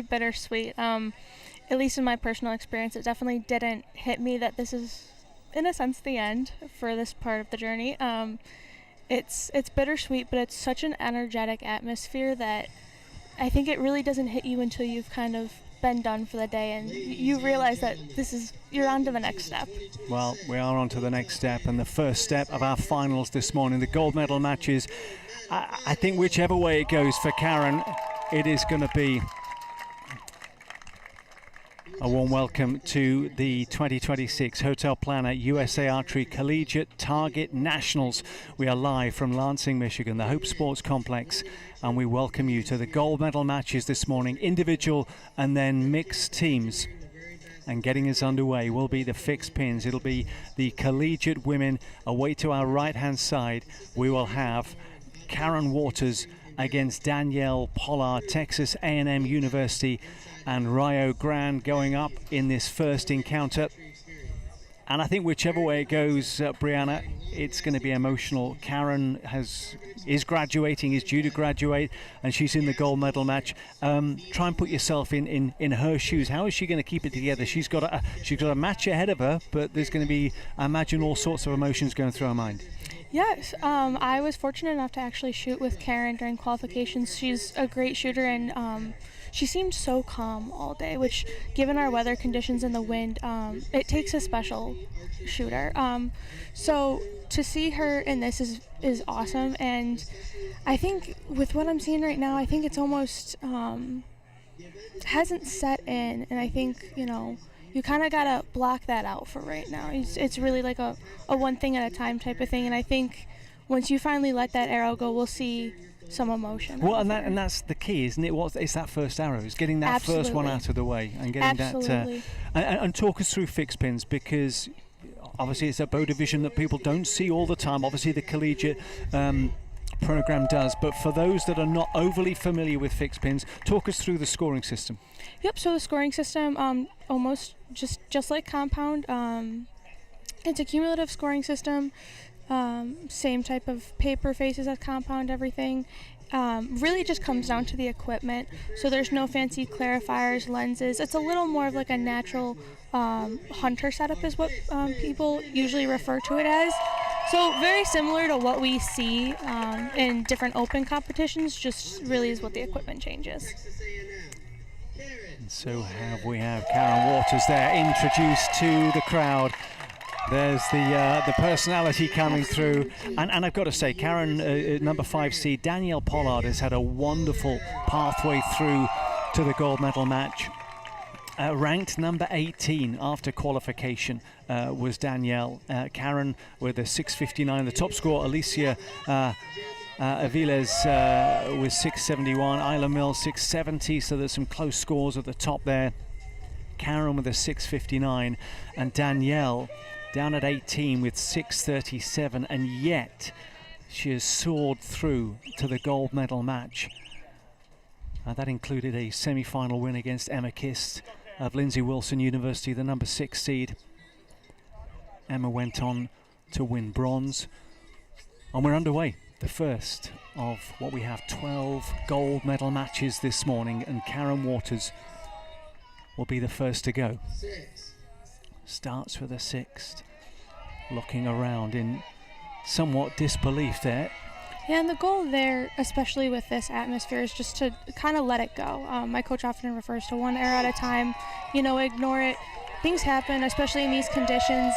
bittersweet. At least in my personal experience, it definitely didn't hit me that this is, in a sense, the end for this part of the journey. It's bittersweet, but it's such an energetic atmosphere that I think it really doesn't hit you until you've kind of been done for the day and you realize that you're on to the next step. Well, we are on to the next step, and the first step of our finals this morning, the gold medal matches. I think whichever way it goes for Karen, it is going to be a warm welcome to the 2026 Hotel Planner USA Archery Collegiate Target Nationals. We are live from Lansing, Michigan, the Hope Sports Complex, and we welcome you to the gold medal matches this morning, individual and then mixed teams. And getting us underway will be the fixed pins. It'll be the collegiate women. Away to our right-hand side, we will have Karen Waters against Danielle Pollard, Texas A&M University, and Rio Grande going up in this first encounter. And I think whichever way it goes, Brianna, it's going to be emotional. Karen is graduating, is due to graduate, and she's in the gold medal match. Try and put yourself in her shoes. How is she going to keep it together? She's got a match ahead of her, but there's going to be, I imagine, all sorts of emotions going through her mind. Yes, I was fortunate enough to actually shoot with Karen during qualifications. She's a great shooter, and she seemed so calm all day, which, given our weather conditions and the wind, it takes a special shooter. So to see her in this is awesome, and I think with what I'm seeing right now, I think it's almost hasn't set in, and I think, you kind of got to block that out for right now. It's really like a one thing at a time type of thing, and I think once you finally let that arrow go, we'll see some emotion. Well, and that's the key, isn't it? It's that first arrow, is getting that first one out of the way and getting that. And talk us through fixed pins, because obviously it's a bow division that people don't see all the time. Obviously the collegiate program does, but for those that are not overly familiar with fixed pins, talk us through the scoring system. Yep. So the scoring system, almost just like compound, it's a cumulative scoring system. Same type of paper faces as compound, everything. Really just comes down to the equipment. So there's no fancy clarifiers, lenses. It's a little more of like a natural hunter setup is what people usually refer to it as. So very similar to what we see in different open competitions, just really is what the equipment changes. And so we have Karen Waters there, introduced to the crowd. There's the personality coming through, and I've got to say, Karen, number 5 seed, Danielle Pollard has had a wonderful pathway through to the gold medal match. Ranked number 18 after qualification was Danielle. Karen with a 6:59. The top score, Alicia Aviles with 6:71. Isla Mills 6:70. So there's some close scores at the top there. Karen with a 6:59, and Danielle down at 18 with 6:37, and yet she has soared through to the gold medal match. That included a semi-final win against Emma Kist of Lindsey Wilson University, the number 6 seed. Emma went on to win bronze, and we're underway. The first of what we have 12 gold medal matches this morning, and Karen Waters will be the first to go. Starts for the 6th, looking around in somewhat disbelief there. Yeah, and the goal there, especially with this atmosphere, is just to kind of let it go. My coach often refers to one arrow at a time, ignore it. Things happen, especially in these conditions.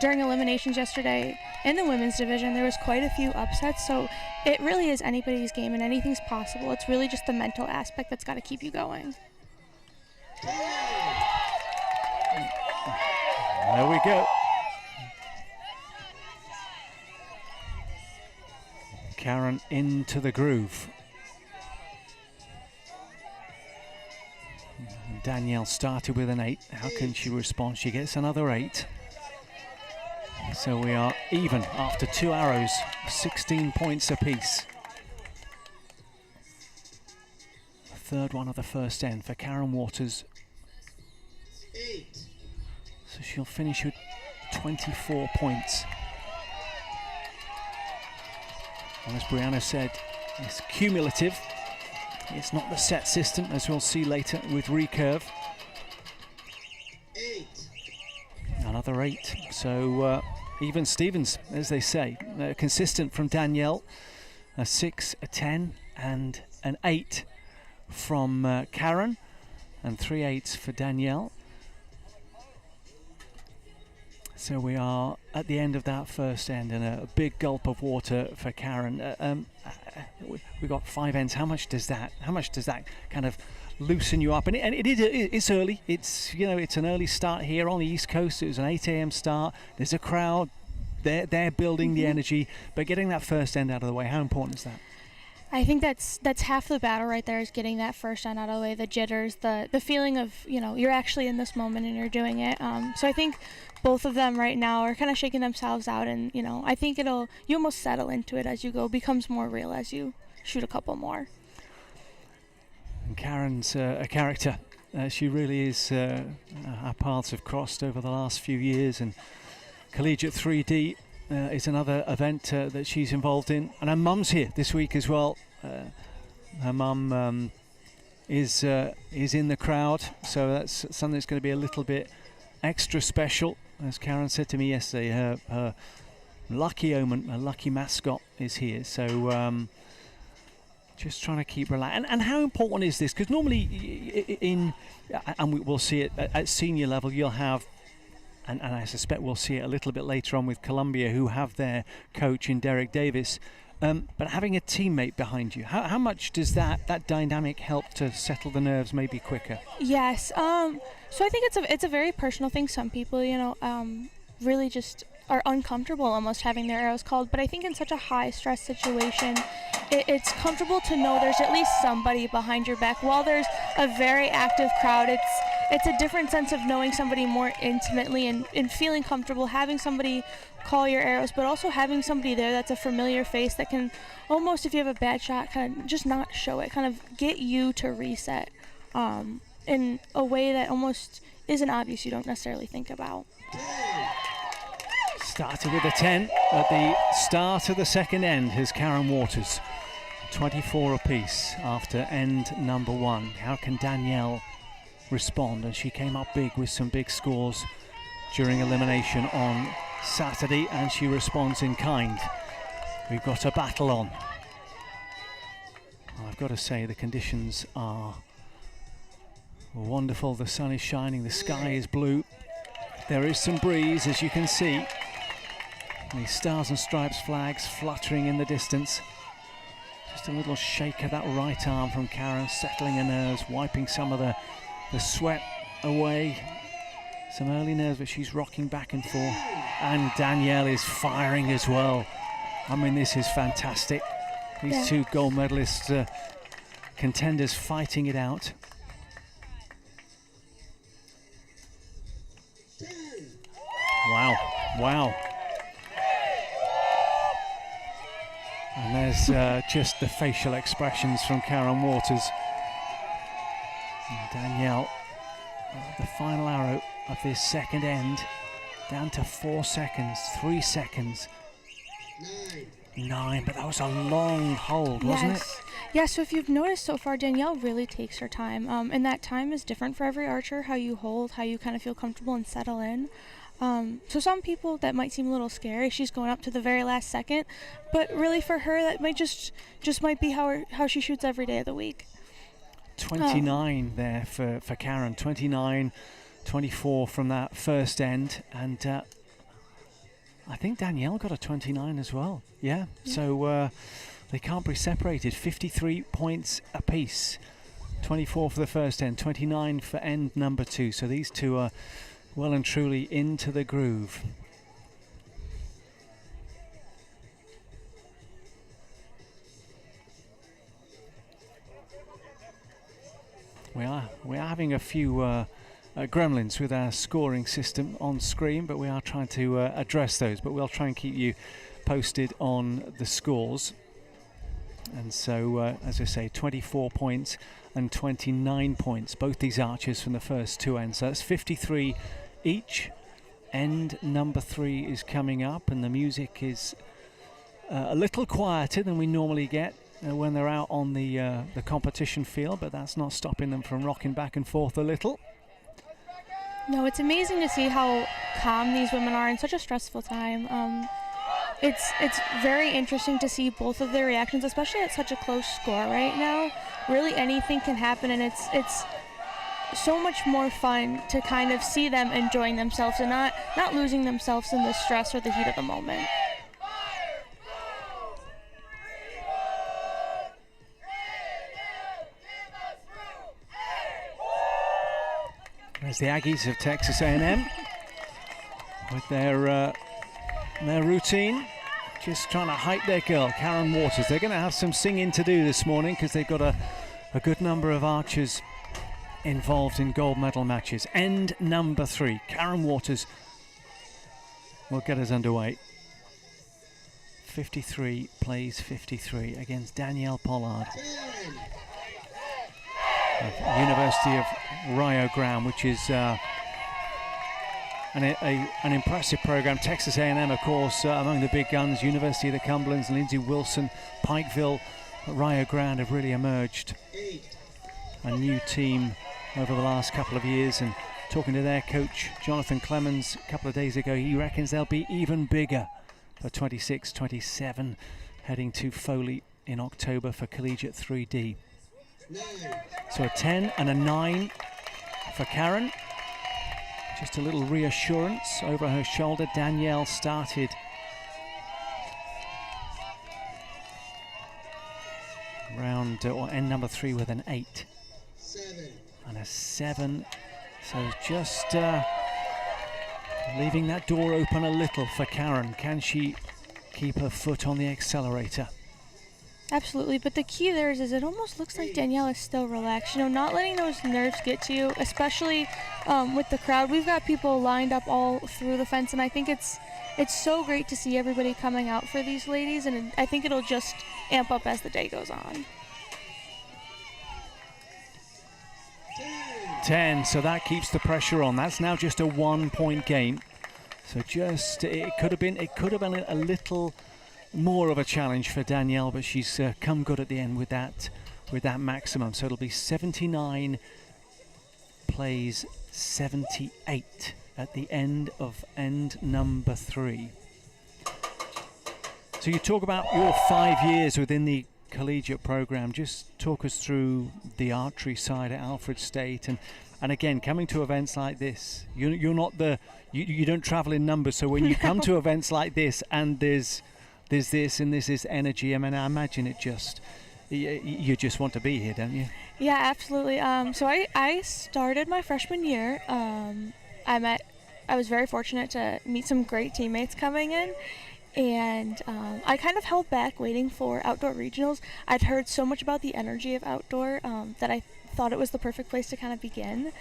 During eliminations yesterday in the women's division, there was quite a few upsets, so it really is anybody's game and anything's possible. It's really just the mental aspect that's got to keep you going. There we go. Karen into the groove. Danielle started with an 8. How can she respond? She gets another 8. So we are even after 2 arrows, 16 points apiece. Third one of the first end for Karen Waters. So she'll finish with 24 points. And as Brianna said, it's cumulative. It's not the set system, as we'll see later with recurve. 8. Another 8. So even Stevens, as they say, consistent from Danielle. A 6, a 10, and an 8 from Karen, and 3 8s for Danielle. So we are at the end of that first end, and a big gulp of water for Karen. We got 5 ends. How much does that kind of loosen you up? And it's early. It's it's an early start here on the East Coast. It was an 8 a.m. start. There's a crowd. They're building the energy, but getting that first end out of the way. How important is that? I think that's half the battle right there, is getting that first end out of the way, the jitters, the feeling of, you're actually in this moment and you're doing it. So I think both of them right now are kind of shaking themselves out, and, I think you almost settle into it as you go, becomes more real as you shoot a couple more. And Karen's a character. She really is. Our paths have crossed over the last few years, and Collegiate 3D is another event that she's involved in, and her mum's here this week as well. Her mum is in the crowd, so that's something that's going to be a little bit extra special. As Karen said to me yesterday, her lucky omen, her lucky mascot is here. So just trying to keep relaxed. And how important is this? Because normally we'll see it at senior level, you'll have, and I suspect we'll see it a little bit later on with Columbia, who have their coach in Derek Davis. But having a teammate behind you, how much does that dynamic help to settle the nerves maybe quicker? Yes. So I think it's a very personal thing. Some people, really just are uncomfortable almost having their arrows called. But I think in such a high stress situation, it's comfortable to know there's at least somebody behind your back. While there's a very active crowd, it's a different sense of knowing somebody more intimately and feeling comfortable, having somebody call your arrows, but also having somebody there that's a familiar face that can almost, if you have a bad shot, kind of just not show it, kind of get you to reset in a way that almost isn't obvious, you don't necessarily think about. Started with a 10 at the start of the second end is Karen Waters. 24 apiece after end number 1. How can Danielle respond? And she came up big with some big scores during elimination on Saturday, and she responds in kind. We've got a battle on. I've got to say the conditions are wonderful. The sun is shining, the sky is blue. There is some breeze, as you can see. The Stars and Stripes flags fluttering in the distance. Just a little shake of that right arm from Karen, settling her nerves, wiping some of the sweat away. Some early nerves, but she's rocking back and forth. And Danielle is firing as well. I mean, this is fantastic. These two gold medalist contenders fighting it out. Wow. And there's just the facial expressions from Karen Waters. And Danielle, the final arrow of this second end, down to 4 seconds, 3 seconds. 9, but that was a long hold, wasn't it? Yeah, so if you've noticed so far, Danielle really takes her time. And that time is different for every archer, how you hold, how you kind of feel comfortable and settle in. So some people, that might seem a little scary. She's going up to the very last second, but really for her, that might just might be how she shoots every day of the week. 29 there for Karen. 29, 24 from that first end, and I think Danielle got a 29 as well. Yeah. So they can't be separated. 53 points apiece. 24 for the first end, 29 for end number 2. So these two are well and truly into the groove. We are having a few gremlins with our scoring system on screen, but we are trying to address those. But we'll try and keep you posted on the scores. And so, as I say, 24 points and 29 points, both these archers from the first two ends. So that's 53 each. End number 3 is coming up, and the music is a little quieter than we normally get when they're out on the competition field, but that's not stopping them from rocking back and forth a little. No, it's amazing to see how calm these women are in such a stressful time. It's very interesting to see both of their reactions, especially at such a close score right now. Really anything can happen, and it's so much more fun to kind of see them enjoying themselves and not losing themselves in the stress or the heat of the moment. There's the Aggies of Texas A&M with their routine, just trying to hype their girl, Karen Waters. They're going to have some singing to do this morning because they've got a good number of archers involved in gold medal matches. End number 3. Karen Waters will get us underway. 53 plays 53 against Danielle Pollard of University of Rio Grande, which is an impressive program. Texas A&M, of course, among the big guns. University of the Cumberlands, Lindsey Wilson, Pikeville, Rio Grande have really emerged a new team over the last couple of years. And talking to their coach, Jonathan Clemens, a couple of days ago, he reckons they'll be even bigger for 26-27, heading to Foley in October for Collegiate 3D. So a 10 and a 9 for Karen. Just a little reassurance over her shoulder. Danielle started round or end number 3 with an 8 and a 7. So just leaving that door open a little for Karen. Can she keep her foot on the accelerator? Absolutely, but the key there is it almost looks like Danielle is still relaxed. You know, not letting those nerves get to you, especially with the crowd. We've got people lined up all through the fence, and I think it's so great to see everybody coming out for these ladies, and I think it'll just amp up as the day goes on. 10, so that keeps the pressure on. That's now just a 1-point game. So just it could have been a little more of a challenge for Danielle, but she's come good at the end with that maximum. So it'll be 79 plays 78 at the end of end number 3. So you talk about your 5 years within the collegiate program. Just talk us through the archery side at Alfred State, and again, coming to events like this, you're not you don't travel in numbers. So when you come to events like this, and there's this and this is energy. I mean, I imagine you just want to be here, don't you? Yeah, absolutely. So I started my freshman year. I was very fortunate to meet some great teammates coming in, and I kind of held back waiting for outdoor regionals. I'd heard so much about the energy of outdoor that I thought it was the perfect place to kind of begin.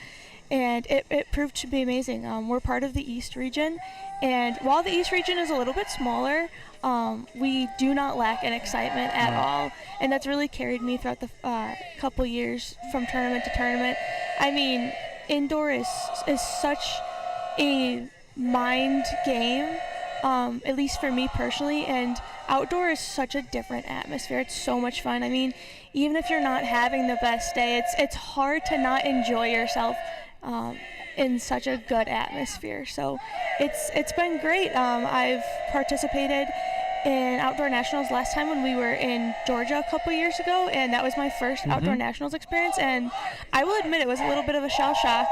And it proved to be amazing. We're part of the East region, and while the East region is a little bit smaller, we do not lack in excitement at all, and that's really carried me throughout the couple years from tournament to tournament. I mean, indoor is such a mind game, at least for me personally, and outdoor is such a different atmosphere. It's so much fun. I mean, even if you're not having the best day, it's hard to not enjoy yourself in such a good atmosphere. So it's been great. I've participated in outdoor nationals last time when we were in Georgia a couple years ago, and that was my first outdoor nationals experience, and I will admit it was a little bit of a shell shock.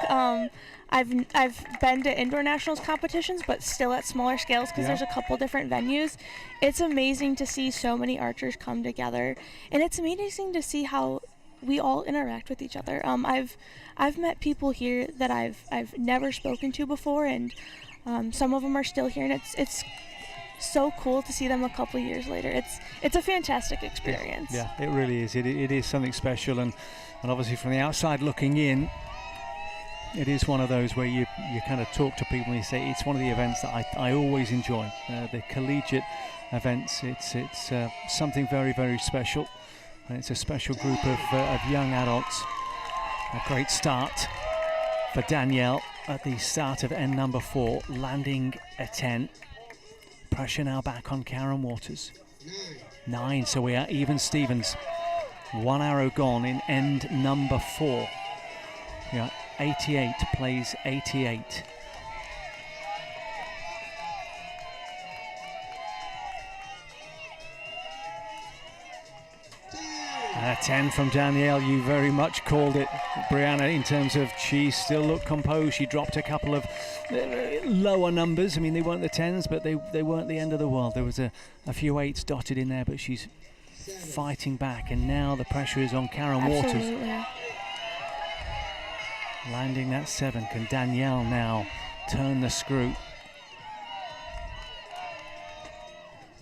I've been to indoor nationals competitions, but still at smaller scales because there's a couple different venues. It's amazing to see so many archers come together, and it's amazing to see how we all interact with each other. I've met people here that I've never spoken to before, and some of them are still here, and it's so cool to see them a couple years later. It's a fantastic experience. Yeah, it really is. It is something special, and obviously from the outside looking in, it is one of those where you kind of talk to people and you say it's one of the events that I always enjoy. The collegiate events, it's something very, very special, and it's a special group of young adults. A great start for Danielle at the start of end number 4, landing a 10. Pressure now back on Karen Waters. 9, so we are even Stevens. 1 arrow gone in end number 4. Yeah, 88 plays 88. And a 10 from Danielle. You very much called it, Brianna, in terms of she still looked composed. She dropped a couple of lower numbers. I mean, they weren't the 10s, but they weren't the end of the world. There was a few 8s dotted in there, but she's fighting back. And now the pressure is on Karen Absolutely. Waters. Landing that 7. Can Danielle now turn the screw?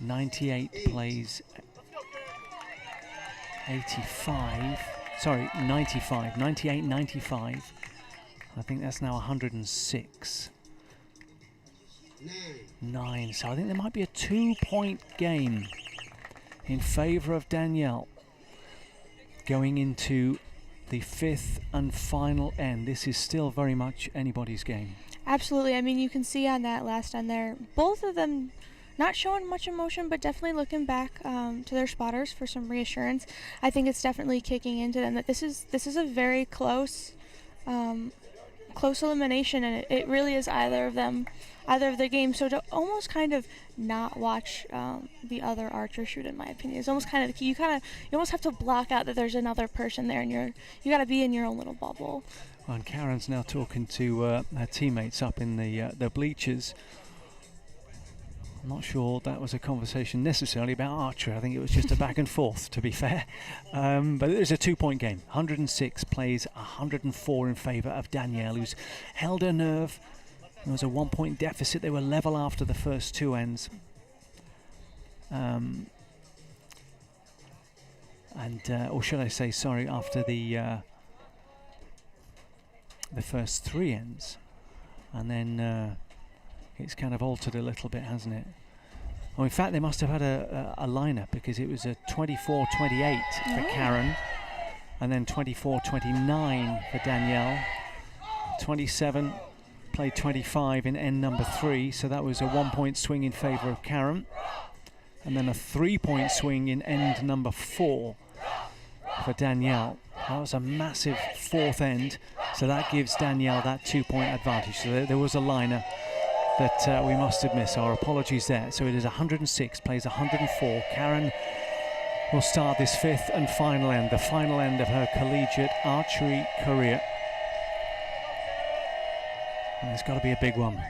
98 plays 85. Sorry, 95. 98, 95. I think that's now 106. 9. So I think there might be a 2-point game in favour of Danielle going into the 5th and final end. This is still very much anybody's game. Absolutely. I mean, you can see on that last end there, both of them not showing much emotion, but definitely looking back to their spotters for some reassurance. I think it's definitely kicking into them that this is a very close elimination, and it really is either of the games. So to almost kind of not watch the other archer shoot, in my opinion, is almost kind of the key. You almost have to block out that there's another person there, and you got to be in your own little bubble. Well, and Karen's now talking to her teammates up in the bleachers. I'm not sure that was a conversation necessarily about archery. I think it was just a back and forth, to be fair. But it was a 2-point game. 106 plays 104 in favour of Danielle, who's held her nerve. There was a 1-point deficit. They were level after the first 2 ends. Or should I say, sorry, after the first 3 ends. And then it's kind of altered a little bit, hasn't it? Well, in fact, they must have had a lineup, because it was a 24-28 for Karen, and then 24-29 for Danielle. 27 played 25 in end number 3, so that was a 1-point swing in favour of Karen, and then a 3-point swing in end number 4 for Danielle. That was a massive 4th end, so that gives Danielle that 2-point advantage. So there was a liner that we must admit, so our apologies there. So it is 106 plays 104. Karen will start this 5th and final end, the final end of her collegiate archery career. And it's got to be a big one.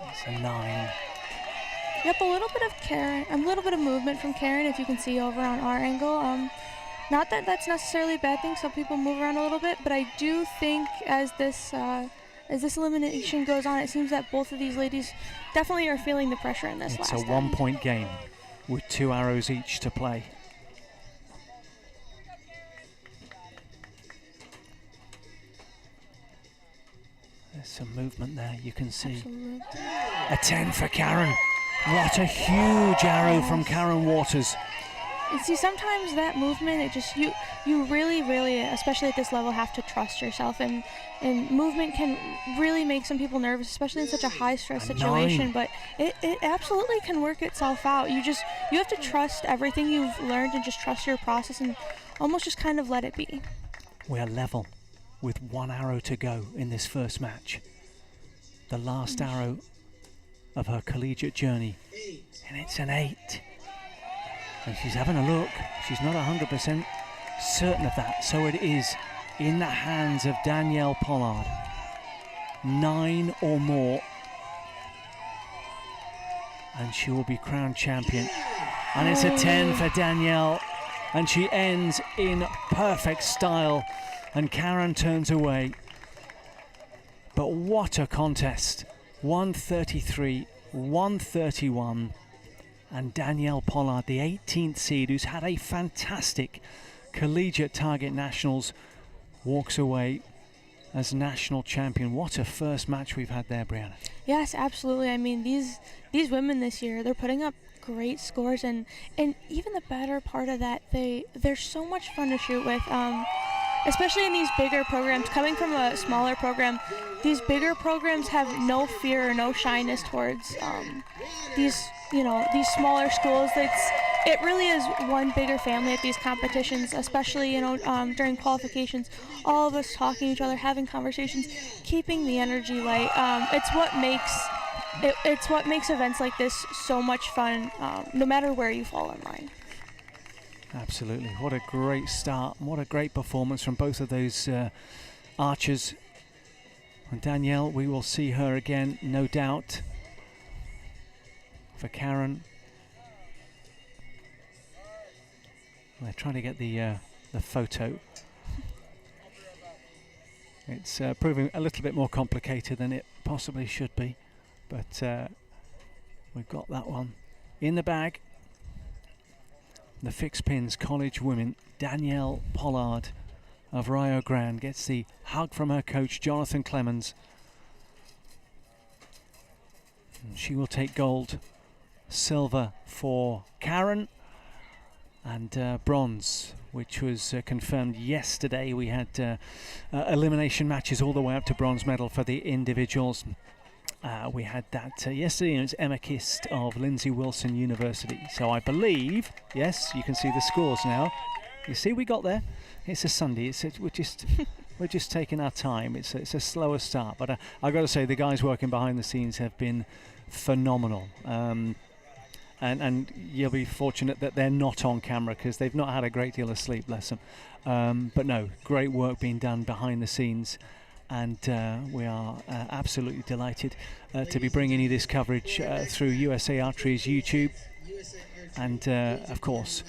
It's a 9. Yep, a little bit of movement from Karen, if you can see over on our angle. Not that that's necessarily a bad thing. Some people move around a little bit, but I do think as this elimination goes on, it seems that both of these ladies definitely are feeling the pressure in this last end. It's a 1-point game with 2 arrows each to play. There's some movement there, you can see. Absolutely. A 10 for Karen. What a huge arrow from Karen Waters. And see, sometimes that movement, it just you really, especially at this level, have to trust yourself, and movement can really make some people nervous, especially in such a high stress situation. 9. But it absolutely can work itself out. You have to trust everything you've learned, and just trust your process, and almost just kind of let it be. We're level with 1 arrow to go in this first match. The last arrow of her collegiate journey, and it's an 8. And she's having a look. She's not 100% certain of that. So it is in the hands of Danielle Pollard. 9 or more, and she will be crowned champion. And it's a 10 for Danielle, and she ends in perfect style, and Karen turns away. But what a contest. 133, 131. And Danielle Pollard, the 18th seed, who's had a fantastic collegiate target nationals, walks away as national champion. What a first match we've had there, Brianna. Yes, absolutely. I mean, these women this year, they're putting up great scores, and even the better part of that, they're so much fun to shoot with. especially in these bigger programs. Coming from a smaller program, these bigger programs have no fear or no shyness towards these smaller schools. It really is one bigger family at these competitions, especially during qualifications. All of us talking to each other, having conversations, keeping the energy light. It's what makes events like this so much fun, no matter where you fall in line. Absolutely. What a great start. What a great performance from both of those archers. And Danielle, we will see her again, no doubt. For Karen, they're trying to get the photo. It's proving a little bit more complicated than it possibly should be, but we've got that one in the bag. The fixed pins college women, Danielle Pollard of Rio Grande, gets the hug from her coach Jonathan Clemens. And she will take gold. Silver for Karen, and bronze, which was confirmed yesterday. We had elimination matches all the way up to bronze medal for the individuals. We had that yesterday, and it's Emma Kist of Lindsey Wilson University. So I believe, yes, you can see the scores now. You see, we got there. It's a Sunday. We're just taking our time. It's a slower start, but I've got to say the guys working behind the scenes have been phenomenal. And you'll be fortunate that they're not on camera because they've not had a great deal of sleep, bless them. But no, great work being done behind the scenes, and we are absolutely delighted to be bringing you this coverage through USA Archery's YouTube, and of course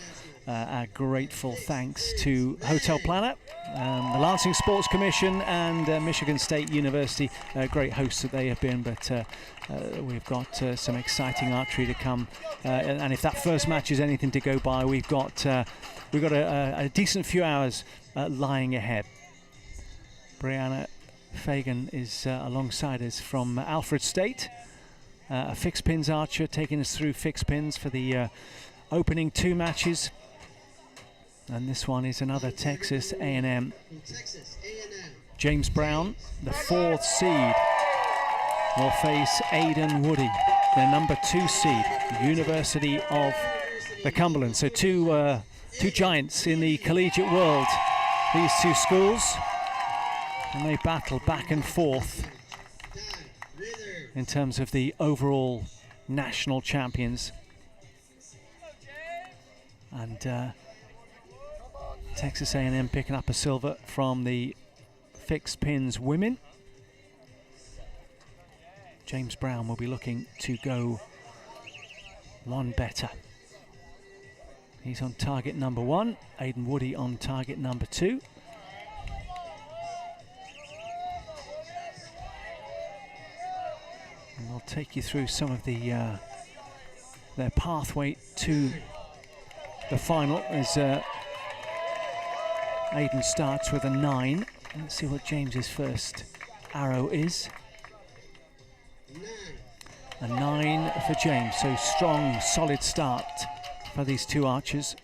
our grateful thanks to Hotel Planet, the Lansing Sports Commission, and Michigan State University. Great hosts that they have been, but we've got some exciting archery to come, and if that first match is anything to go by, we've got a decent few hours lying ahead. Brianna Fagan is alongside us from Alfred State, a fixed pins archer, taking us through fixed pins for the opening two matches. And this one is another Texas A&M. James Brown, the 4th seed, will face Aidan Woody, the number 2 seed, University of the Cumberland. So two giants in the collegiate world, these two schools, and they battle back and forth in terms of the overall national champions. And Texas A&M picking up a silver from the fixed pins women. James Brown will be looking to go one better. He's on target number 1, Aidan Woody on target number 2. And we'll take you through some of the their pathway to the final as Aidan starts with a 9. Let's see what James's first arrow is. A 9 for James, so strong, solid start for these two archers.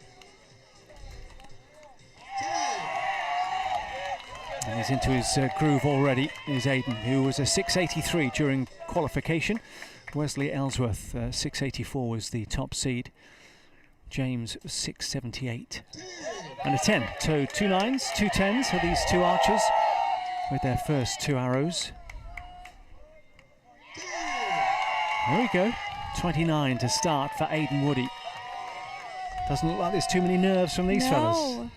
And he's into his groove already, is Aidan, who was a 683 during qualification. Wesley Ellsworth, 684 was the top seed. James 678 and a 10. So 2 9s, 2 10s for these two archers with their first 2 arrows. There we go. 29 to start for Aidan Woody. Doesn't look like there's too many nerves from these fellas.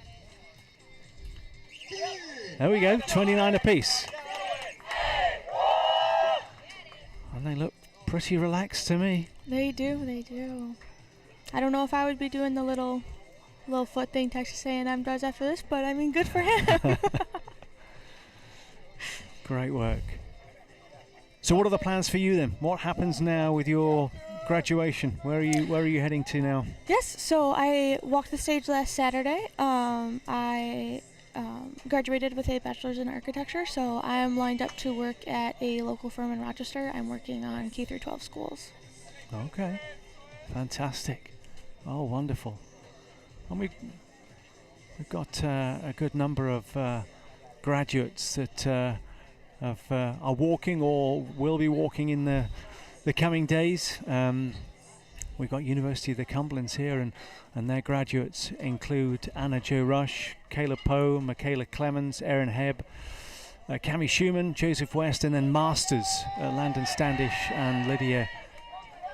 There we go. 29 apiece. And they look pretty relaxed to me. They do. I don't know if I would be doing the little foot thing Texas A&M does after this, but I mean, good for him. Great work. So what are the plans for you then? What happens now with your graduation? Where are you heading to now? Yes, so I walked the stage last Saturday. I graduated with a bachelor's in architecture, so I am lined up to work at a local firm in Rochester. I'm working on K-12 schools. Okay, fantastic. Oh, wonderful. And we've got a good number of graduates that are walking or will be walking in the coming days. We've got University of the Cumberlands here, and their graduates include Anna Jo Rush, Caleb Poe, Michaela Clemens, Erin Hebb, Cami Schumann, Joseph West, and then Masters, Landon Standish and Lydia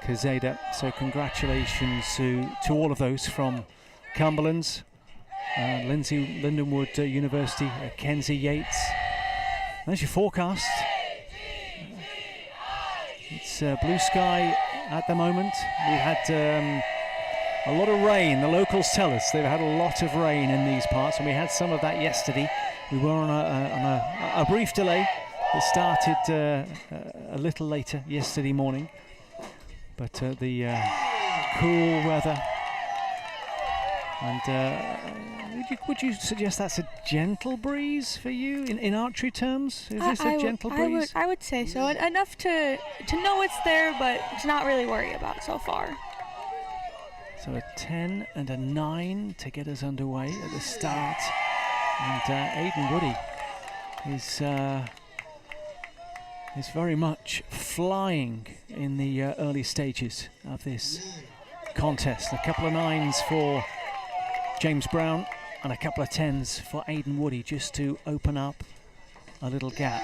Kazeda. So congratulations to all of those from Cumberland's, Lindenwood University, Kenzie Yates. There's your forecast. It's blue sky at the moment. We had a lot of rain. The locals tell us they've had a lot of rain in these parts, and we had some of that yesterday. We were on a brief delay. It started a little later yesterday morning, but the cool weather. And would you suggest that's a gentle breeze for you in archery terms? Is this a gentle breeze? I would say so. Enough to know it's there, but to not really worry about so far. So a 10 and a 9 to get us underway at the start. And Aidan Woody is very much flying in the early stages of this contest. A couple of 9s for James Brown and a couple of 10s for Aidan Woody, just to open up a little gap.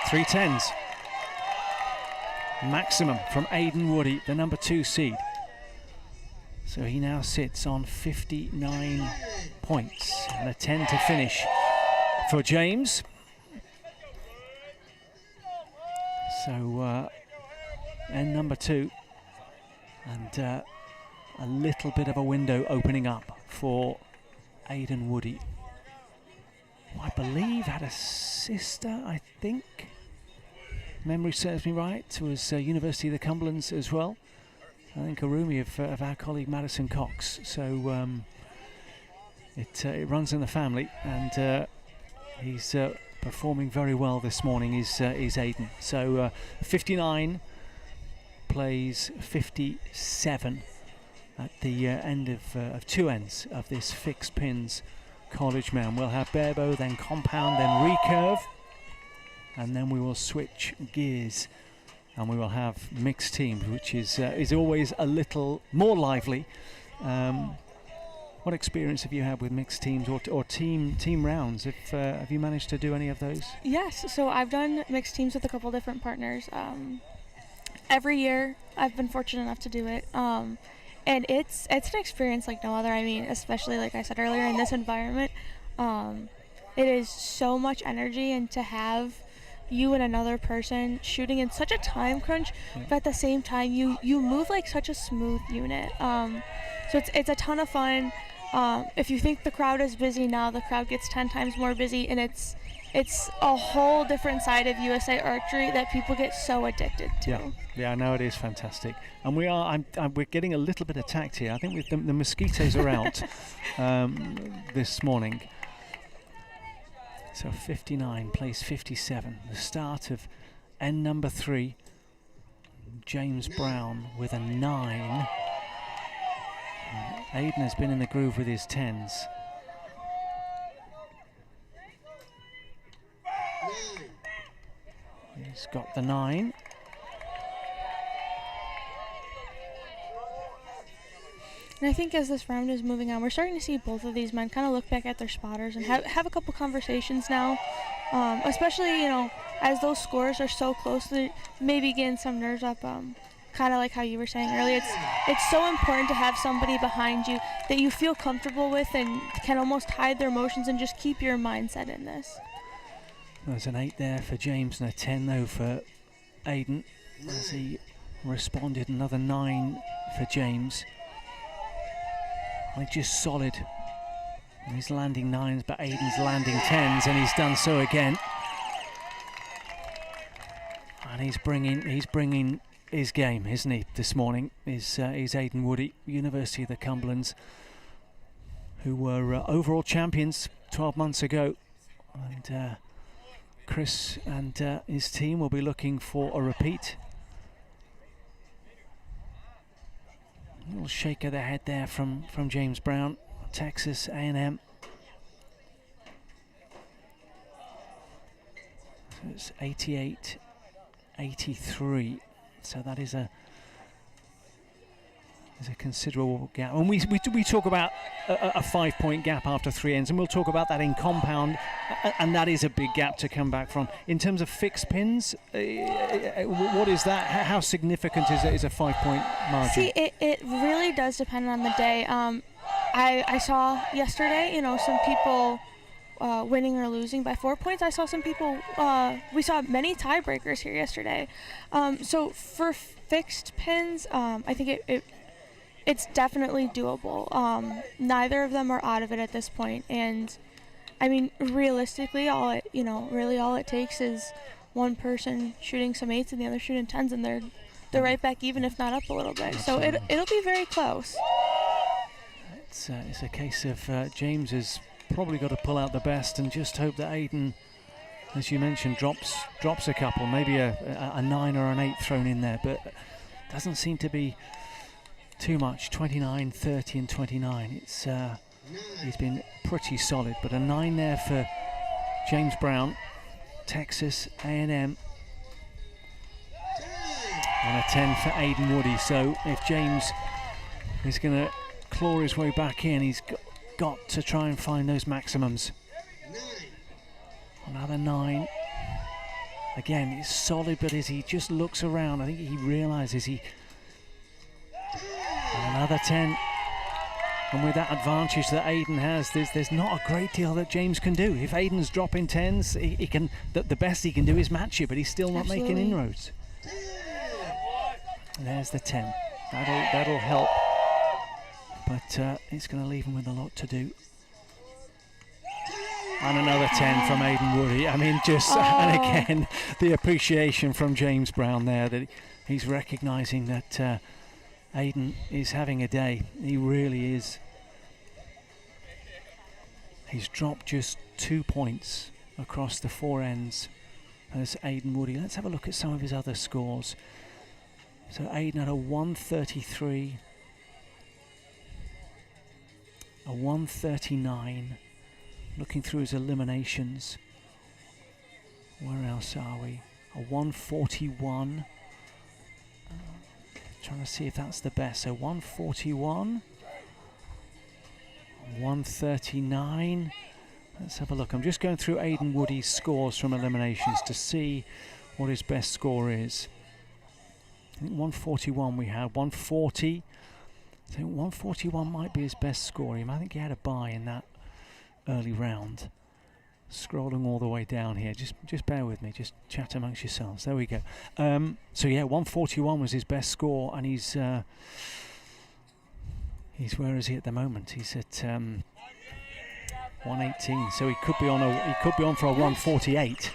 3 10s maximum from Aidan Woody, the number 2 seed. So he now sits on 59 points and a 10 to finish for James. So end number 2, and a little bit of a window opening up for Aidan Woody, who I believe had a sister, I think. Memory serves me right, was University of the Cumberlands as well. I think Arumi of our colleague Madison Cox. So it runs in the family, and he's performing very well this morning. Is Aidan. So 59 plays 57 at the end of 2 ends of this fixed pins college man. We'll have barebow, then compound, then recurve, and then we will switch gears. And we will have mixed teams, which is always a little more lively. What experience have you had with mixed teams or team rounds? Have you managed to do any of those? Yes, so I've done mixed teams with a couple different partners. Every year I've been fortunate enough to do it. And it's an experience like no other. I mean, especially like I said earlier, in this environment, it is so much energy, and to have you and another person shooting in such a time crunch, but at the same time you move like such a smooth unit. So it's a ton of fun. If you think the crowd is busy now, the crowd gets 10 times more busy, and it's a whole different side of USA archery that people get so addicted to. Yeah, I know, it is fantastic. And we're getting a little bit attacked here. I think the mosquitoes are out this morning. So 59 plays 57. The start of end number 3. James Brown with a 9. Aidan has been in the groove with his 10s. He's got the 9. And I think as this round is moving on, we're starting to see both of these men kind of look back at their spotters and have a couple conversations now, especially, as those scores are so close, that maybe getting some nerves up, kind of like how you were saying earlier. It's so important to have somebody behind you that you feel comfortable with and can almost hide their emotions and just keep your mindset in this. There's an 8 there for James and a 10 though for Aidan, as he responded. Another 9 for James. Just solid. And he's landing 9s, but Aidan's landing 10s, and he's done so again. And he's bringing his game, isn't he, this morning? Is Aidan Woody, University of the Cumberlands, who were overall champions 12 months ago. And Chris and his team will be looking for a repeat. A little shake of the head there from James Brown. Texas A&M. So it's 88-83. So that is a considerable gap. And we talk about a 5-point gap after 3 ends, and we'll talk about that in compound, and that is a big gap to come back from. In terms of fixed pins, what is that? How significant is a 5-point margin? See, it really does depend on the day. I saw yesterday, some people winning or losing by 4 points. I saw some people, we saw many tiebreakers here yesterday. So for fixed pins, I think it's definitely doable. Neither of them are out of it at this point, and I mean, realistically, all it takes is one person shooting some 8s and the other shooting 10s, and they're right back even, if not up a little bit. So it'll be very close. It's a case of James has probably got to pull out the best and just hope that Aiden, as you mentioned, drops a couple, maybe a 9 or an 8 thrown in there, but doesn't seem to be too much. 29, 30 and 29. It's he's been pretty solid, but a 9 there for James Brown, Texas A&M, and a 10 for Aiden Woody. So if James is going to claw his way back in, he's got to try and find those maximums. Another 9. Again, it's solid, but as he just looks around, I think he realizes and another 10. And with that advantage that Aiden has, there's not a great deal that James can do. If Aiden's dropping 10s, he can. The best he can do is match it, but he's still not making inroads. And there's the 10. That'll help, but it's going to leave him with a lot to do. And another 10 from Aiden Woody. I mean, and again, the appreciation from James Brown there, that he's recognising that Aiden is having a day. He really is. He's dropped just 2 points across the 4 ends as Aiden Woody. Let's have a look at some of his other scores. So Aiden had a 133, a 139. Looking through his eliminations, where else are we? A 141. Trying to see if that's the best. So 141, 139. Let's have a look. I'm just going through Aiden Woody's scores from eliminations to see what his best score is. I think 141 we had. 140. I think 141 might be his best score. I think he had a bye in that early round. Scrolling all the way down here, just bear with me, just chat amongst yourselves. There we go. So yeah, 141 was his best score, and he's where is he at the moment? He's at 118. So he could be on for a 148.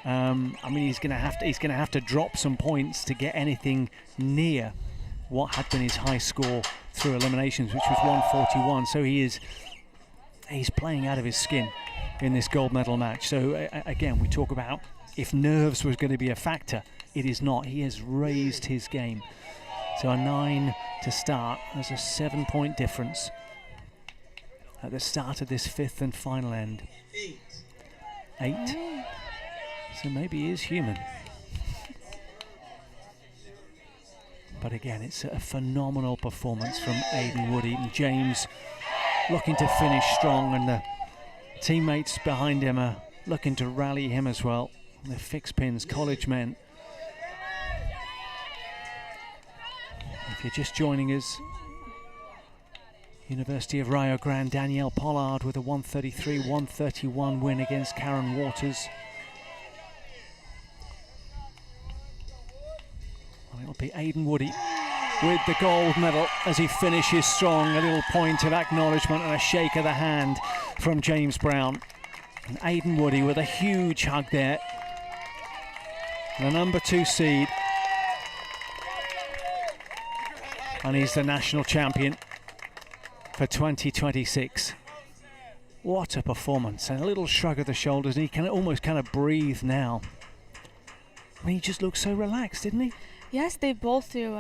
I mean, he's going to have to drop some points to get anything near what had been his high score through eliminations, which was 141. So he's playing out of his skin in this gold medal match. So again, we talk about if nerves was going to be a factor, it is not. He has raised his game. So a 9 to start. There's a 7-point difference at the start of this 5th and final end. 8. So maybe he is human. But again, it's a phenomenal performance from Aiden Woody, and James looking to finish strong, and the teammates behind him are looking to rally him as well. The fixed pins, college men. If you're just joining us, University of Rio Grande, Danielle Pollard with a 133-131 win against Karen Waters. Well, it'll be Aiden Woody with the gold medal as he finishes strong. A little point of acknowledgement and a shake of the hand from James Brown. And Aiden Woody with a huge hug there. The number 2 seed. And he's the national champion for 2026. What a performance. And a little shrug of the shoulders, and he can almost kind of breathe now. I mean, he just looks so relaxed, didn't he? Yes, they both do.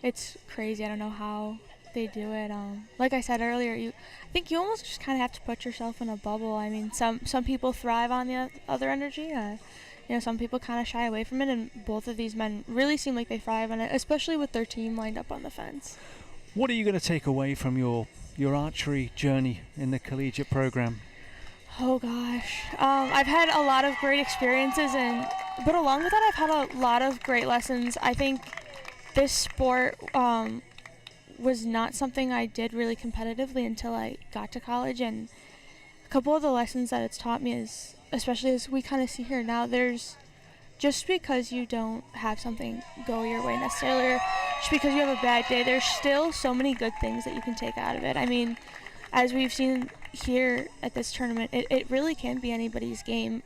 It's crazy. I don't know they do it. Like I said earlier, I think you almost just kind of have to put yourself in a bubble. I mean, some people thrive on the other energy. Some people kind of shy away from it, and both of these men really seem like they thrive on it, especially with their team lined up on the fence. What are you going to take away from your archery journey in the collegiate program? Oh gosh, I've had a lot of great experiences, but along with that, I've had a lot of great lessons. I think this sport was not something I did really competitively until I got to college, and a couple of the lessons that it's taught me is, especially as we kind of see here now, there's just because you don't have something go your way necessarily, or just because you have a bad day, there's still so many good things that you can take out of it. I mean, as we've seen here at this tournament, it really can be anybody's game.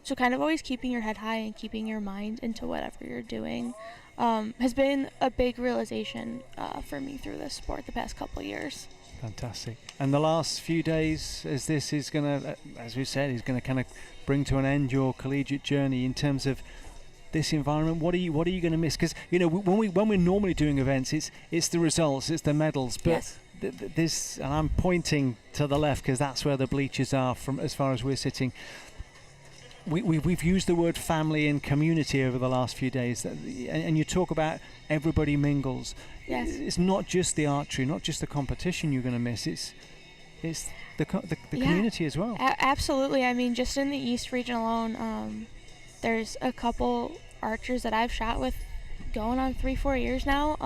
So kind of always keeping your head high and keeping your mind into whatever you're doing has been a big realization for me through this sport the past couple of years. Fantastic. And the last few days, as this is going to, as we said, is going to kind of bring to an end your collegiate journey in terms of this environment. What are you going to miss? Because when we're normally doing events, it's the results, it's the medals, but yes. This, and I'm pointing to the left because that's where the bleachers are from as far as we're sitting. We've used the word family and community over the last few days, and you talk about everybody mingles. Yes. It's not just the archery, not just the competition you're going to miss. It's the community as well. Absolutely. I mean, just in the East region alone, there's a couple archers that I've shot with going on 3-4 years now.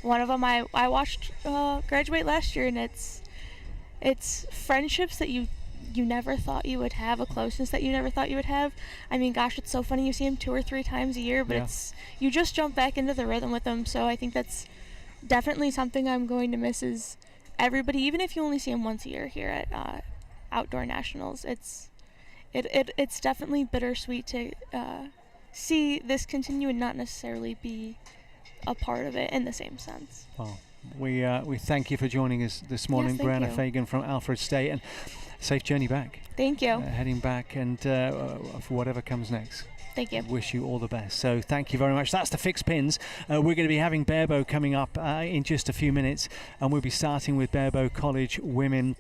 One of them I watched graduate last year, and it's friendships that you never thought you would have, a closeness that you never thought you would have. I mean, gosh, it's so funny. You see him 2 or 3 times a year, but you just jump back into the rhythm with them. So I think that's definitely something I'm going to miss is everybody, even if you only see him once a year here at Outdoor Nationals. It's definitely bittersweet to see this continue and not necessarily be a part of it in the same sense. Well, we thank you for joining us this morning, yes, Brianna Fagan from Alfred State, and safe journey back. Thank you. Heading back and for whatever comes next. Thank you. Wish you all the best. So thank you very much. That's the fixed pins. We're going to be having barebow coming up in just a few minutes, and we'll be starting with barebow college women.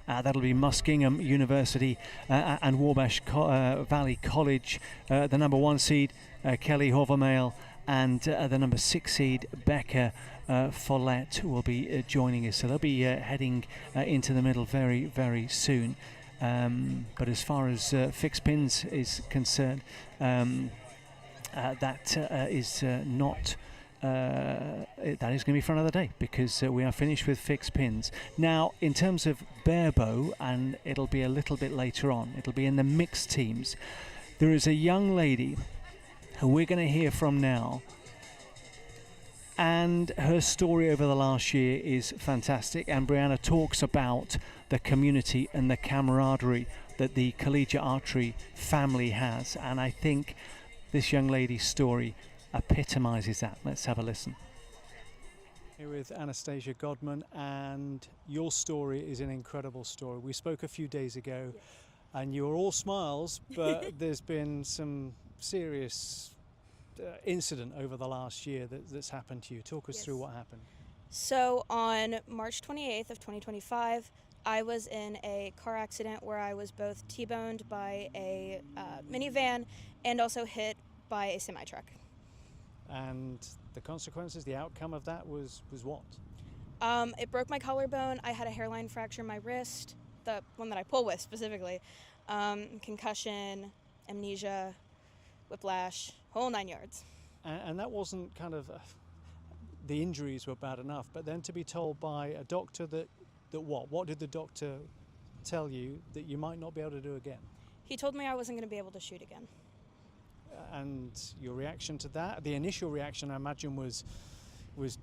That'll be Muskingum University and Wabash Valley College. The number 1 seed, Kelly Hovermail, and the number 6 seed, Becca Follett, will be joining us. So they'll be heading into the middle very, very soon. But as far as fixed pins is concerned, that is not... that is going to be for another day, because we are finished with fixed pins. Now, in terms of barebow, and it'll be a little bit later on, it'll be in the mixed teams, there is a young lady who we're going to hear from now, and her story over the last year is fantastic, and Brianna talks about the community and the camaraderie that the collegiate archery family has, and I think this young lady's story epitomizes that. Let's have a listen. Here with Anastasia Godman, and your story is an incredible story. We spoke a few days ago, and you were all smiles, but there's been some serious incident over the last year that's happened to you. Talk us through what happened. So on March 28th of 2025, I was in a car accident where I was both T-boned by a minivan and also hit by a semi-truck. And the consequences, the outcome of that was what? It broke my collarbone. I had a hairline fracture in my wrist, the one that I pull with specifically. Concussion, amnesia, whiplash, whole 9 yards. And that wasn't kind of... the injuries were bad enough, but then to be told by a doctor that what did the doctor tell you that you might not be able to do again? He told me I wasn't going to be able to shoot again. And your reaction to that? The initial reaction, I imagine, was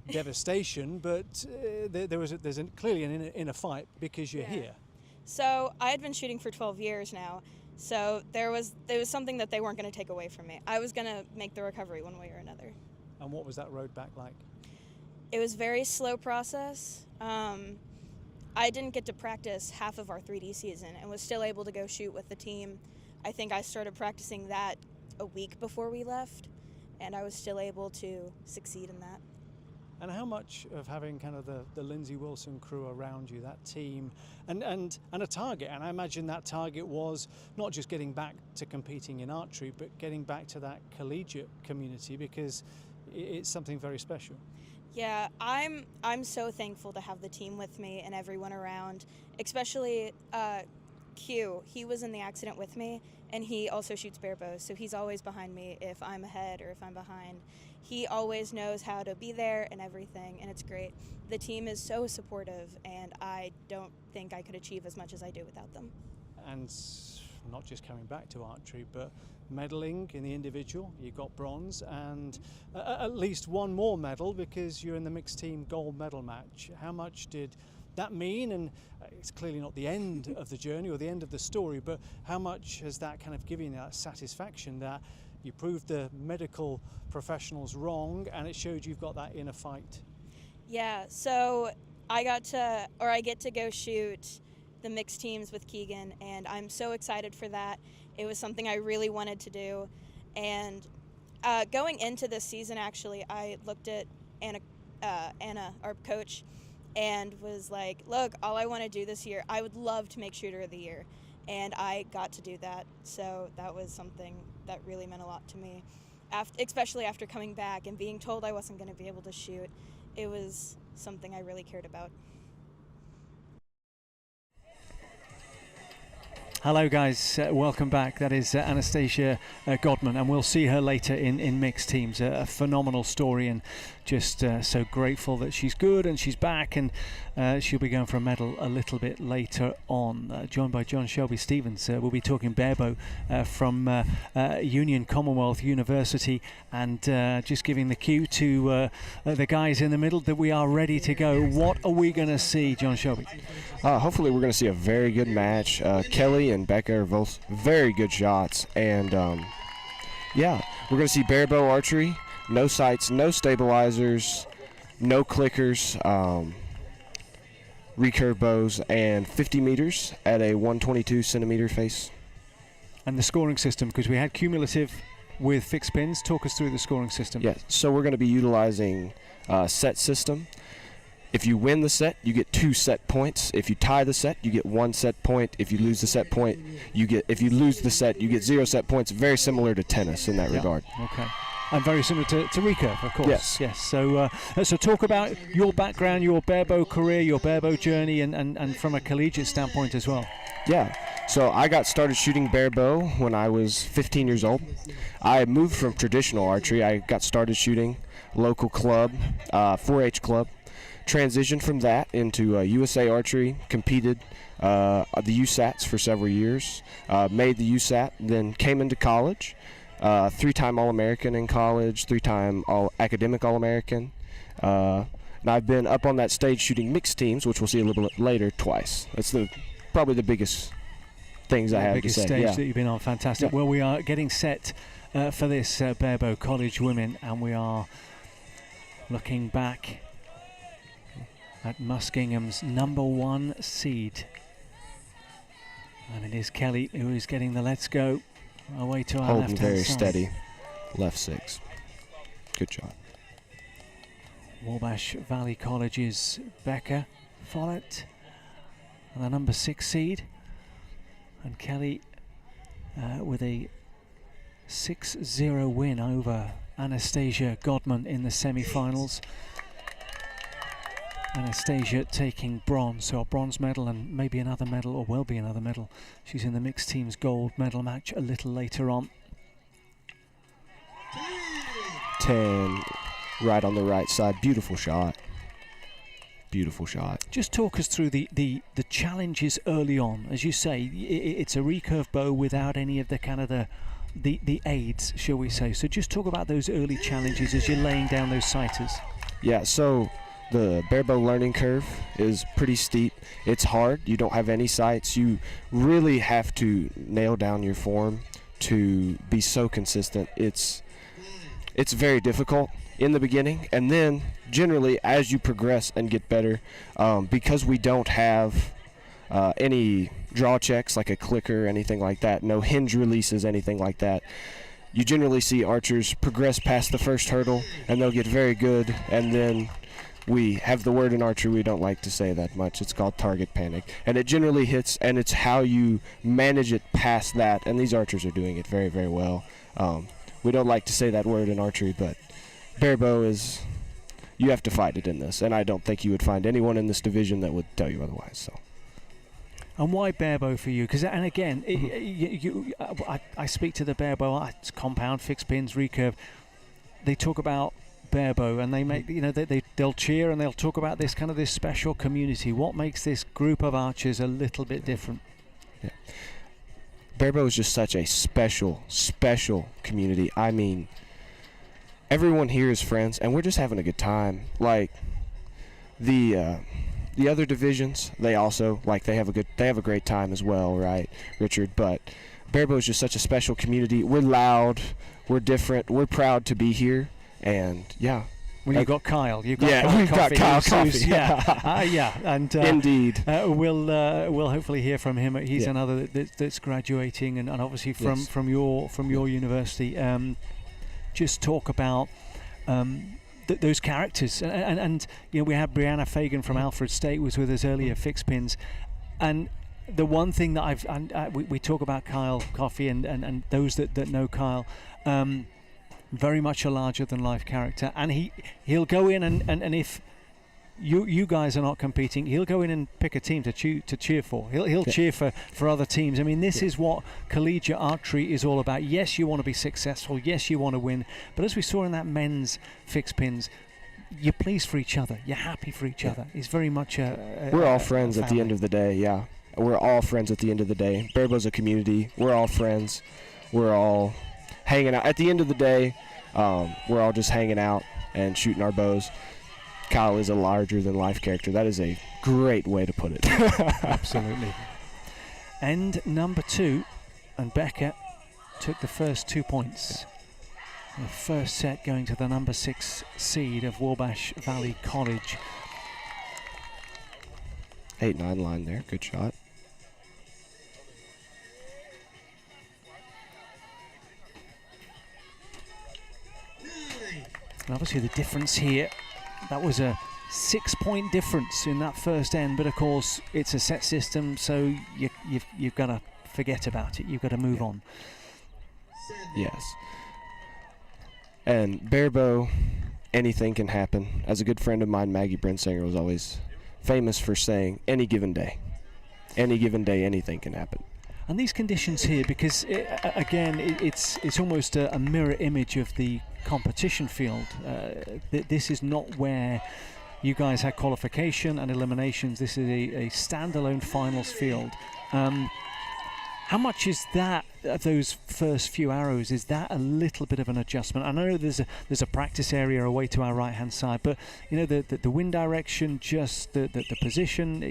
devastation, but there's clearly an inner fight because you're here. So I had been shooting for 12 years now, so there was something that they weren't going to take away from me. I was going to make the recovery one way or another. And what was that road back like? It was a very slow process. I didn't get to practice half of our 3D season and was still able to go shoot with the team. I think I started practicing that a week before we left, and I was still able to succeed in that. And how much of having kind of the Lindsay Wilson crew around you, that team, and a target, and I imagine that target was not just getting back to competing in archery, but getting back to that collegiate community, because it's something very special. Yeah, I'm so thankful to have the team with me and everyone around, especially Q. He was in the accident with me, and he also shoots bare bows, so he's always behind me if I'm ahead or if I'm behind. He always knows how to be there and everything, and it's great. The team is so supportive, and I don't think I could achieve as much as I do without them. And not just coming back to archery, but medaling in the individual. You got bronze, and at least one more medal because you're in the mixed team gold medal match. How much did that mean? And it's clearly not the end of the journey or the end of the story, but how much has that kind of given you that satisfaction that you proved the medical professionals wrong and it showed you've got that inner fight? Yeah, so I get to go shoot the mixed teams with Keegan, and I'm so excited for that. It was something I really wanted to do, and going into this season, actually, I looked at Anna, our coach, and was like, look, all I want to do this year, I would love to make shooter of the year, and I got to do that. So that was something that really meant a lot to me, especially after coming back and being told I wasn't going to be able to shoot. It was something I really cared about. Hello guys, welcome back. That is Anastasia Godman, and we'll see her later in mixed teams. A phenomenal story, and just so grateful that she's good and she's back, and she'll be going for a medal a little bit later on. Joined by John Shelby Stevens, we'll be talking barebow from Union Commonwealth University, and just giving the cue to the guys in the middle that we are ready to go. What are we going to see, John Shelby? Hopefully we're going to see a very good match. Kelly and Becca are both very good shots, and yeah, we're going to see barebow archery, no sights, no stabilizers, no clickers, recurve bows, and 50 meters at a 122 centimeter face. And the scoring system, because we had cumulative with fixed pins. Talk us through the scoring system. Yes, so we're going to be utilizing set system. If you win the set, you get 2 set points. If you tie the set, you get 1 set point. If you lose the set point, if you lose the set, you get 0 set points. Very similar to tennis in that regard. Okay. And very similar to recurve, of course. Yes. Yes. So talk about your background, your barebow career, your barebow journey, and from a collegiate standpoint as well. Yeah. So I got started shooting barebow when I was 15 years old. I moved from traditional archery. I got started shooting local club, 4-H club. Transitioned from that into USA Archery, competed the USATs for several years, made the USAT, then came into college, 3-time All-American in college, 3-time academic All-American. And I've been up on that stage shooting mixed teams, which we'll see a little bit later, twice. That's probably the biggest things I have to say. The biggest stage that you've been on. Fantastic. Yeah. Well, we are getting set for this barebow college women, and we are looking back at Muskingham's #1 seed. And it is Kelly who is getting the let's go away to our holding left-hand very side. Steady. Left 6. Good shot. Wabash Valley College's Becca Follett, and the #6 seed. And Kelly with a 6-0 win over Anastasia Godman in the semi-finals. Anastasia taking bronze, so a bronze medal and maybe another medal, or will be another medal. She's in the mixed teams gold medal match a little later on. 10, right on the right side. Beautiful shot. Beautiful shot. Just talk us through the challenges early on. As you say, it's a recurve bow without any of the kind of the aids, shall we say. So just talk about those early challenges as you're laying down those sighters. Yeah, so the barebow learning curve is pretty steep. It's hard. You don't have any sights. You really have to nail down your form to be so consistent. It's very difficult in the beginning, and then generally as you progress and get better, because we don't have any draw checks like a clicker or anything like that, no hinge releases, anything like that, you generally see archers progress past the first hurdle and they'll get very good, and then we have the word in archery we don't like to say that much. It's called target panic, and it generally hits, and it's how you manage it past that, and these archers are doing it very, very well. We don't like to say that word in archery, but bare bow is, you have to fight it in this, and I don't think you would find anyone in this division that would tell you otherwise. So. And why bare bow for you? Because, and again, I speak to the bare bow, it's compound, fixed pins, recurve. They talk about bare bow, and they make, they'll cheer and they'll talk about this kind of this special community. What makes this group of archers a little bit different? Yeah. Bare bow is just such a special community. I mean, everyone here is friends, and we're just having a good time. Like the other divisions, they also they have a great time as well, right, Richard? But bare bow is just such a special community. We're loud, we're different, we're proud to be here, and yeah. Well, you've got Kyle. You've got we've got Kyle Coffey. Yeah, and indeed. We'll hopefully hear from him. He's another that's graduating, and obviously from your university. Just talk about those characters, and we had Brianna Fagan from Alfred State was with us earlier, fixed pins, and the one thing that we talk about Kyle Coffey and those that know Kyle. Very much a larger than life character, and he'll go in and if you guys are not competing, he'll go in and pick a team to cheer for. He'll cheer for other teams. I mean, this is what collegiate archery is all about. Yes, you want to be successful. Yes, you want to win. But as we saw in that men's fixed pins, you're pleased for each other. You're happy for each other. It's very much we're all friends at the end of the day. Yeah, we're all friends at the end of the day. Bare bow's a community. We're all friends. We're all hanging out. At the end of the day, we're all just hanging out and shooting our bows. Kyle is a larger than life character. That is a great way to put it. Absolutely. End number 2, and Becca took the first 2 points. The first set going to the number 6 seed of Wabash Valley College. 8-9 line there. Good shot. And obviously the difference here, that was a 6-point difference in that first end, but of course it's a set system, so you've got to forget about it. You've got to move on. Yes. And bare bow, anything can happen. As a good friend of mine, Maggie Brensinger, was always famous for saying, any given day, anything can happen. And these conditions here, because it's almost a mirror image of the competition field. This is not where you guys had qualification and eliminations. This is a standalone finals field. How much is that, those first few arrows, is that a little bit of an adjustment? I know there's a practice area away to our right hand side, but the wind direction, just the position,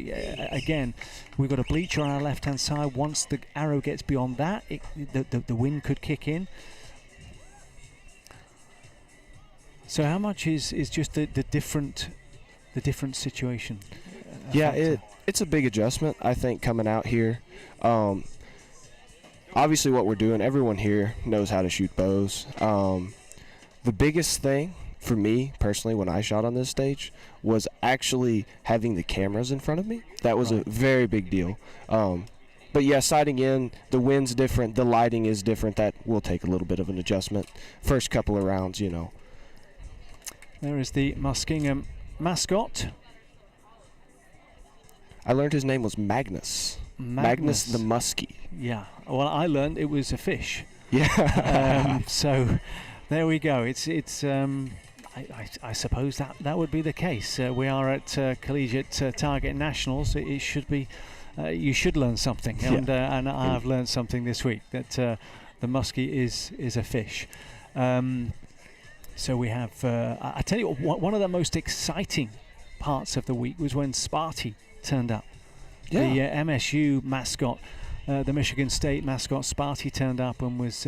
again, we've got a bleacher on our left hand side. Once the arrow gets beyond that, the wind could kick in. So how much is just the different situation? Yeah, it's a big adjustment, I think, coming out here. Obviously what we're doing, everyone here knows how to shoot bows. The biggest thing for me personally when I shot on this stage was actually having the cameras in front of me. That was a very big deal. But yeah, sighting in, the wind's different, the lighting is different. That will take a little bit of an adjustment. First couple of rounds, There is the Muskingum mascot. I learned his name was Magnus. Magnus the Muskie. Yeah. Well, I learned it was a fish. Yeah. So there we go. I suppose that would be the case. We are at Collegiate Target Nationals. It should be. You should learn something, and I have learned something this week that the muskie is a fish. So we have. I tell you what, one of the most exciting parts of the week was when Sparty turned up. Yeah. The MSU mascot, the Michigan State mascot Sparty turned up and was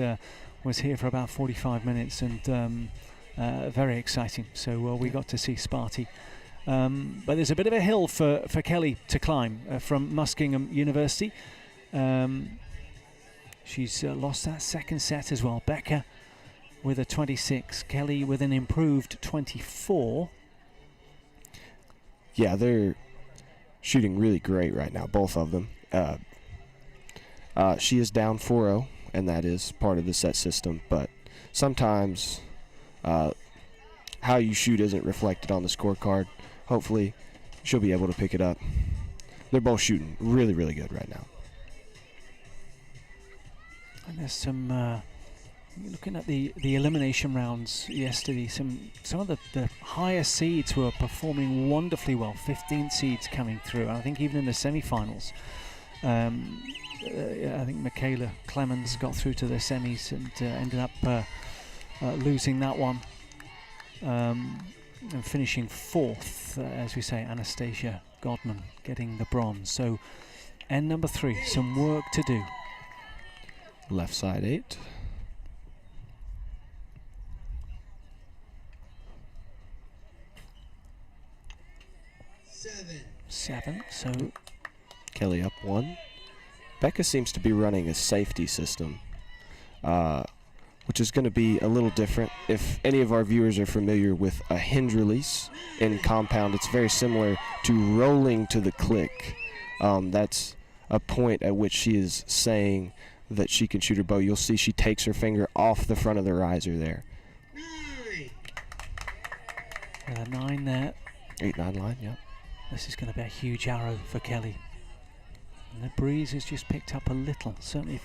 here for about 45 minutes, and very exciting. So we got to see Sparty. But there's a bit of a hill for Kelly to climb from Muskingum University. She's lost that second set as well. Becca with a 26, Kelly with an improved 24. Yeah, they're shooting really great right now, both of them. She is down 4-0, and that is part of the set system, but sometimes how you shoot isn't reflected on the scorecard. Hopefully, she'll be able to pick it up. They're both shooting really, really good right now. And there's some, looking at the elimination rounds yesterday, some of the higher seeds were performing wonderfully well. 15 seeds coming through. And I think even in the semi-finals, I think Michaela Clemens got through to the semis and ended up losing that one. And finishing fourth, as we say, Anastasia Godman getting the bronze. So end number 3, some work to do. Left side 8. Seven. So Kelly up 1. Becca seems to be running a safety system, which is going to be a little different. If any of our viewers are familiar with a hinge release in compound, it's very similar to rolling to the click. That's a point at which she is saying that she can shoot her bow. You'll see she takes her finger off the front of the riser there. 9 there. 8-9 line, yeah. This is going to be a huge arrow for Kelly. And the breeze has just picked up a little. Certainly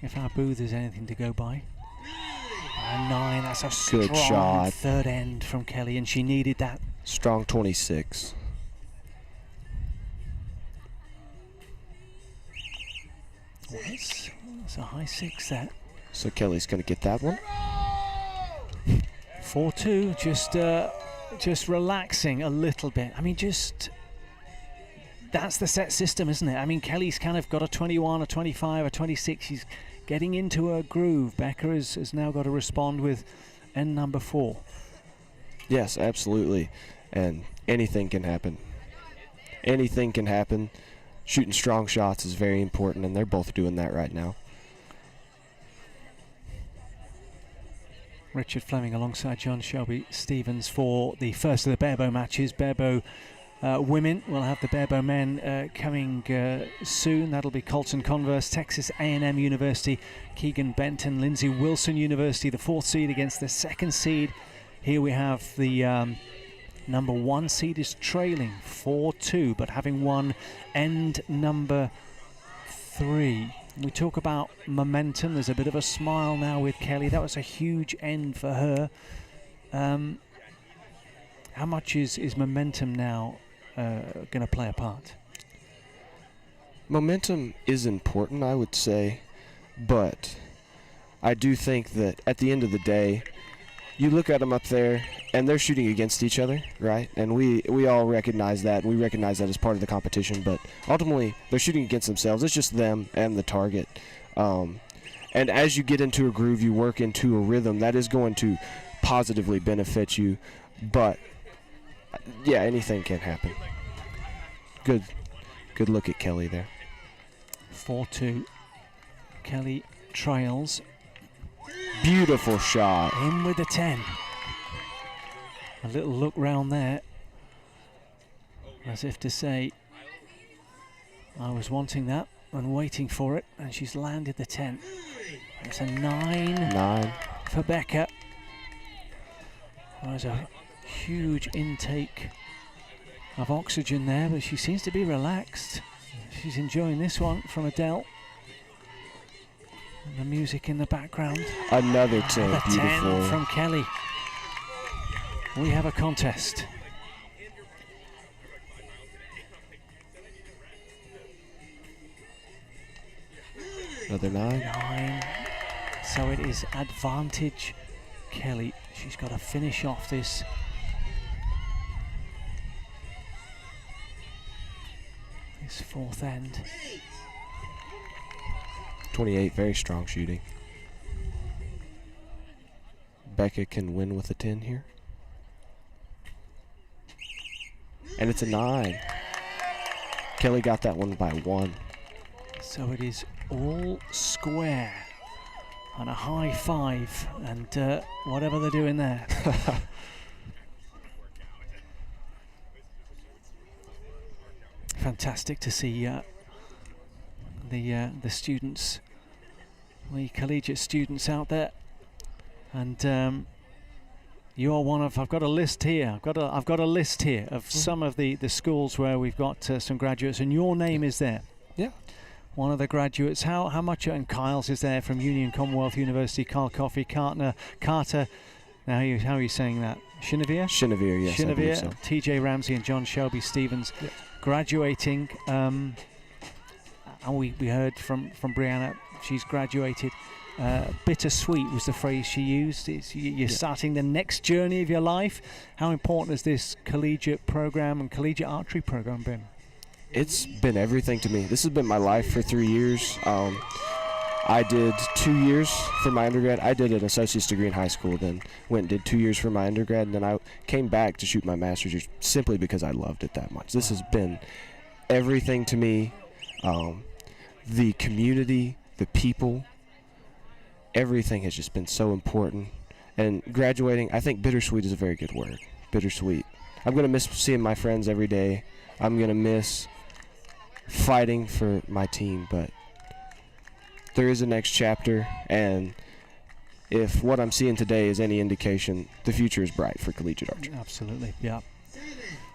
if our booth is anything to go by. And 9, that's a good strong shot. Third end from Kelly, and she needed that. Strong 26. That's a high 6 there. So Kelly's going to get that one. 4-2, just relaxing a little bit. I mean, that's the set system, isn't it? I mean, Kelly's kind of got a 21, a 25, a 26. She's getting into her groove. Becca has now got to respond with end number 4. Yes, absolutely. And anything can happen. Anything can happen. Shooting strong shots is very important, and they're both doing that right now. Richard Fleming alongside John Shelby Stevens for the first of the barebow matches. Barebow women will have the barebow men coming soon. That'll be Colton Converse, Texas A&M University, Keegan Benton, Lindsay Wilson University, the 4th seed against the 2nd seed. Here we have the number 1 seed is trailing 4-2, but having won end number 3. We talk about momentum. There's a bit of a smile now with Kelly. That was a huge end for her. How much is momentum now going to play a part? Momentum is important, I would say, but I do think that at the end of the day, you look at them up there, and they're shooting against each other, right? And we all recognize that. We recognize that as part of the competition, but ultimately, they're shooting against themselves. It's just them and the target. And as you get into a groove, you work into a rhythm, that is going to positively benefit you. But, yeah, anything can happen. Good look at Kelly there. 4-2. Kelly trails. Beautiful shot. In with the 10. A little look round there, as if to say, I was wanting that and waiting for it, and she's landed the 10. It's a 9 for Becca. There's a huge intake of oxygen there, but she seems to be relaxed. She's enjoying this one from Adele. And the music in the background. Another 10, beautiful. 10 from Kelly. We have a contest. Another 9. 9. So it is advantage Kelly. She's got to finish off this. This 4th end. 28, very strong shooting. Becca can win with a 10 here. And it's a 9. Kelly got that one by 1. So it is all square on a high 5 and whatever they're doing there. fantastic to see the students, the collegiate students out there, and you are one of. I've got a list here. I've got a list here of some of the schools where we've got some graduates, and your name is there. Yeah. One of the graduates. How much? And Kyle's is there from Union Commonwealth University. Kyle Coffey, Carter. Now, how are you saying that? Shinavere, yes. I believe so. TJ Ramsey and John Shelby Stevens graduating. And we heard from Brianna, she's graduated. Bittersweet was the phrase she used. You're starting the next journey of your life. How important has this collegiate program and collegiate archery program been? It's been everything to me. This has been my life for 3 years. I did 2 years for my undergrad. I did an associate's degree in high school, then went and did 2 years for my undergrad, and then I came back to shoot my master's just simply because I loved it that much. This has been everything to me. The community, the people, everything has just been so important. And graduating, I think bittersweet is a very good word. Bittersweet. I'm going to miss seeing my friends every day. I'm going to miss fighting for my team, but there is a next chapter, and if what I'm seeing today is any indication, the future is bright for collegiate archery. Absolutely, yeah.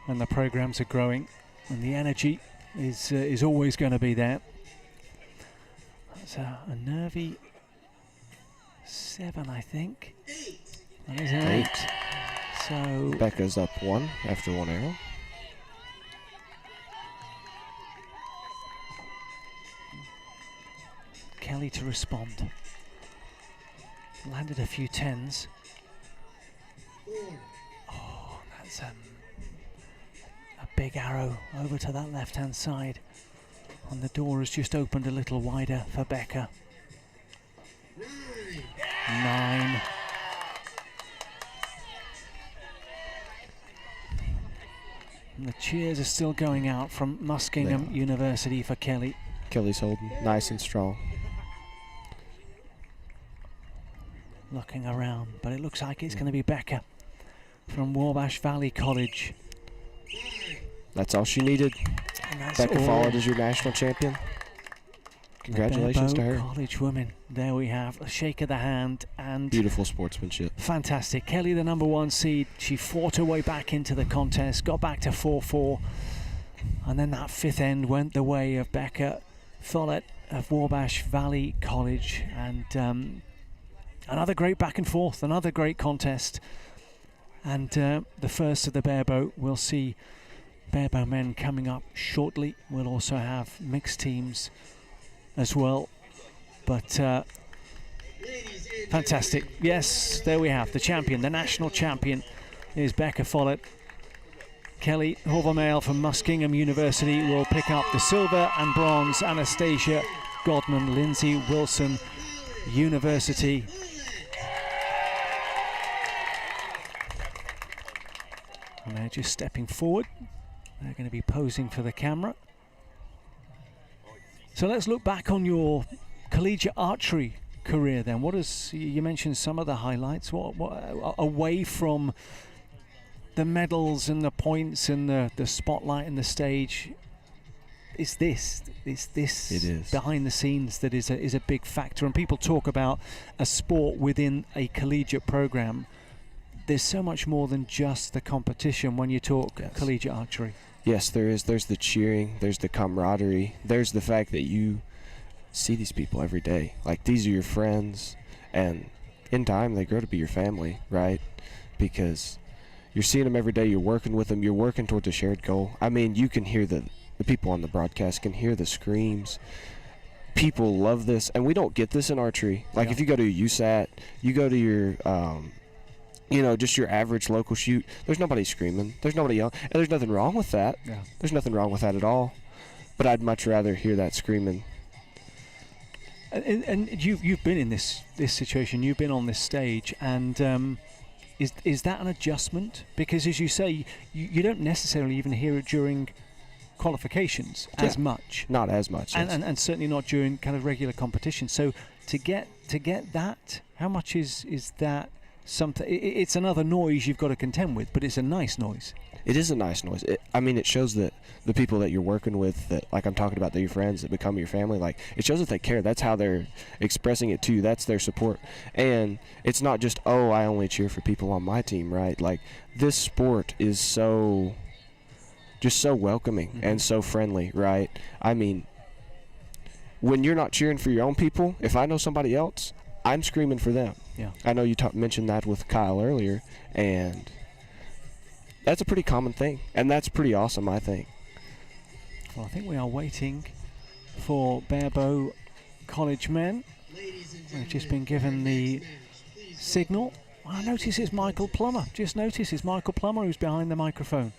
And the programs are growing, and the energy is always going to be there. That's a nervy 7, I think. That is an 8. So Becca's up 1 after 1 arrow. Kelly to respond. Landed a few 10s. Oh, that's a big arrow over to that left-hand side. And the door has just opened a little wider for Becca. 9. And the cheers are still going out from Muskingum University for Kelly. Kelly's holding nice and strong. Looking around, but it looks like it's going to be Becca from Wabash Valley College. That's all she needed. Becca followed as your national champion. Congratulations to her. College women. There we have a shake of the hand and beautiful sportsmanship. Fantastic. Kelly, the number 1 seed, she fought her way back into the contest, got back to 4-4, and then that 5th end went the way of Becca Follett of Wabash Valley College, and another great back and forth, another great contest, and the first of the barebow. We'll see barebow men coming up shortly. We'll also have mixed teams as well, but fantastic. Yes, there we have the champion, the national champion is Becca Follett. Kelly Horvermail from Muskingum University will pick up the silver and bronze. Anastasia Godman, Lindsay Wilson University. And they're just stepping forward. They're going to be posing for the camera. So let's look back on your collegiate archery career then. What is, you mentioned some of the highlights. What away from the medals and the points and the spotlight and the stage, is this behind the scenes that is a big factor. And people talk about a sport within a collegiate program. There's so much more than just the competition when you talk collegiate archery. Yes, there is. There's the cheering, there's the camaraderie, there's the fact that you see these people every day. Like, these are your friends, and in time they grow to be your family, right? Because you're seeing them every day, you're working with them, you're working towards a shared goal. I mean, you can hear the people on the broadcast can hear the screams. People love this, and we don't get this in archery. Like, if you go to a USAT, you go to your just your average local shoot, there's nobody screaming, there's nobody yelling, and there's nothing wrong with that. Yeah. There's nothing wrong with that at all. But I'd much rather hear that screaming. And you've been in this situation, you've been on this stage, and is that an adjustment? Because as you say, you don't necessarily even hear it during qualifications as much. Not as much. And certainly not during kind of regular competition. So to get that, how much is that something? It's another noise you've got to contend with, but it's a nice noise. it is a nice noise. It shows that the people that you're working with, that like I'm talking about, that your friends that become your family, like it shows that they care. That's how they're expressing it to you. That's their support. And it's not just, oh, I only cheer for people on my team, right? Like this sport is so welcoming and so friendly, right? I mean, when you're not cheering for your own people, if I know somebody else, I'm screaming for them. Yeah. I know you mentioned that with Kyle earlier, and that's a pretty common thing, and that's pretty awesome, I think. Well, I think we are waiting for Barebow College men. We've just been given the signal. I notice it's Michael Plummer. Just notice it's Michael Plummer who's behind the microphone,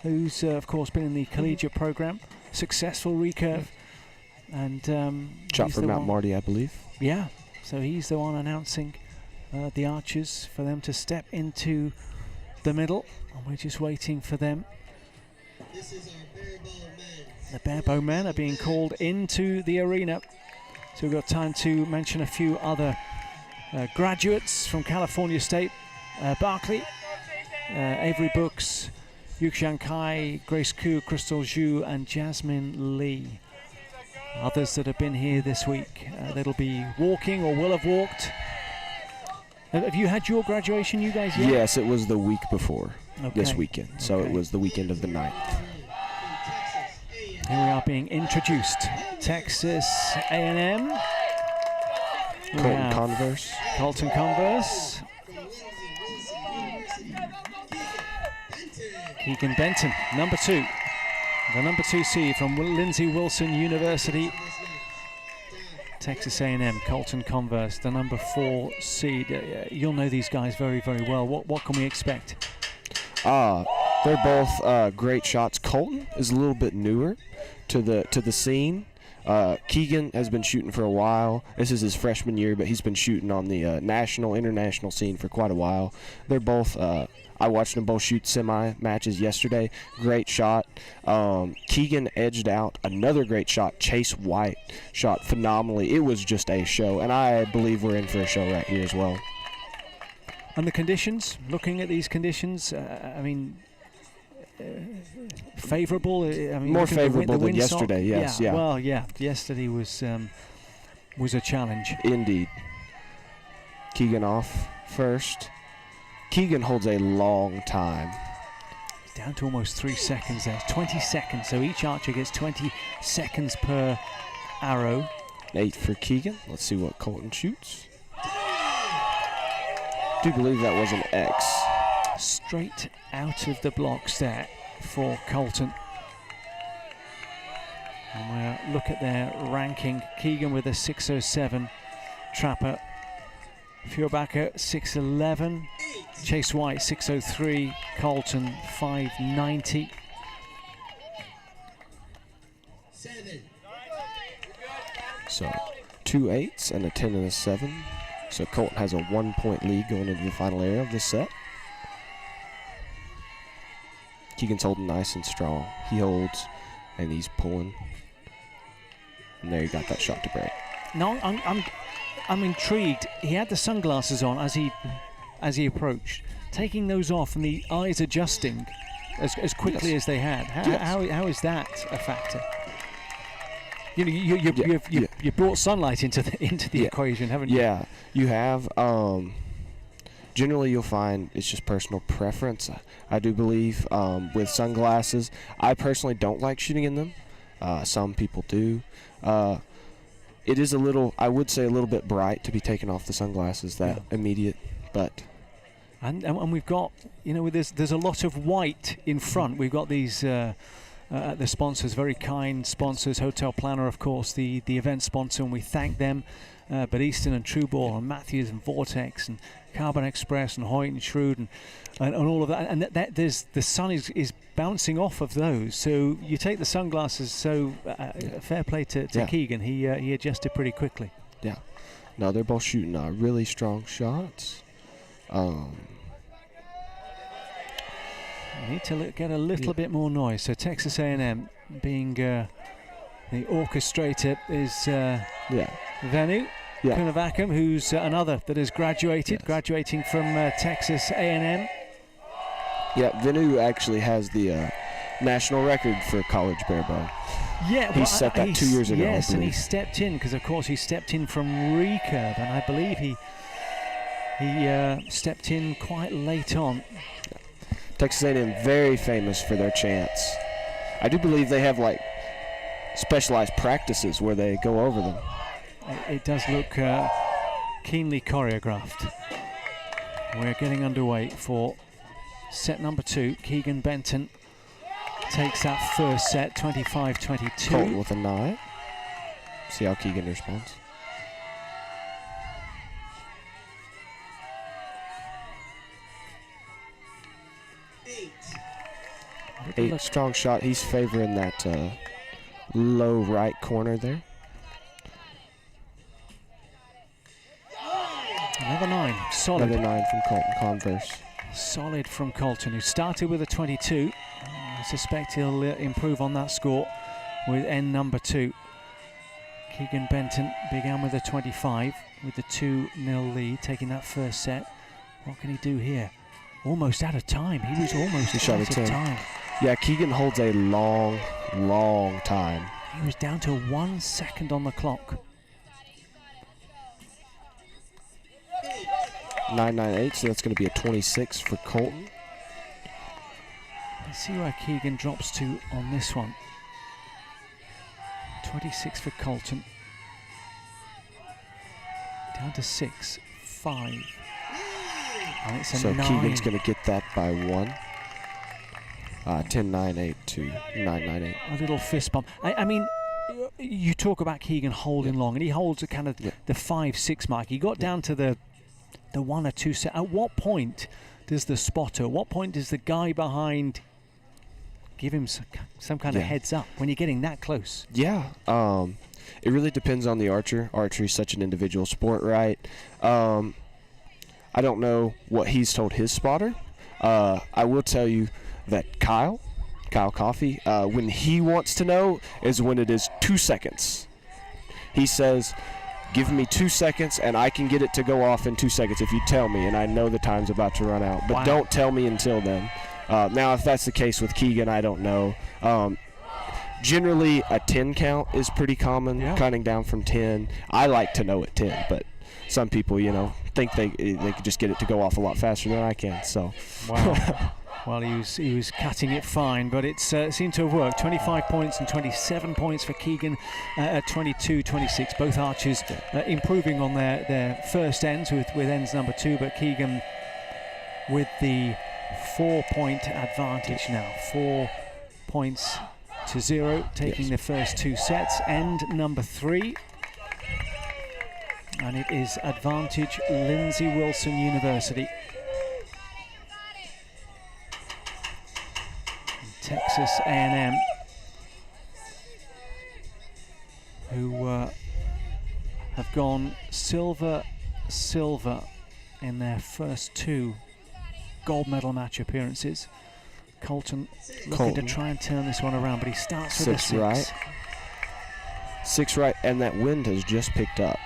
who's, of course, been in the collegiate program. Successful recurve. And shot from Mount Marty, I believe. Yeah, so he's the one announcing the archers for them to step into the middle, and we're just waiting for them. This is our Barebow men. The Barebow men are being called into the arena. So we've got time to mention a few other graduates from California State. Barkley, Avery Brooks, Yuxian Kai, Grace Koo, Crystal Zhu, and Jasmine Lee. Others that have been here this week. That'll be walking or will have walked. Have you had your graduation, you guys, yet? Yes, it was the week before this weekend. So it was the weekend of the 9th. Here we are being introduced. Texas A&M. Colton Converse. Colton Converse. Keegan Benton, number 2. The number 2 seed from Lindsey Wilson University. Texas A&M, Colton Converse, the number 4 seed. You'll know these guys very, very well. What can we expect? They're both great shots. Colton is a little bit newer to the scene. Keegan has been shooting for a while. This is his freshman year, but he's been shooting on the international scene for quite a while. They're both. I watched them both shoot semi-matches yesterday. Great shot. Keegan edged out another great shot. Chase White shot phenomenally. It was just a show, and I believe we're in for a show right here as well. And the conditions, looking at these conditions, favorable. More favorable than yesterday. Yes, yeah. Well, yeah. Yesterday was a challenge. Indeed. Keegan off first. Keegan holds a long time. He's down to almost 3 seconds there. 20 seconds. So each archer gets 20 seconds per arrow. 8 for Keegan. Let's see what Colton shoots. Do believe that was an X. Straight out of the blocks there for Colton. And we'll look at their ranking. Keegan with a 607. Trapper Furbacher 611. Chase White 603. Colton 590. 7. So 2 8s and a 10 and a 7. So Colton has a 1-point lead going into the final area of this set. Keegan's holding nice and strong. He holds and he's pulling. And there he got that shot to break. No, I'm intrigued. He had the sunglasses on as he approached, taking those off and the eyes adjusting as quickly as they had. How is that a factor? You brought sunlight into the equation, haven't you? Yeah, you have. Generally, you'll find it's just personal preference. I do believe with sunglasses. I personally don't like shooting in them. Some people do. It is I would say a little bit bright to be taking off the sunglasses that immediate, but. And we've got, there's a lot of white in front. We've got these the sponsors, very kind sponsors, Hotel Planner, of course, the event sponsor, and we thank them. But Easton and Trueball and Matthews and Vortex and Carbon Express and Hoyt and Shrewd and all of that, and the sun is bouncing off of those. So you take the sunglasses. So fair play to Keegan. He adjusted pretty quickly. Yeah. No, they're both shooting really strong shots. We need to get a little bit more noise. So Texas A&M being the orchestrator is Venu Kunavakam, who's another that has graduating from Texas A&M. Yeah, Venu actually has the national record for college barebow. Yeah, He set that 2 years ago. Yes, I and he believe. stepped in because, of course, he stepped in from recurve, and I believe he stepped in quite late on. Texas A&M very famous for their chants. I do believe they have like specialized practices where they go over them. It does look keenly choreographed. We're getting underway for set number 2. Keegan Benton takes that first set, 25-22. Colton with a 9. See how Keegan responds. Eight strong shot. He's favoring that low right corner there. Another 9, solid. Another 9 from Colton Converse. Solid from Colton, who started with a 22. I suspect he'll improve on that score with end number 2. Keegan Benton began with a 25 with the 2-0 lead, taking that first set. What can he do here? Almost out of time. He was almost shot out a of 10. time. Yeah, Keegan holds a long, long time. He was down to 1 second on the clock. 9.98, so that's going to be a 26 for Colton. Let's see where Keegan drops to on this one. 26 for Colton. Down to 6, 5. And it's a So 9. Keegan's going to get that by 1. 10.98 to 9.98. A little fist bump. I mean, you talk about Keegan holding long, and he holds a kind of the 5-6 mark. He got down to the 1 or 2 set. At what point does the spotter, at what point does the guy behind give him some kind of heads up when you're getting that close? Yeah, it really depends on the archer. Archery is such an individual sport, right? I don't know what he's told his spotter. I will tell you that Kyle Coffey, when he wants to know is when it is 2 seconds. He says, give me 2 seconds and I can get it to go off in 2 seconds if you tell me, and I know the time's about to run out. But don't tell me until then. Now, if that's the case with Keegan, I don't know. Generally, a 10 count is pretty common, counting down from 10. I like to know at 10, but some people, think they could just get it to go off a lot faster than I can. So, wow. Well, he was cutting it fine, but it seemed to have worked. 25 points and 27 points for Keegan at 22-26. Both archers improving on their first ends with ends number 2, but Keegan with the 4-point advantage now. 4 points to 0, taking the first 2 sets. End number 3. And it is advantage Lindsey Wilson University. Texas A&M, who have gone silver in their first 2 gold medal match appearances. Colton looking to try and turn this one around, but he starts with a 6. Right. 6 right, and that wind has just picked up.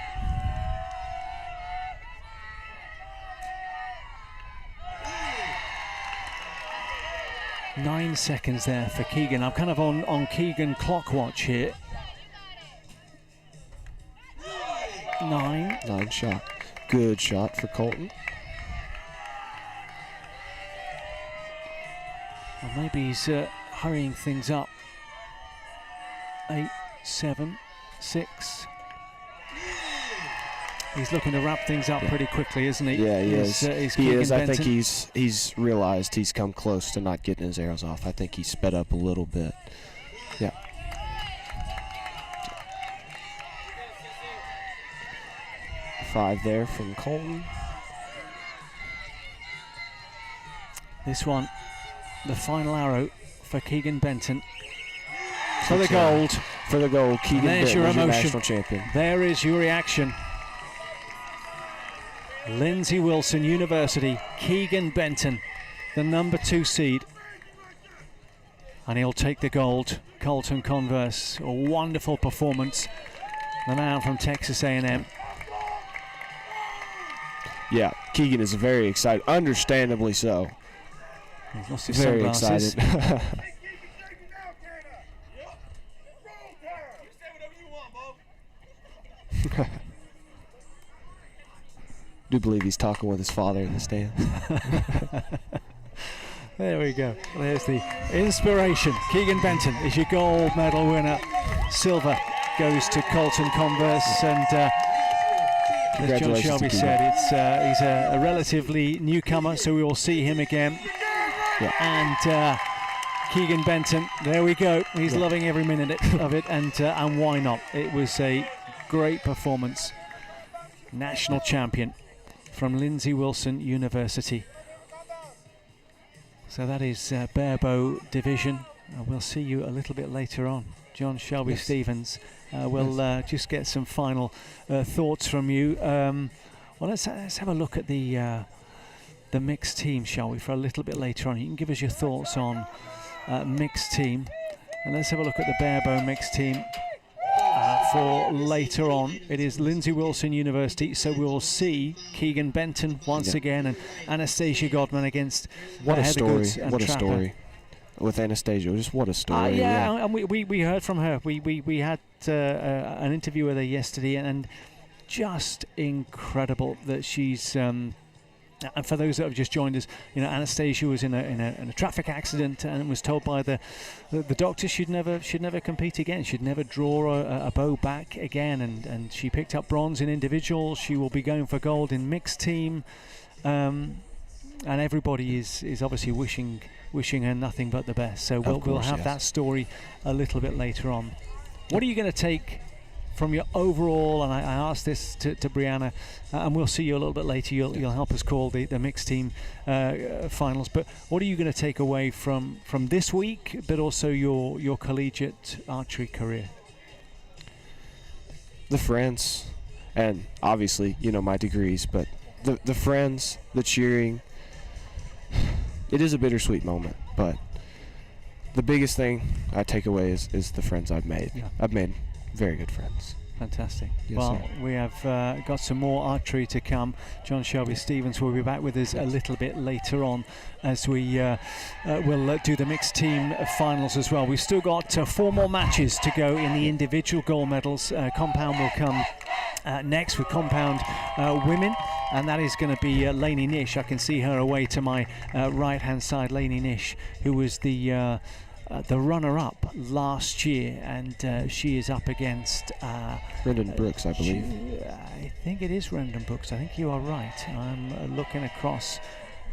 Nine seconds there for Keegan. I'm kind of on Keegan clock watch here. 9. 9 shot. Good shot for Colton. Well, maybe he's hurrying things up. 8, 7, 6. He's looking to wrap things up pretty quickly, isn't he? Yeah, he is. He is. I think he's realized he's come close to not getting his arrows off. I think he sped up a little bit. Yeah. Five there from Colton. This one, the final arrow for Keegan Benton. For the gold. For the gold, Keegan There's Benton your is your emotion. national champion. There is your reaction. Lindsey Wilson University, Keegan Benton, the number 2 seed. And he'll take the gold. Colton Converse, a wonderful performance. The man from Texas A&M. Yeah, Keegan is very excited, understandably so. He's lost his Very sunglasses. excited. Do believe he's talking with his father in the stands. There we go. There's the inspiration. Keegan Benton is your gold medal winner. Silver goes to Colton Converse, and as John Congratulations Shelby to said, he's a relatively newcomer, so we will see him again. Yeah. And Keegan Benton, there we go. He's loving every minute of it, and why not? It was a great performance. National champion from Lindsey Wilson University. So that is Barebow division. We'll see you a little bit later on. John Shelby Stevens, we'll just get some final thoughts from you. Well, let's have a look at the mixed team, shall we, for a little bit later on. You can give us your thoughts on mixed team, and let's have a look at the Barebow mixed team for later on. It is Lindsey Wilson University, so we'll see Keegan Benton once again, and Anastasia Godman against What a Heather story! Goods and What a Trapper. story with Anastasia. Just what a story! Yeah, and we heard from her. We had an interview with her yesterday, and just incredible that she's. And for those that have just joined us, you know, Anastasia was in a traffic accident and was told by the doctor she'd never compete again. She'd never draw a bow back again, and she picked up bronze in individual. She will be going for gold in mixed team, and everybody is obviously wishing her nothing but the best. So we'll have that story a little bit later on. What are you going to take from your overall, and I asked this to Brianna, and we'll see you a little bit later. You'll help us call the mixed team finals. But what are you going to take away from this week, but also your collegiate archery career? The friends, and obviously, you know, my degrees, but the friends, the cheering. It is a bittersweet moment, but the biggest thing I take away is the friends I've made. Yeah. I've made very good friends. Fantastic. Yes, well, sir. we have got some more archery to come. John Shelby Stevens will be back with us a little bit later on as we will do the mixed team finals as well. We've still got 4 more matches to go in the individual gold medals. Compound will come next with compound women, and that is going to be Lainey Nish. I can see her away to my right hand side, Lainey Nish, who was the runner-up last year, and she is up against Brendan Brooks, I believe. I think it is Brendan Brooks. I think you are right. I'm looking across.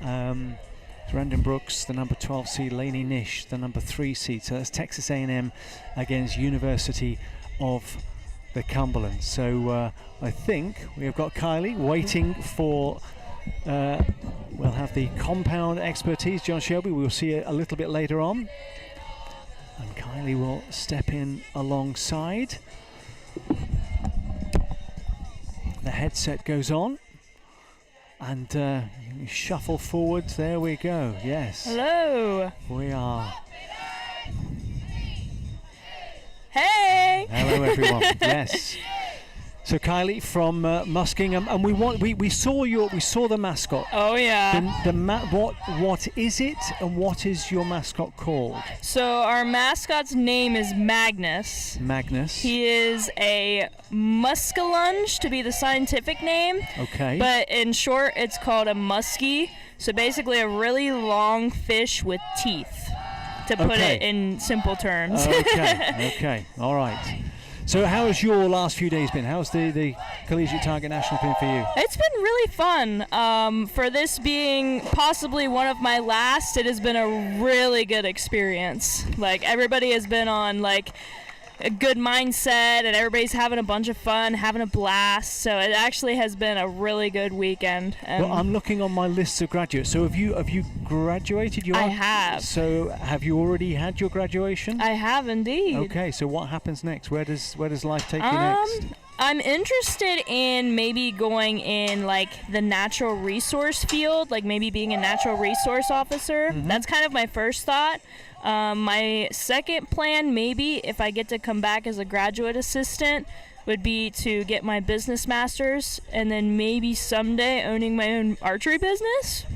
Brendan Brooks, the number 12 seed, Lainey Nish, the number 3 seed. So that's Texas A&M against University of the Cumberland. So I think we have got Kylie waiting for. We'll have the compound expertise, John Shelby. We'll see it a little bit later on. And Kylie will step in alongside. The headset goes on. And you shuffle forward. There we go. Yes. Hello. We are. Hey. Hello, everyone. Yes. So Kylie from Musking, and we saw the mascot. Oh yeah. What is it, and what is your mascot called? So our mascot's name is Magnus. Magnus. He is a muskalunge, to be the scientific name. Okay. But in short, it's called a muskie. So basically, a really long fish with teeth. To put it in simple terms. Okay. Okay. All right. So how has your last few days been? How's the Collegiate Target National been for you? It's been really fun. For this being possibly one of my last, it has been a really good experience. Like, everybody has been on, like, a good mindset, and everybody's having a bunch of fun, having a blast. So it actually has been a really good weekend. Well, I'm looking on my list of graduates. So have you graduated? I have. So have you already had your graduation? I have indeed. Okay. So what happens next? Where does life take you next? I'm interested in maybe going in like the natural resource field, like maybe being a natural resource officer. Mm-hmm. That's kind of my first thought. My second plan, maybe if I get to come back as a graduate assistant, would be to get my business master's and then maybe someday owning my own archery business.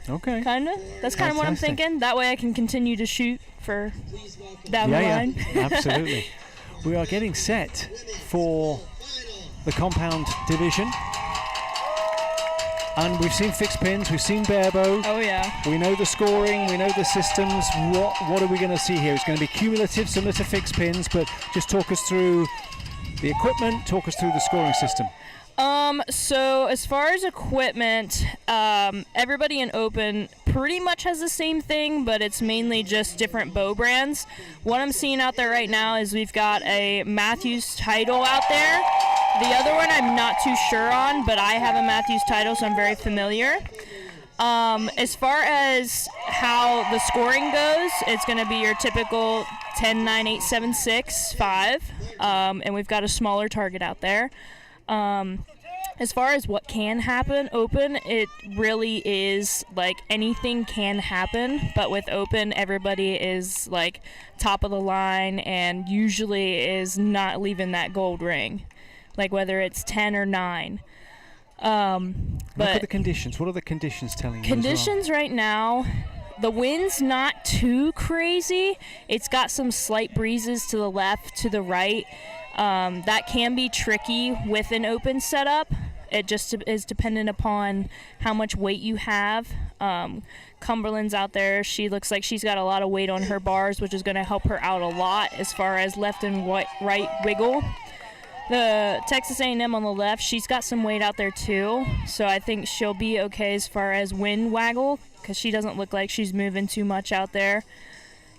Okay. Kind of. That's kind of what I'm Fantastic. thinking. That way I can continue to shoot for down the Yeah, line. yeah, absolutely. We are getting set for the compound division. And we've seen fixed pins, we've seen barebow. Oh yeah. We know the scoring, we know the systems. What are we going to see here? It's going to be cumulative, similar to fixed pins, but just talk us through the equipment, talk us through the scoring system. So as far as equipment, everybody in open pretty much has the same thing, but it's mainly just different bow brands. What I'm seeing out there right now is we've got a Matthews title out there. The other one I'm not too sure on, but I have a Matthews title, so I'm very familiar. As far as how the scoring goes, it's going to be your typical 10, 9, 8, 7, 6, 5, and we've got a smaller target out there. As far as what can happen open, it really is like anything can happen, but with open, everybody is like top of the line and usually is not leaving that gold ring, like whether it's 10 or 9. Look at But the conditions. What are the conditions telling you? conditions right now, the wind's not too crazy. It's got some slight breezes to the left, to the right. That can be tricky with an open setup. It just is dependent upon how much weight you have. Cumberland's out there. She looks like she's got a lot of weight on her bars, which is going to help her out a lot as far as left and right wiggle. The Texas A&M on the left, she's got some weight out there too, so I think she'll be okay as far as wind waggle because she doesn't look like she's moving too much out there.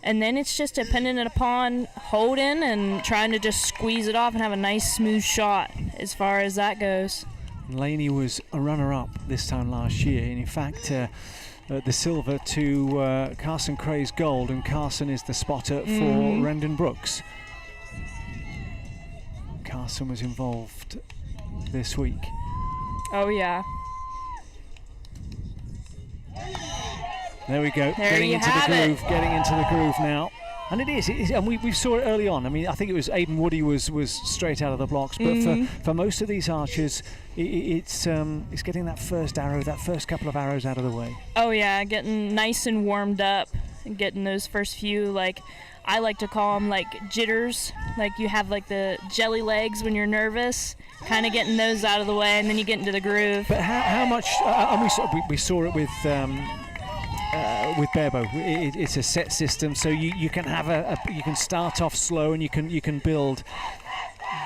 And then it's just dependent upon holding and trying to just squeeze it off and have a nice smooth shot as far as that goes. Laney was a runner-up this time last year, and in fact the silver to Carson Cray's gold, and Carson is the spotter for Rendon Brooks. Carson was involved this week. Oh yeah. There we go. There Getting you into the have it. groove. Getting into the groove now. And it is, and we saw it early on. I mean, I think it was Aidan Woody was straight out of the blocks, but for most of these archers, it's getting that first arrow, that first couple of arrows out of the way. Oh yeah, getting nice and warmed up and getting those first few, like I like to call them like jitters, like you have like the jelly legs when you're nervous, kind of getting those out of the way, and then you get into the groove. But how much? And we saw it with barebow. It's a set system, so you can have you can start off slow and you can build.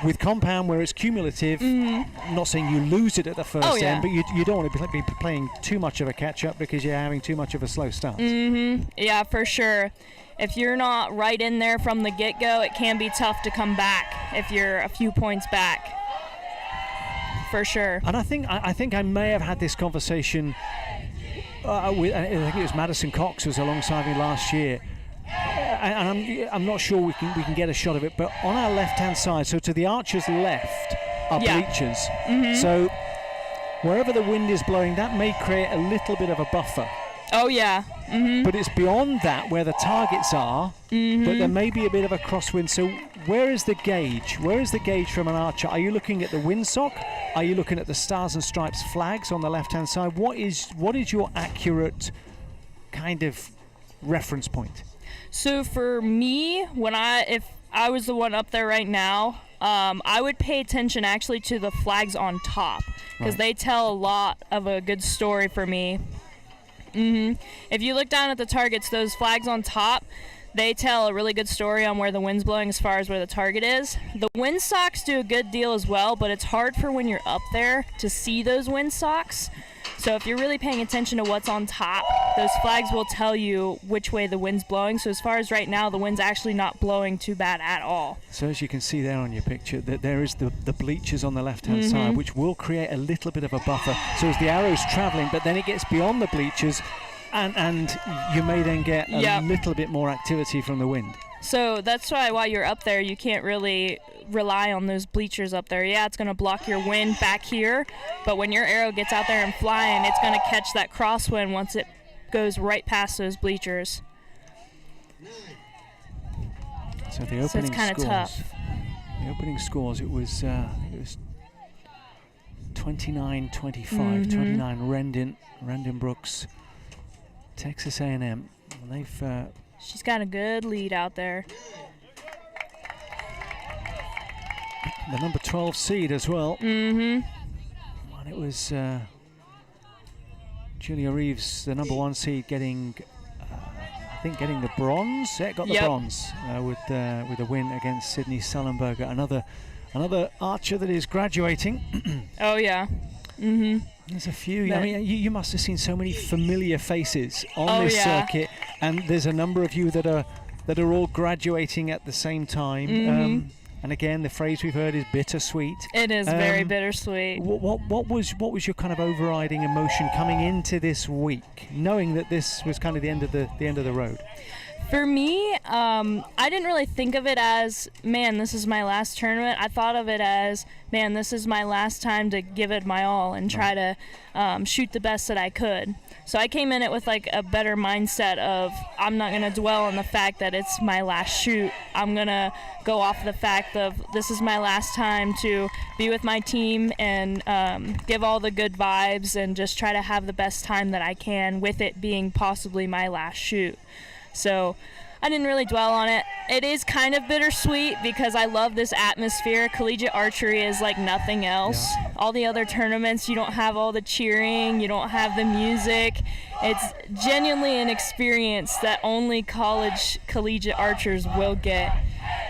With compound, where it's cumulative, I'm not saying you lose it at the first end, but you don't want to be playing too much of a catch-up because you're having too much of a slow start. Yeah, for sure. If you're not right in there from the get-go, it can be tough to come back if you're a few points back. For sure. And I think I may have had this conversation with, I think it was Madison Cox was alongside me last year. And I'm not sure we can get a shot of it, but on our left-hand side, so to the archer's left are bleachers. So wherever the wind is blowing, that may create a little bit of a buffer. Oh yeah. But it's beyond that where the targets are, that there may be a bit of a crosswind. So where is the gauge? Where is the gauge from an archer? Are you looking at the windsock? Are you looking at the Stars and Stripes flags on the left-hand side? What is your accurate kind of reference point? So for me, if I was the one up there right now, I would pay attention actually to the flags on top because they tell a lot of a good story for me. If you look down at the targets, those flags on top, they tell a really good story on where the wind's blowing as far as where the target is. The windsocks do a good deal as well, but it's hard for when you're up there to see those windsocks. So if you're really paying attention to what's on top, those flags will tell you which way the wind's blowing. So as far as right now, the wind's actually not blowing too bad at all. So as you can see there on your picture, that there is the bleachers on the left-hand side, which will create a little bit of a buffer. So as the arrow's traveling, but then it gets beyond the bleachers, and you may then get a little bit more activity from the wind. So that's why while you're up there, you can't really rely on those bleachers up there. Yeah, it's going to block your wind back here, but when your arrow gets out there and flying, it's going to catch that crosswind once it goes right past those bleachers. So the opening So it's kind of tough. The opening scores, it was 29-25, 29 Rendon Brooks Texas A&M. They've She's got a good lead out there. the number 12 seed as well. Mm-hmm. And it was Julia Reeves, the number 1 seed, getting I think getting the bronze. Yeah, got the Yep. bronze with a win against Sydney Sullenberger. Another archer that is graduating. Oh yeah. Mm-hmm. There's a few. But I mean, you must have seen so many familiar faces on Oh, this yeah. circuit, and there's a number of you that are all graduating at the same time. Mhm. And again, the phrase we've heard is bittersweet. It is very Um, bittersweet. What was your kind of overriding emotion coming into this week, knowing that this was kind of the end of the road? For me, I didn't really think of it as, man, this is my last tournament. I thought of it as, man, this is my last time to give it my all and try to shoot the best that I could. So I came in it with like a better mindset of, I'm not going to dwell on the fact that it's my last shoot. I'm going to go off the fact of, this is my last time to be with my team and give all the good vibes and just try to have the best time that I can, with it being possibly my last shoot. So I didn't really dwell on it. It is kind of bittersweet because I love this atmosphere. Collegiate archery is like nothing else. Yeah. All the other tournaments, you don't have all the cheering, you don't have the music. It's genuinely an experience that only collegiate archers will get.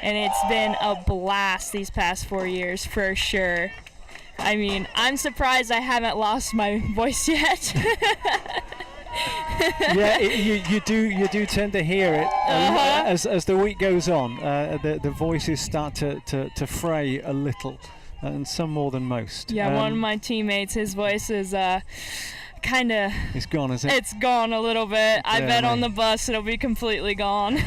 And it's been a blast these past 4 years for sure. I mean, I'm surprised I haven't lost my voice yet. Yeah, you do tend to hear it as the week goes on. The voices start to fray a little, and some more than most. Yeah, one of my teammates, his voice is kind of... It's gone, is it? It's gone a little bit. I bet Yeah. on the bus it'll be completely gone.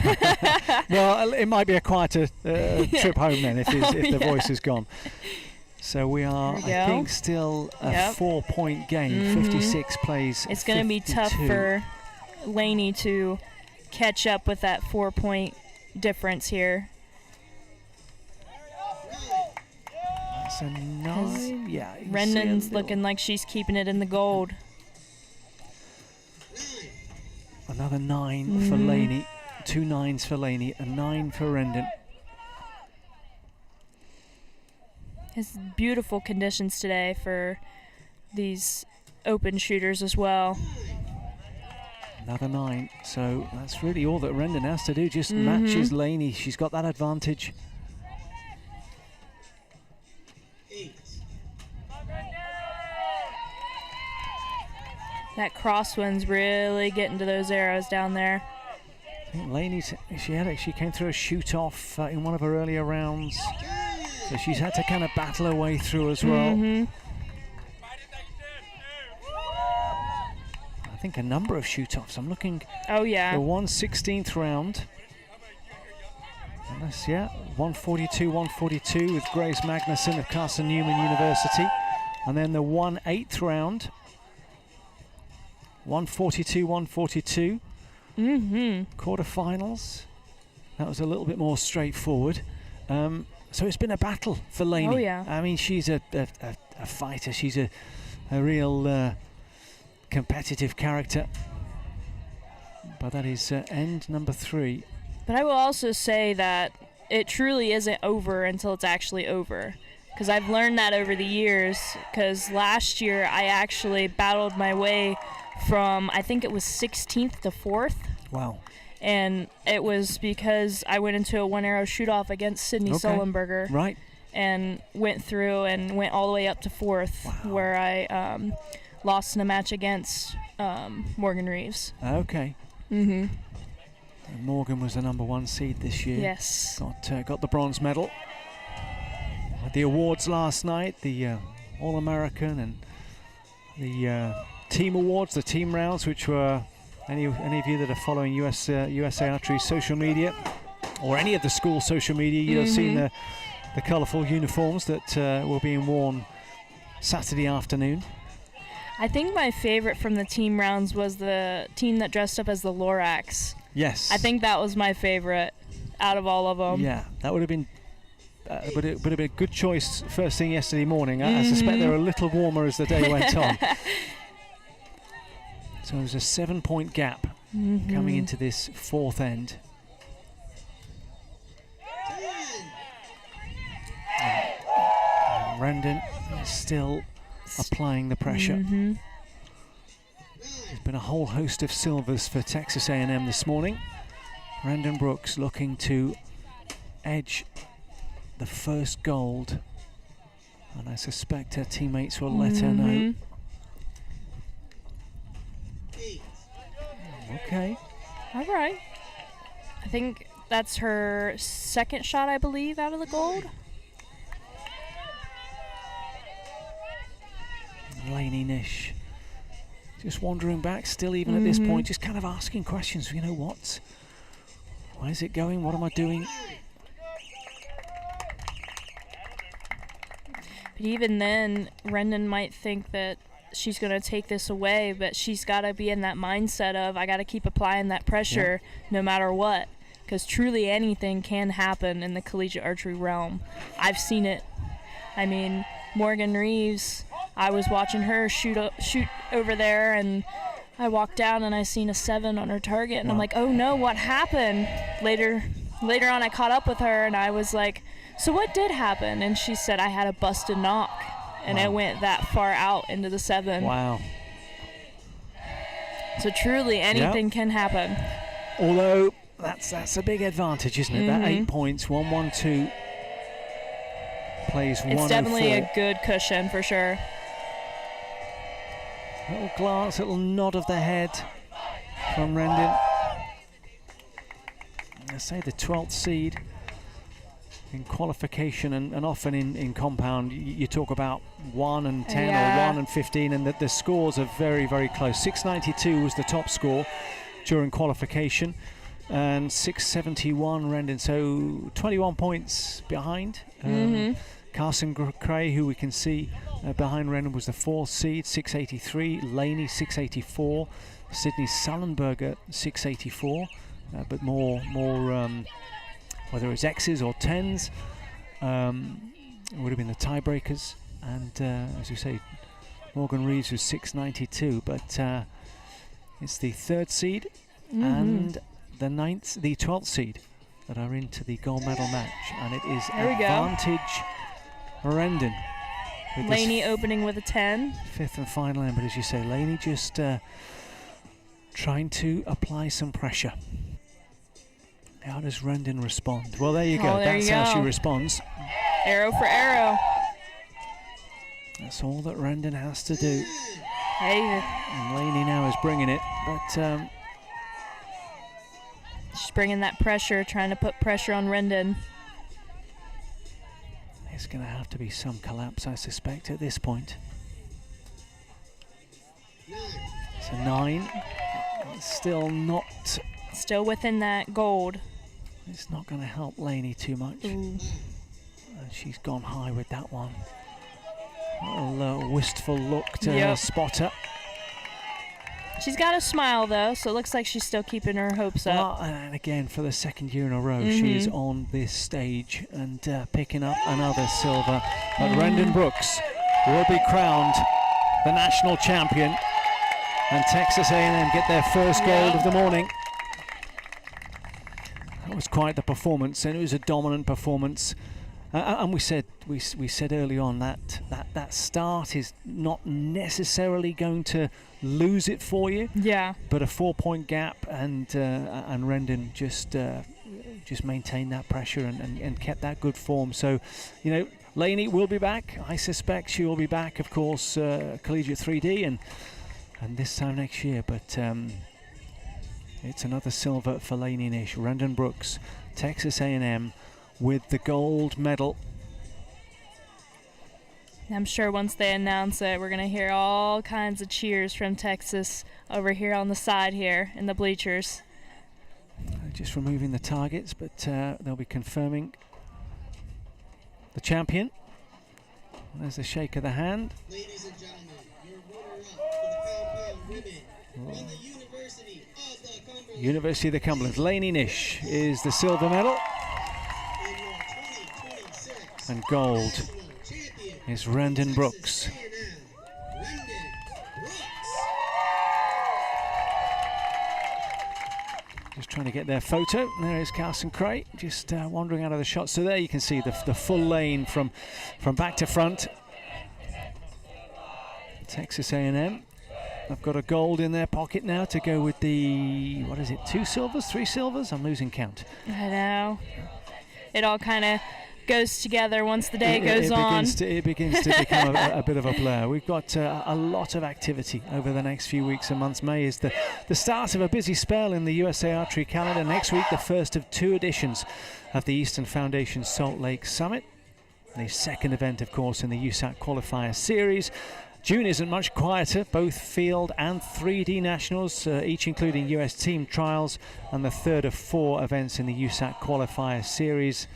Well, it might be a quieter trip home then if the voice is gone. So we are, There we I go. think, still a Yep. 4-point game. Mhm. 56 plays. It's going to be tough 52. for Laney to catch up with that 4-point difference here. That's a 9. Yeah. you can see a Rendon's little- looking like she's keeping it in the gold. Another 9 for Mhm. Laney. 2 9s for Laney. A 9 for Rendon. It's beautiful conditions today for these open shooters as well. Another 9. So that's really all that Rendon has to do. Just Mhm. matches Laney. She's got that advantage. 8. That crosswind's really getting to those arrows down there. I think Laney's she came through a shoot off in one of her earlier rounds. So she's had to kind of battle her way through as well. Mhm. I think a number of shoot-offs. I'm looking Oh yeah. the 1/16th round. And that's, 142 with Grace Magnuson of Carson Newman University. And then the 1/8th round. 142. Mhm. Quarterfinals. That was a little bit more straightforward. So it's been a battle for Laney. Oh, yeah. I mean, she's a fighter. She's a real competitive character. But that is end number 3. But I will also say that it truly isn't over until it's actually over. Because I've learned that over the years. Because last year I actually battled my way from, I think it was 16th to 4th. Wow. And it was because I went into a 1-arrow shoot-off against Sydney Okay. Sullenberger. Right. And went through and went all the way up to 4th. Wow. Where I lost in a match against Morgan Reeves. Okay. Mm-hmm. And Morgan was the number 1 seed this year. Yes. Got the bronze medal. Had the awards last night, the All-American and the team awards, the team rounds, which were any of you that are following USA Archery social media or any of the school social media, you'll have seen the colourful uniforms that were being worn Saturday afternoon. I think my favorite from the team rounds was the team that dressed up as the Lorax. Yes. I think that was my favorite out of all of them. Yeah, that would have been. But it would have been a good choice first thing yesterday morning. I suspect they were a little warmer as the day went on. So it was a 7-point gap coming into this fourth end. And Rendon is still applying the pressure. There's been a whole host of silvers for Texas A&M this morning. Rendon Brooks looking to edge the first gold, and I suspect her teammates will let her know. Okay. All right. I think that's her second shot, I believe, out of the gold. Lainey Nish just wandering back still, even at this point, just kind of asking questions. You know, where's it going? What am I doing? But even then, Rendon might think that she's going to take this away, but she's got to be in that mindset of, I got to keep applying that pressure no matter what, because truly anything can happen in the collegiate archery realm. I've seen it. I mean, Morgan Reeves, I was watching her shoot over there, and I walked down and I seen a 7 on her target, and I'm like, oh no, what happened? Later on I caught up with her and I was like, so what did happen? And she said, I had a busted knock, and I went that far out into the 7. Wow. So truly anything can happen. Although that's a big advantage, isn't it? That 8 points, 1-1-2 plays 104. It's definitely a good cushion for sure. Little glance, little nod of the head from Rendon. I say the 12th seed in qualification, and often in compound you talk about 1 and 10 or 1 and 15, and that the scores are very, very close. 692 was the top score during qualification, and 671 Rendon, so 21 points behind. Carson Cray, who we can see behind Rendon, was the 4th seed, 683. Laney, 684. Sydney Sullenberger, 684. But more whether it's X's or 10s, it would have been the tiebreakers. And as you say, Morgan Reeves was 692. But it's the 3rd seed and the 12th seed that are into the gold medal match, and it is advantage Rendon. Laney opening with a 10. 5th and final end, but as you say, Laney just trying to apply some pressure. How does Rendon respond? Well, there you go. That's how she responds. Arrow for arrow. That's all that Rendon has to do. Hey. And Laney now is bringing it, but she's bringing that pressure, trying to put pressure on Rendon. There's going to have to be some collapse, I suspect, at this point. It's a 9. It's still not... Still within that gold. It's not going to help Laney too much. And she's gone high with that one. A little wistful look to her spotter. She's got a smile though, so it looks like she's still keeping her hopes up. And again, for the 2nd year in a row, she's on this stage and picking up another silver. But Rendon Brooks will be crowned the national champion, and Texas A&M get their first gold of the morning. That was quite the performance, and it was a dominant performance. And we said early on that start is not necessarily going to lose it for you. Yeah. But a 4-point gap, and Rendon just maintained that pressure and kept that good form. So, you know, Laney will be back. I suspect she will be back, of course, Collegiate 3D and this time next year. But it's another silver for Laney Nish. Rendon Brooks, Texas A&M, with the gold medal. I'm sure once they announce it, we're going to hear all kinds of cheers from Texas over here on the side here in the bleachers. Just removing the targets, but they'll be confirming the champion. There's a shake of the hand. Ladies and gentlemen, your runner-up for the compound women from the University of the Cumberland. Laney Nish is the silver medal. And gold is Rendon Brooks. just trying to get their photo. There is Carson Cray, just wandering out of the shot. So there you can see the full lane from back to front. Texas A&M. I've got a gold in their pocket now to go with the, what is it, 2 silvers, 3 silvers? I'm losing count. I know. It all kind of goes together once the day goes on. It begins to become a bit of a blur. We've got a lot of activity over the next few weeks and months. May is the start of a busy spell in the USA Archery calendar. Next week, the first of 2 editions of the Eastern Foundation Salt Lake Summit. The second event, of course, in the USAC Qualifier Series. June isn't much quieter, both field and 3D nationals, each including US team trials, and the third of 4 events in the USAC Qualifier Series.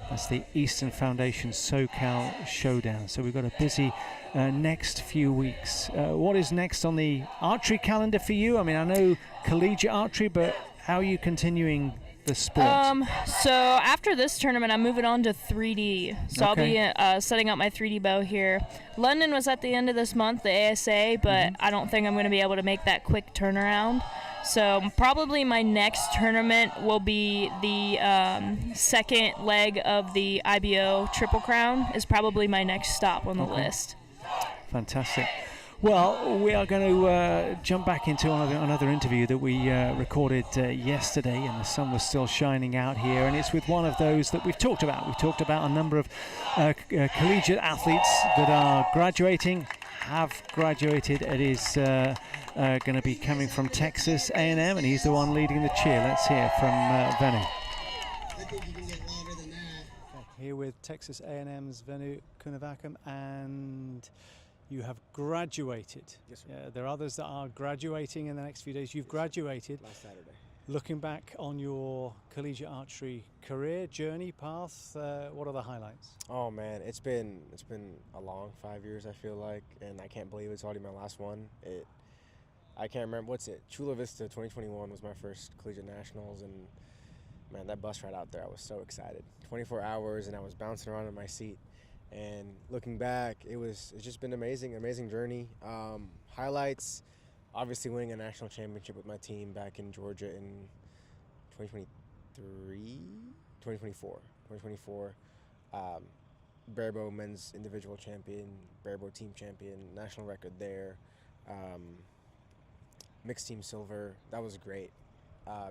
That's the Eastern Foundation SoCal Showdown. So we've got a busy next few weeks. What is next on the archery calendar for you? I mean, I know collegiate archery, but how are you continuing the sport? So after this tournament, I'm moving on to 3D. So Okay. I'll be setting up my 3D bow here. London was at the end of this month, the ASA, but I don't think I'm going to be able to make that quick turnaround. So probably my next tournament will be the second leg of the IBO Triple Crown is probably my next stop on the list. Fantastic. Well, we are going to jump back into another interview that we recorded yesterday, and the sun was still shining out here, and it's with one of those that we've talked about. We've talked about a number of collegiate athletes that are graduating, have graduated. It is going to be coming from Texas A&M, and he's the one leading the cheer. Let's hear from Venu. I think you can get louder than that. Here with Texas A&M's Venu Kunavakam, and you have graduated. Yes, sir. There are others that are graduating in the next few days. You've graduated. Last Saturday. Looking back on your collegiate archery career, journey, path, what are the highlights? Oh man, it's been a long 5 years, I feel like, and I can't believe it's already my last one. I can't remember, Chula Vista 2021 was my first collegiate nationals, and man, that bus ride out there, I was so excited. 24 hours, and I was bouncing around in my seat. And looking back, it's just been amazing journey. Highlights, obviously winning a national championship with my team back in Georgia in 2024. Barebow men's individual champion, Barebow team champion, national record there. Mixed team silver, that was great.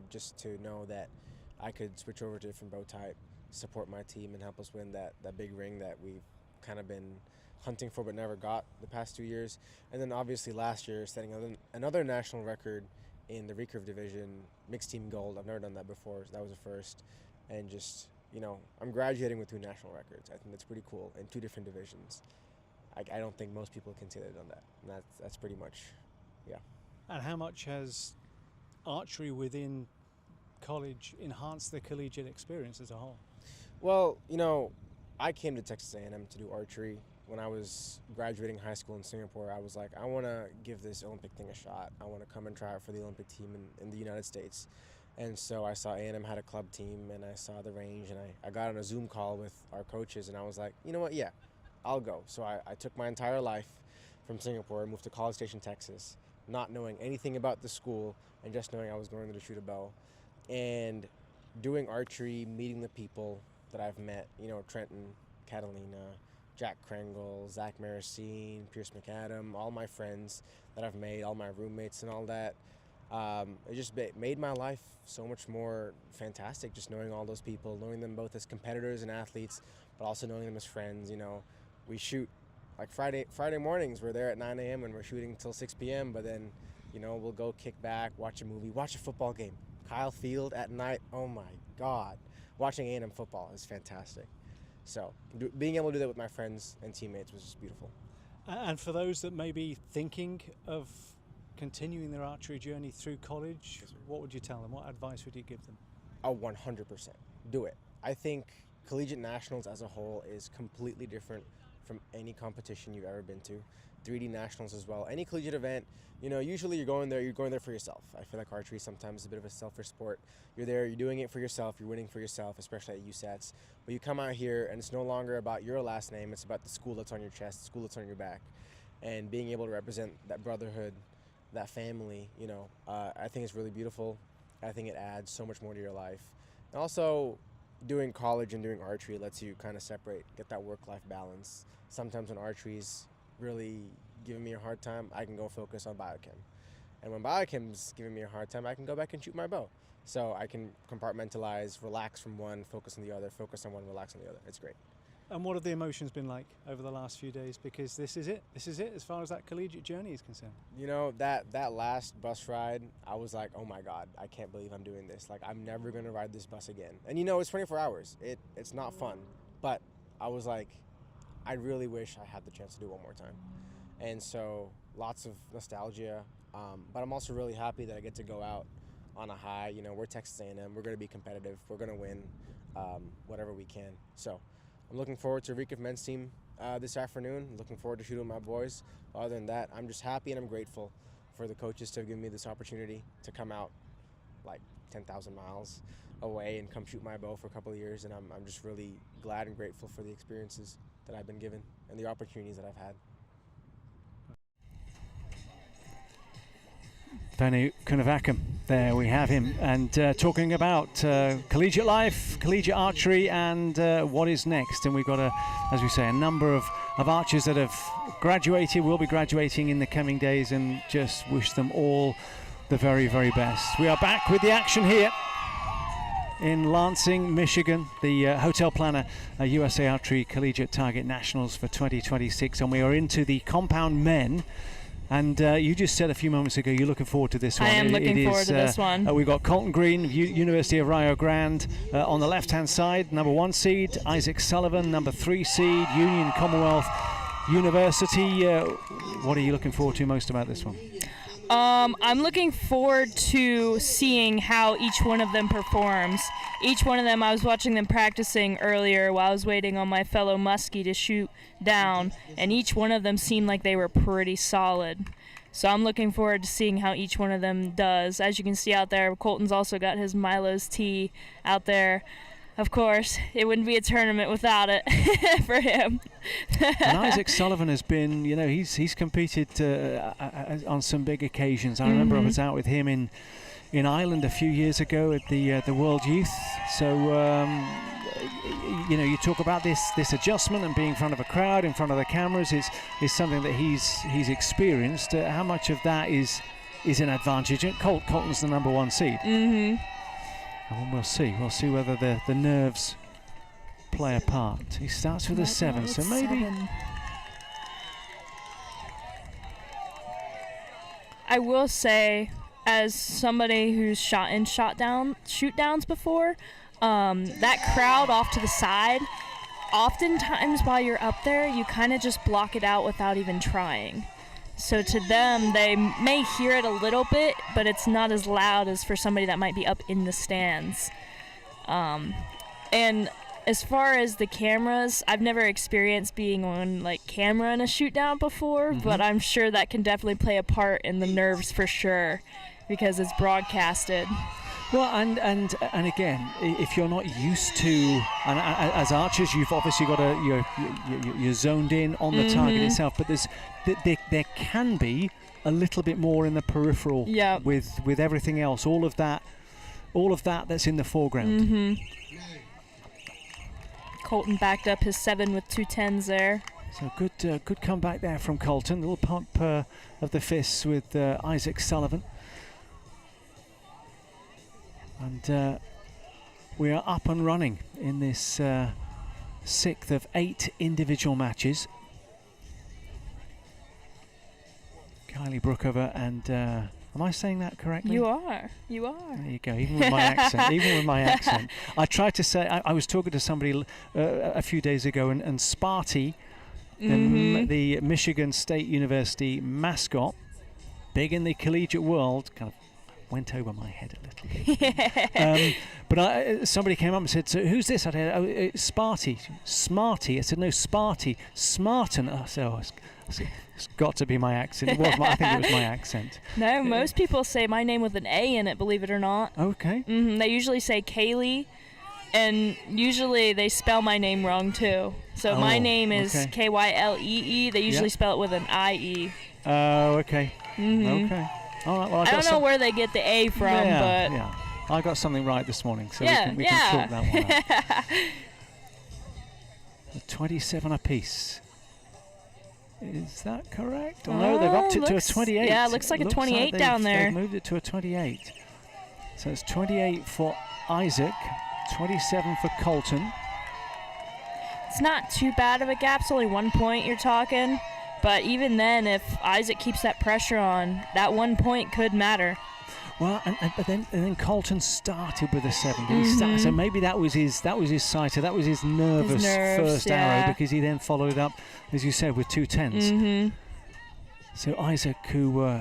Just to know that I could switch over to a different bow type, support my team, and help us win that big ring that we've kind of been hunting for but never got the past 2 years. And then obviously last year setting another national record in the recurve division, mixed team gold. I've never done that before, so that was a first. And just, I'm graduating with 2 national records. I think that's pretty cool in 2 different divisions. I don't think most people can say they've done that, and that's pretty much, yeah. And how much has archery within college enhanced the collegiate experience as a whole? Well, I came to Texas A&M to do archery. When I was graduating high school in Singapore, I was like, I want to give this Olympic thing a shot. I want to come and try out for the Olympic team in the United States. And so I saw A&M had a club team, and I saw the range, and I got on a Zoom call with our coaches, and I was like, you know what, yeah, I'll go. So I took my entire life from Singapore, moved to College Station, Texas, not knowing anything about the school, and just knowing I was going there to shoot a bow. And doing archery, meeting the people that I've met, Trenton, Catalina, Jack Krangle, Zach Maricine, Pierce McAdam, all my friends that I've made, all my roommates and all that. It just made my life so much more fantastic, just knowing all those people, knowing them both as competitors and athletes, but also knowing them as friends. We shoot like Friday mornings, we're there at 9 a.m. and we're shooting till 6 p.m., but then, we'll go kick back, watch a movie, watch a football game. Kyle Field at night, oh my God. Watching A&M football is fantastic. So being able to do that with my friends and teammates was just beautiful. And for those that may be thinking of continuing their archery journey through college, Yes, sir. what would you tell them? What advice would you give them? 100%. Do it. I think collegiate nationals as a whole is completely different from any competition you've ever been to. 3D nationals as well. Any collegiate event, usually you're going there for yourself. I feel like archery sometimes is a bit of a selfish sport. You're there, you're doing it for yourself, you're winning for yourself, especially at USATs. But you come out here and it's no longer about your last name, it's about the school that's on your chest, the school that's on your back. And being able to represent that brotherhood, that family, I think it's really beautiful. I think it adds so much more to your life. And also, doing college and doing archery lets you kind of separate, get that work-life balance. Sometimes when archery's really giving me a hard time, I can go focus on biochem. And when biochem's giving me a hard time, I can go back and shoot my bow. So I can compartmentalize, relax from one, focus on the other, focus on one, relax on the other. It's great. And what have the emotions been like over the last few days? Because this is it as far as that collegiate journey is concerned. You know, that last bus ride, I was like, oh my God, I can't believe I'm doing this. Like, I'm never gonna ride this bus again. And you know, it's 24 hours. It's not fun. But I was like, I really wish I had the chance to do it one more time. And so, lots of nostalgia. But I'm also really happy that I get to go out on a high. You know, we're Texas A&M. We're gonna be competitive. We're gonna win whatever we can. So I'm looking forward to Rica men's team this afternoon. Looking forward to shooting with my boys. Other than that, I'm just happy and I'm grateful for the coaches to have given me this opportunity to come out like 10,000 miles away and come shoot my bow for a couple of years. And I'm just really glad and grateful for the experiences that I've been given and the opportunities that I've had. Venu Kunavakam, there we have him, and talking about collegiate life, collegiate archery, and what is next. And we've got, as we say, a number of archers that have graduated, will be graduating in the coming days, and just wish them all the very, very best. We are back with the action here in Lansing, Michigan, the Hotel Planner USA Archery Collegiate Target Nationals for 2026, and we are into the compound men. And you just said a few moments ago you're looking forward to this one. I am looking forward to this one. We've got Colton Green, University of Rio Grande, on the left-hand side, number 1 seed. Isaac Sullivan, number 3 seed, Union Commonwealth University. What are you looking forward to most about this one? I'm looking forward to seeing how each one of them performs. Each one of them, I was watching them practicing earlier while I was waiting on my fellow muskie to shoot down, and each one of them seemed like they were pretty solid. So I'm looking forward to seeing how each one of them does. As you can see out there, Colton's also got his Milo's tee out there. Of course, it wouldn't be a tournament without it for him. And Isaac Sullivan has been, you know, he's competed on some big occasions. I remember I was out with him in Ireland a few years ago at the World Youth. So, you know, you talk about this adjustment and being in front of a crowd, in front of the cameras is something that he's experienced. How much of that is an advantage? Colton's the number 1 seed. And we'll see. We'll see whether the nerves play a part. He starts with a 7, so maybe. I will say, as somebody who's shot in shoot downs before, that crowd off to the side, oftentimes while you're up there, you kind of just block it out without even trying. So to them, they may hear it a little bit, but it's not as loud as for somebody that might be up in the stands. And as far as the cameras, I've never experienced being on like camera in a shoot down before, but I'm sure that can definitely play a part in the nerves for sure, because it's broadcasted. Well, and again, if you're not used to, and as archers, you've obviously got you're zoned in on the target itself, but there can be a little bit more in the peripheral with everything else, all of that that's in the foreground. Colton backed up his 7 with 2 10s there. So good comeback there from Colton. A little pump of the fists with Isaac Sullivan. And we are up and running in this 6th of 8 individual matches. Kylie Brookover and am I saying that correctly? You are. There you go. Even with my accent. I tried to say. I was talking to somebody a few days ago, and Sparty, the Michigan State University mascot, big in the collegiate world, kind of went over my head a little bit. But somebody came up and said, "So who's this?" I said, "Oh, it's Sparty." Smarty. I said, "No, Sparty. Smarten." I said, "Oh, it's got to be my accent." I think it was my accent. No, most people say my name with an A in it, believe it or not. Okay. They usually say Kaylee, and usually they spell my name wrong too. So my name is Kylee. They usually spell it with an IE. Oh, okay. Okay. All right. Well, I don't know where they get the A from, but I got something right this morning, so Yeah, we can chalk that one up. yeah. 27 apiece. Is that correct? Oh, no, they've upped it to a 28. Yeah, it looks like a 28 down there. They've moved it to a 28. So it's 28 for Isaac, 27 for Colton. It's not too bad of a gap. It's only 1 point you're talking. But even then, if Isaac keeps that pressure on, that 1 point could matter. Well, but then Colton started with a 7. He started, so maybe that was his sighter. That was his nervous first arrow, because he then followed up, as you said, with 2 10s. So Isaac, who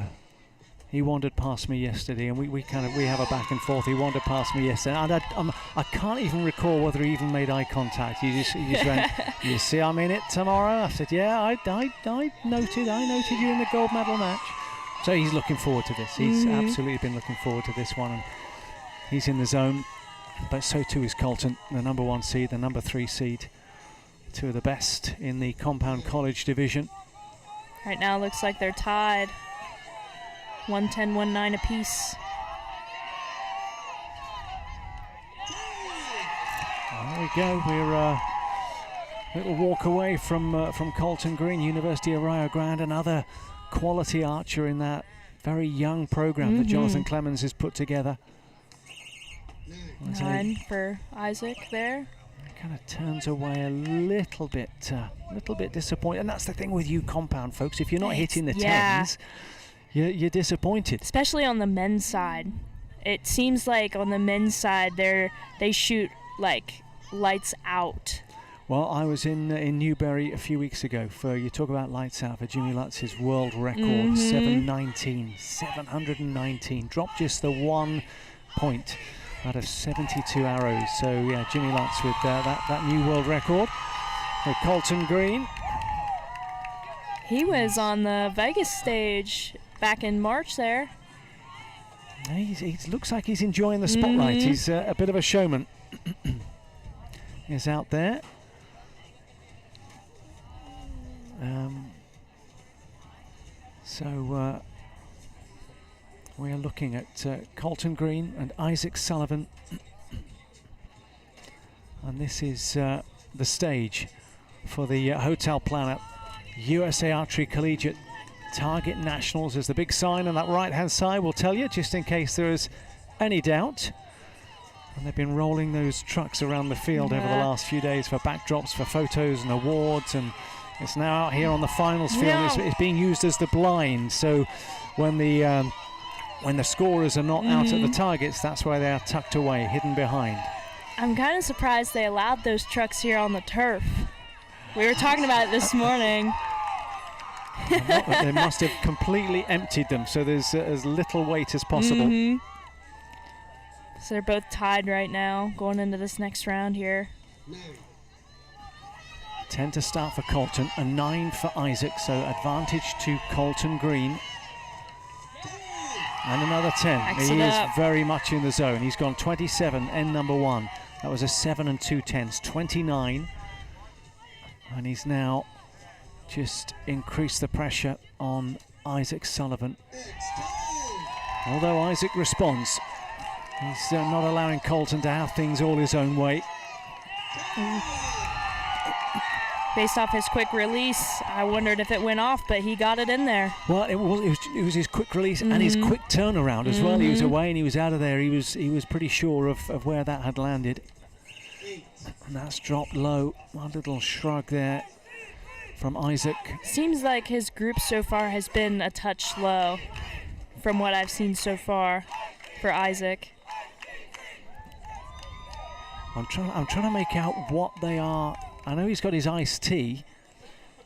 he wandered past me yesterday, and we have a back and forth. He wandered past me yesterday, and I can't even recall whether he even made eye contact. He just went, "You see, I'm in it tomorrow." I said, "Yeah, I noted you in the gold medal match." So he's looking forward to this. He's absolutely been looking forward to this one, and he's in the zone. But so too is Colton, the number 1 seed, the number 3 seed. 2 of the best in the compound college division. Right now, it looks like they're tied. 110, 1-9 apiece. There we go. We're a little walk away from Colton Green, University of Rio Grande, another quality archer in that very young program that Jonathan Clemens has put together. 9 for Isaac there. Kind of turns away a little bit disappointed, and that's the thing with you compound folks. If you're not hitting the 10s, you're disappointed. Especially on the men's side. It seems like on the men's side they shoot like lights out. Well, I was in Newbury a few weeks ago for, you talk about lights out, for Jimmy Lutz's world record, 719, dropped just the 1 point out of 72 arrows. So yeah, Jimmy Lutz with that new world record. For Colton Green. He was on the Vegas stage back in March there. He looks like he's enjoying the spotlight. He's a bit of a showman. He's out there. So we are looking at Colton Green and Isaac Sullivan, and this is the stage for the Hotel Planet USA Archery Collegiate Target Nationals. As the big sign on that right hand side will tell you, just in case there is any doubt. And they've been rolling those trucks around the field over the last few days for backdrops, for photos and awards, and it's now out here on the finals field. It's being used as the blind, so when the scorers are not out at the targets, that's why they are tucked away, hidden behind. I'm kind of surprised they allowed those trucks here on the turf. We were talking about it this morning. They must have completely emptied them, so there's as little weight as possible. So they're both tied right now, going into this next round here. 10 to start for Colton, a 9 for Isaac, so advantage to Colton Green. And another 10. He is very much in the zone. He's gone 27, end number 1. That was a 7 and 2 10s, 29. And he's now just increased the pressure on Isaac Sullivan. Although Isaac responds, he's not allowing Colton to have things all his own way. Based off his quick release, I wondered if it went off, but he got it in there. Well, it was his quick release and his quick turnaround as well. He was away and he was out of there. He was pretty sure of where that had landed. And that's dropped low. A little shrug there from Isaac. Seems like his group so far has been a touch low from what I've seen so far for Isaac. I'm trying to make out what they are. I know he's got his iced tea.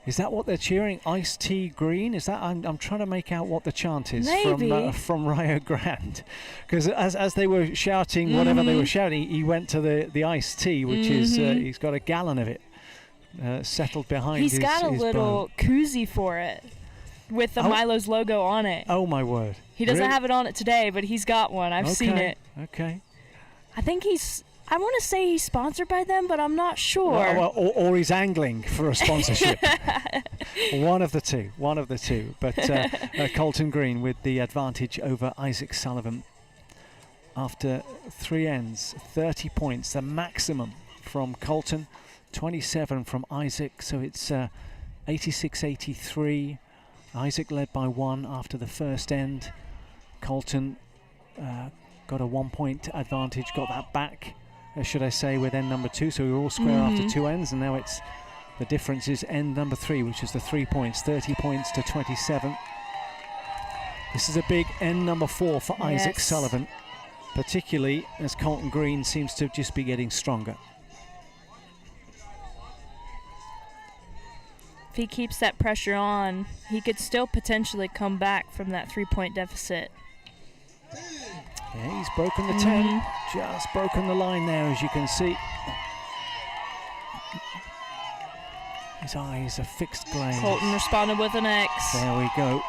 Is that what they're cheering? Iced tea green? Is that? I'm trying to make out what the chant is from Rio Grande, because as they were shouting whatever they were shouting, he went to the iced tea, which is he's got a gallon of it settled behind. He's got a little koozie for it with the Milo's logo on it. Oh my word! He doesn't have it on it today, but he's got one. I've seen it. Okay. I think I want to say he's sponsored by them, but I'm not sure. Or he's angling for a sponsorship. One of the two. But Colton Green with the advantage over Isaac Sullivan. after 3 ends. 30 points, the maximum from Colton, 27 from Isaac, so it's 86-83. Isaac led by 1 after the first end. Colton got a 1-point advantage, got that back, should I say, with end number 2, so we were all square after 2 ends, and now it's the difference is end number 3, which is the 3 points, 30 points to 27. This is a big end number 4 for Isaac Sullivan, particularly as Colton Green seems to just be getting stronger. If he keeps that pressure on, he could still potentially come back from that 3-point deficit. Yeah, he's broken the 10, just broken the line there, as you can see. His eyes are fixed glaze. Colton responded with an X. There we go.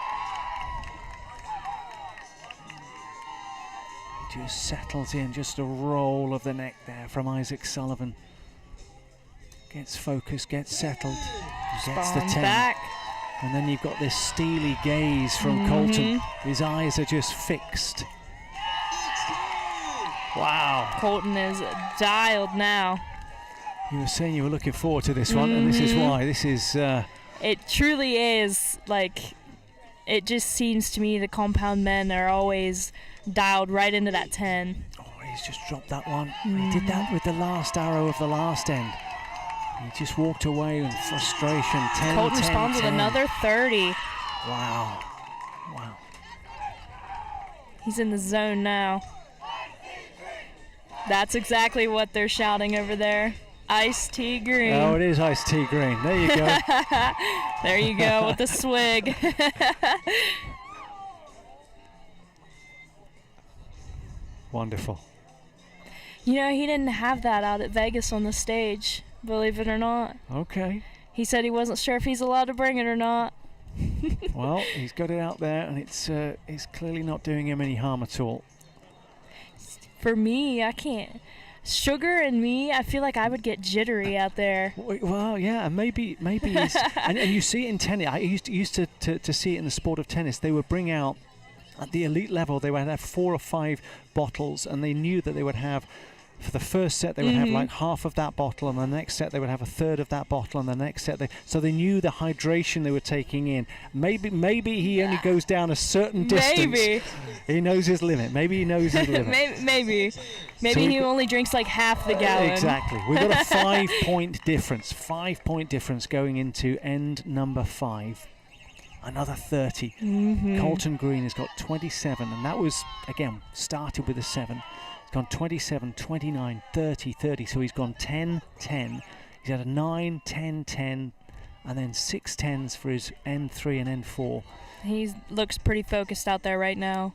Just settles in, just a roll of the neck there from Isaac Sullivan. Gets focused, gets settled, gets the 10. Back. And then you've got this steely gaze from Colton. His eyes are just fixed. Wow. Colton is dialed now. You were saying you were looking forward to this one, and this is why. This is... It truly is, like, it just seems to me the compound men are always dialed right into that 10. Oh, he's just dropped that one. He did that with the last arrow of the last end. He just walked away in frustration. 10, Colton 10, responds 10. with another 30. Wow. Wow. He's in the zone now. That's exactly what they're shouting over there. Iced tea green. Oh, it is iced tea green. There you go. There you go with the swig. Wonderful. You know, he didn't have that out at Vegas on the stage, believe it or not. Okay. He said he wasn't sure if he's allowed to bring it or not. Well, he's got it out there, and it's clearly not doing him any harm at all. For me, I can't. Sugar and me, I feel like I would get jittery out there. Well, yeah, and maybe it's, and you see it in tennis. I used to see it in the sport of tennis. They would bring out at the elite level. They would have 4 or 5 bottles, and they knew that they would have. For the first set, they would have like half of that bottle, and the next set they would have a third of that bottle, and the next set so they knew the hydration they were taking in. Maybe he only goes down a certain distance. Maybe he knows his limit. Maybe he knows his limit. maybe So he only drinks like half the gallon. Exactly. We've got a 5-point difference. 5-point difference going into end number 5. Another 30. Colton Green has got 27, and that was again started with a 7. He's gone 27, 29, 30, 30, so he's gone 10, 10. He's had a 9, 10, 10, and then 6 10s for his N3 and N4. He looks pretty focused out there right now.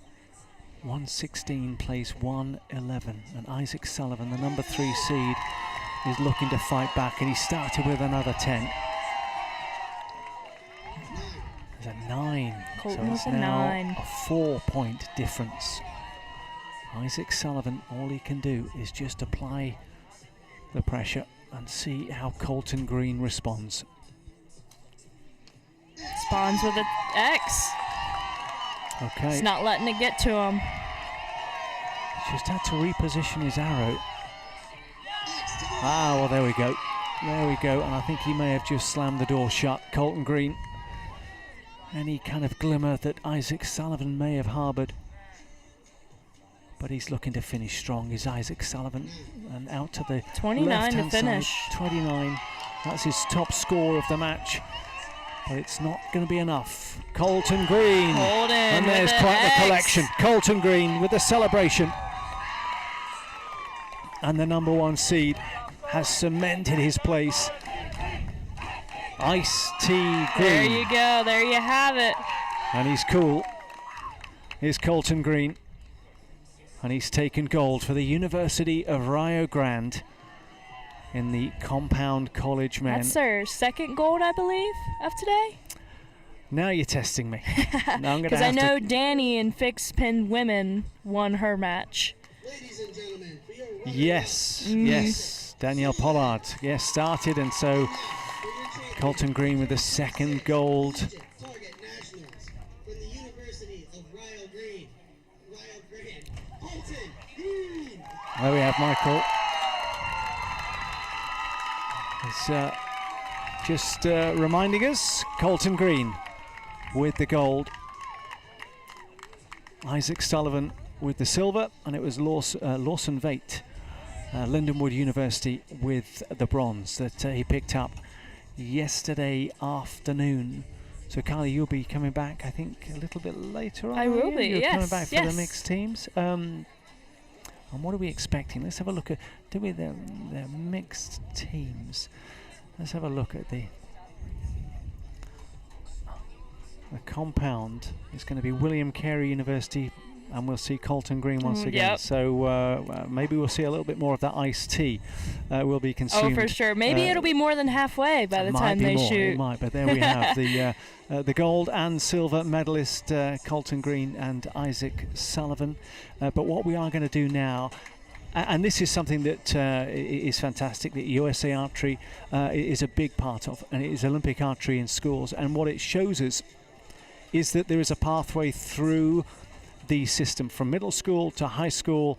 116 plays 111, and Isaac Sullivan, the number 3 seed, is looking to fight back, and he started with another 10. There's a 9, Colton so it's with a now 9. a 4-point difference. Isaac Sullivan, all he can do is just apply the pressure and see how Colton Green responds. Responds with an X. Okay. He's not letting it get to him. Just had to reposition his arrow. Ah, well, there we go. There we go, and I think he may have just slammed the door shut. Colton Green. Any kind of glimmer that Isaac Sullivan may have harboured. But he's looking to finish strong, is Isaac Sullivan. And out to the 29 to left-hand finish. side, 29. That's his top score of the match. But it's not going to be enough. Colton Green. Colton And with there's the quite X. the collection. Colton Green with the celebration. And the number 1 seed has cemented his place. Ice Tea Green. There you go. There you have it. And he's cool. Here's Colton Green. And he's taken gold for the University of Rio Grande in the compound college men. That's their second gold, I believe, of today. Now you're testing me. Now I'm going to Because have I know to. Danny in fixed pin women won her match. Ladies and gentlemen, for your right Yes, yes. Danielle Pollard, yes, started, and so Colton Green with the second gold. Target Nationals from the University of Rio Green. Colton Green. There we have Michael. It's just reminding us, Colton Green with the gold, Isaac Sullivan with the silver, and it was Lawson Veit, Lindenwood University, with the bronze that he picked up yesterday afternoon. So Carly, you'll be coming back, I think, a little bit later on. I will be, You're yes. coming back for the mixed teams. And what are we expecting? Let's have a look at the mixed teams. Let's have a look at the compound. It's going to be William Carey University, and we'll see Colton Green once again. Yep. So maybe we'll see a little bit more of that iced tea will be consumed. Oh, for sure. Maybe it'll be more than halfway by the time they shoot. It might, but there we have the gold and silver medalist, Colton Green and Isaac Sullivan. But what we are going to do now, and this is something that is fantastic, that USA Archery is a big part of, and it is Olympic archery in schools. And what it shows us is that there is a pathway through the system from middle school to high school,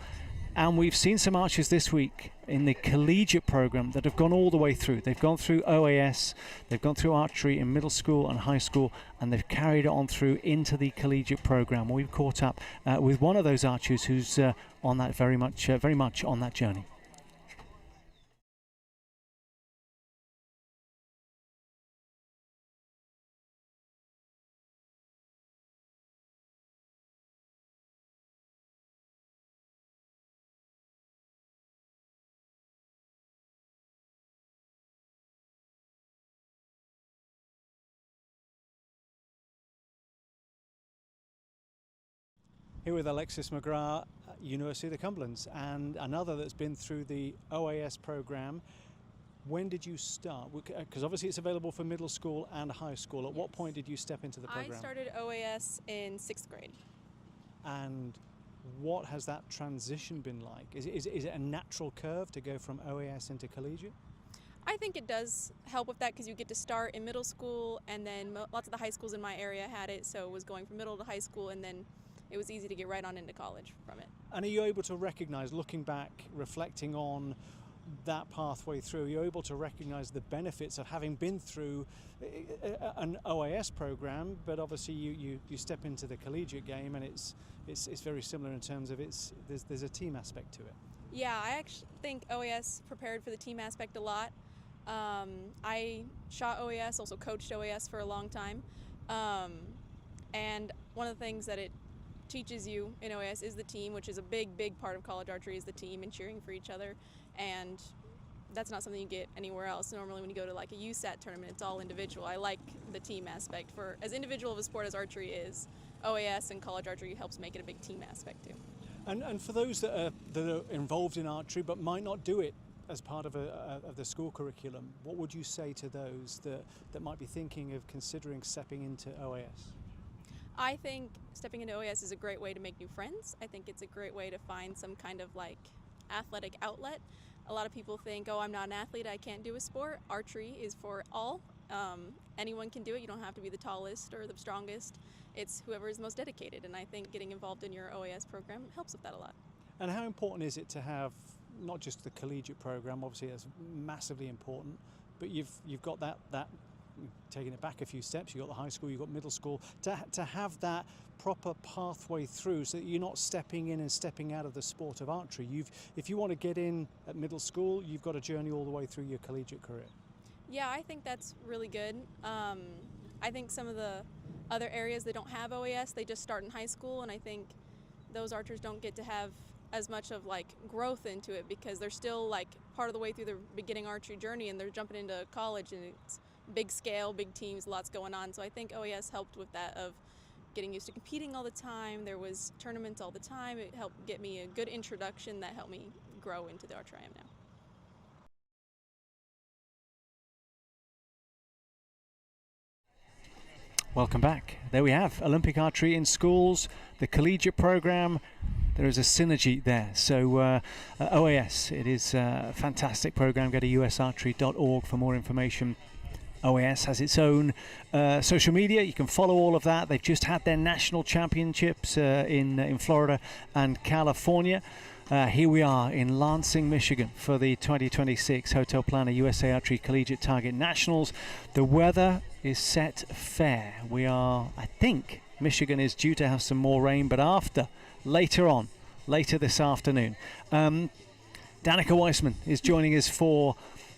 and we've seen some archers this week in the collegiate program that have gone all the way through. They've gone through OAS, they've gone through archery in middle school and high school, and they've carried it on through into the collegiate program. We've caught up with one of those archers who's on that very much on that journey. Here with Alexis McGrath, University of the Cumberlands, and another that's been through the OAS program. When did you start? Because obviously it's available for middle school and high school. At what point did you step into the program? I started OAS in 6th grade. And what has that transition been like? Is it a natural curve to go from OAS into collegiate? I think it does help with that because you get to start in middle school, and then lots of the high schools in my area had it, so it was going from middle to high school, and then it was easy to get right on into college from it. And are you able to recognize, looking back, reflecting on that pathway through, you're able to recognize the benefits of having been through an OAS program, but obviously you step into the collegiate game, and it's very similar in terms of there's a team aspect to it. Yeah, I actually think OAS prepared for the team aspect a lot. I shot OAS, also coached OAS for a long time, and one of the things that it teaches you in OAS is the team, which is a big part of college archery, is the team and cheering for each other, and that's not something you get anywhere else. Normally when you go to like a USAT tournament, it's all individual. I like the team aspect. For as individual of a sport as archery is, OAS and college archery helps make it a big team aspect too. And for those that are involved in archery but might not do it as part of the school curriculum, what would you say to those that might be thinking of considering stepping into OAS? I think stepping into OAS is a great way to make new friends. I think it's a great way to find some kind of like athletic outlet. A lot of people think, oh, I'm not an athlete, I can't do a sport. Archery is for all. Anyone can do it. You don't have to be the tallest or the strongest. It's whoever is most dedicated, and I think getting involved in your OAS program helps with that a lot. And how important is it to have not just the collegiate program, obviously that's massively important, but you've got that taking it back a few steps, you've got the high school, you've got middle school, to have that proper pathway through so that you're not stepping in and stepping out of the sport of archery. If you want to get in at middle school, you've got a journey all the way through your collegiate career. Yeah, I think that's really good. I think some of the other areas that don't have OAS, they just start in high school, and I think those archers don't get to have as much of like growth into it because they're still like part of the way through their beginning archery journey, and they're jumping into college, and it's big scale, big teams, lots going on. So I think OAS helped with that, of getting used to competing all the time. There was tournaments all the time. It helped get me a good introduction that helped me grow into the archer I am now. Welcome back. There we have Olympic archery in schools, the collegiate program. There is a synergy there. So OAS, it is a fantastic program. Go to usarchery.org for more information. OAS has its own social media. You can follow all of that. They've just had their national championships in Florida and California. Here we are in Lansing, Michigan for the 2026 Hotel Planner USA Archery Collegiate Target Nationals. The weather is set fair. I think Michigan is due to have some more rain, but later this afternoon. Danica Weissman is joining us for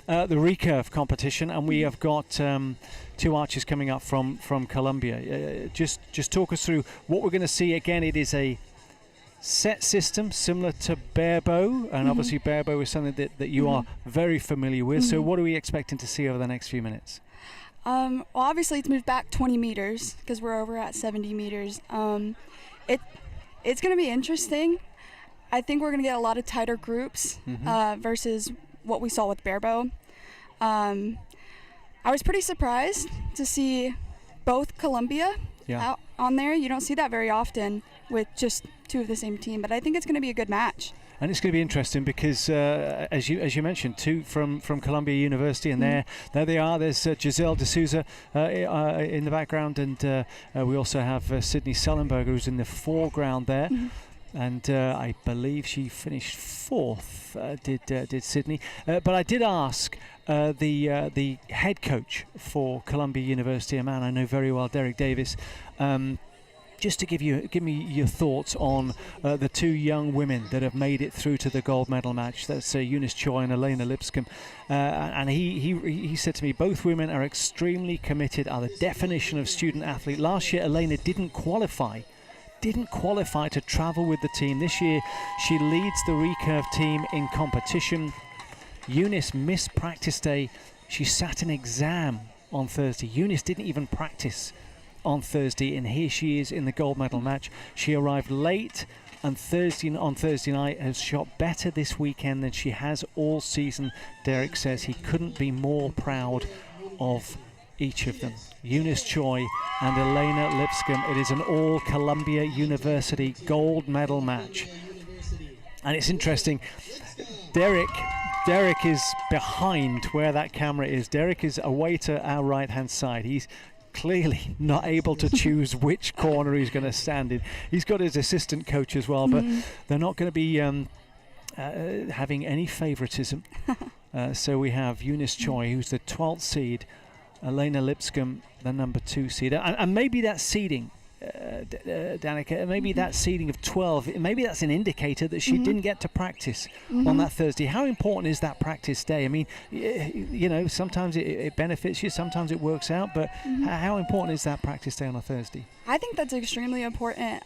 the recurve competition, and we have got 2 archers coming up from Columbia. Just talk us through what we're going to see. Again, it is a set system similar to bare bow, and obviously bare bow is something that you are very familiar with. So what are we expecting to see over the next few minutes? Well, obviously it's moved back 20 meters because we're over at 70 meters. It's going to be interesting. I think we're going to get a lot of tighter groups versus what we saw with bare bow. I was pretty surprised to see both Columbia out on there. You don't see that very often with just 2 of the same team, but I think it's going to be a good match. And it's going to be interesting because, as you mentioned, 2 from Columbia University, and there they are. There's Giselle D'Souza in the background, and we also have Sydney Sullenberger, who's in the foreground there. And I believe she finished 4th, did Sydney. But I did ask the head coach for Columbia University, a man I know very well, Derek Davis, just to give me your thoughts on the 2 young women that have made it through to the gold medal match. That's Eunice Choi and Elena Lipscomb. And he said to me, both women are extremely committed, are the definition of student athlete. Last year, Elena didn't qualify to travel with the team. This year, she leads the recurve team in competition. Eunice missed practice day. She sat an exam on Thursday. Eunice didn't even practice on Thursday, and here she is in the gold medal match. She arrived late, and on Thursday night has shot better this weekend than she has all season. Derek says he couldn't be more proud of each of them. Eunice Choi and Elena Lipscomb. It is an all Columbia University gold medal match. And it's interesting, Derek is behind where that camera is. Derek is away to our right hand side. He's clearly not able to choose which corner he's going to stand in. He's got his assistant coach as well, but they're not going to be having any favoritism. So we have Eunice Choi, who's the 12th seed, Elena Lipscomb, the number 2 seed, and maybe that seeding, Danica, maybe that seeding of 12, maybe that's an indicator that she didn't get to practice on that Thursday. How important is that practice day? I mean, sometimes it benefits you, sometimes it works out, but how important is that practice day on a Thursday? I think that's extremely important.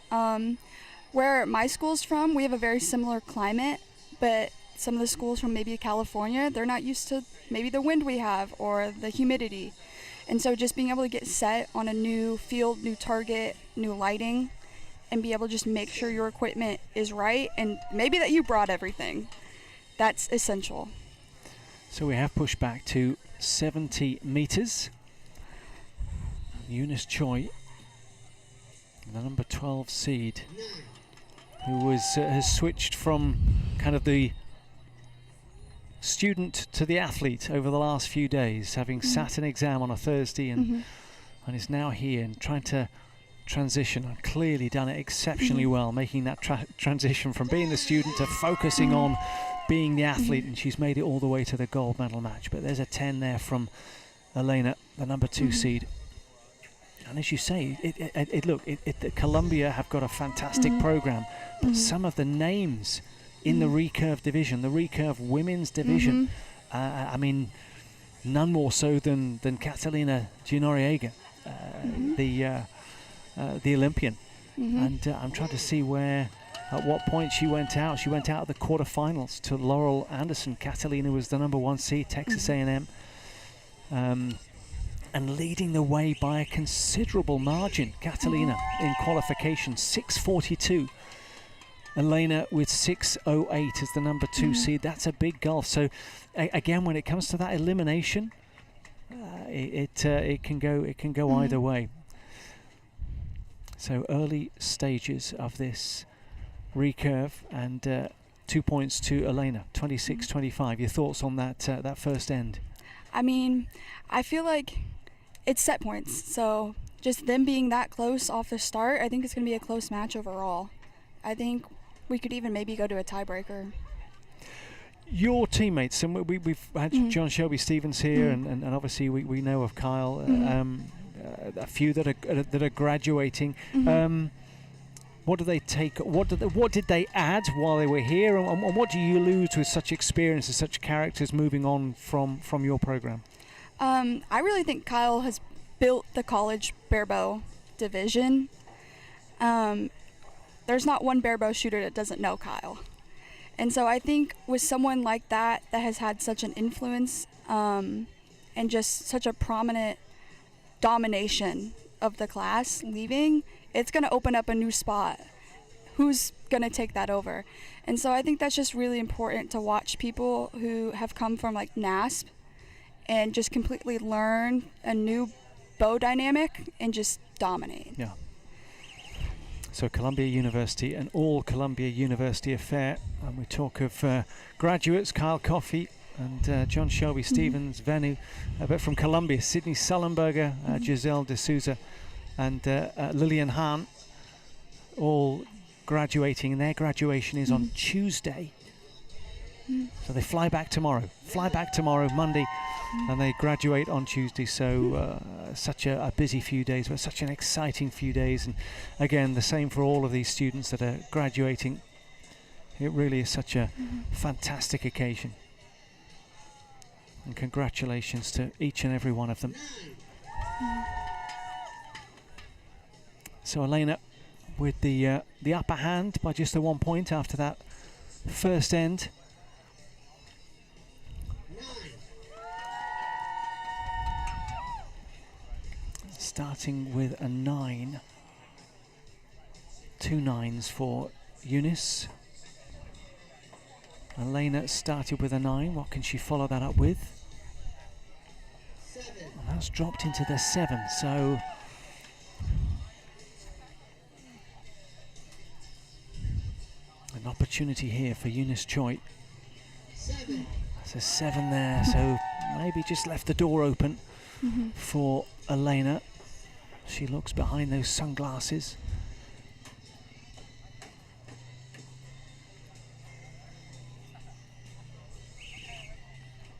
Where my school's from, we have a very similar climate, but some of the schools from maybe California, they're not used to maybe the wind we have or the humidity. And so just being able to get set on a new field, new target, new lighting, and be able to just make sure your equipment is right, and maybe that you brought everything, that's essential. So we have pushed back to 70 meters. Eunice Choi, the number 12 seed, who has switched from kind of the student to the athlete over the last few days, having sat an exam on a Thursday and is now here and trying to transition, and clearly done it exceptionally well, making that transition from being the student to focusing on being the athlete, and she's made it all the way to the gold medal match. But there's a 10 there from Elena, the number 2 seed. And as you say, Columbia have got a fantastic program, but some of the names in the recurve division, the recurve women's division, I mean, none more so than Catalina Gianoriega, the Olympian. And I'm trying to see at what point she went out. She went out of the quarterfinals to Laurel Anderson. Catalina was the number 1 seed, Texas A&M, and leading the way by a considerable margin. Catalina in qualification, 6:42. Elena with 6:08 as the number 2 seed. That's a big gulf. So again, when it comes to that elimination, it can go either way. So early stages of this recurve, and 2 points to Elena, 26-25. Your thoughts on that first end? I mean, I feel like it's set points. So just them being that close off the start, I think it's going to be a close match overall. I think we could even maybe go to a tiebreaker. Your teammates, and we've had John Shelby Stevens here, and obviously we know of Kyle, a few that are graduating. What do they take? What did they add while they were here, and what do you lose with such experience and such characters moving on from your program? I really think Kyle has built the college barebow division. There's not one barebow shooter that doesn't know Kyle. And so I think with someone like that has had such an influence and just such a prominent domination of the class leaving, it's going to open up a new spot. Who's going to take that over? And so I think that's just really important to watch people who have come from like NASP and just completely learn a new bow dynamic and just dominate. Yeah. So Columbia University, an all Columbia University affair, and we talk of graduates, Kyle Coffey and John Shelby Stevens, Venu, but from Columbia, Sydney Sullenberger, Giselle D'Souza and Lillian Hahn, all graduating, and their graduation is on Tuesday. So they fly back tomorrow, Monday, and they graduate on Tuesday. So such a busy few days, but such an exciting few days. And again, the same for all of these students that are graduating. It really is such a fantastic occasion. And congratulations to each and every one of them. So Elena with the upper hand by just the 1 point after that first end. Starting with a 9. 2 9s for Eunice. Elena started with a 9. What can she follow that up with? 7. And that's dropped into the 7. So an opportunity here for Eunice Choi. 7. That's a 7 there. So maybe just left the door open for Elena. She looks behind those sunglasses.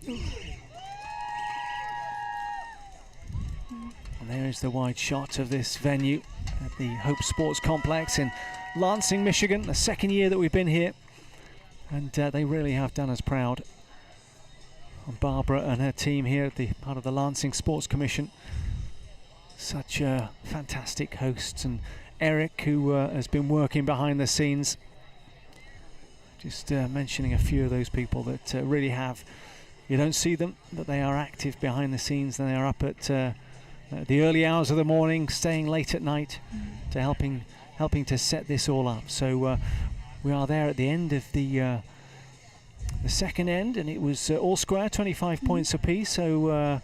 And there is the wide shot of this venue at the Hope Sports Complex in Lansing, Michigan. The second year that we've been here, and they really have done us proud. And Barbara and her team here at the part of the Lansing Sports Commission, such fantastic hosts, and Eric, who has been working behind the scenes. Just mentioning a few of those people that really have, you don't see them, but they are active behind the scenes, and they are up at the early hours of the morning, staying late at night to helping to set this all up. So we are there at the end of the second end, and it was all square, 25 points apiece. So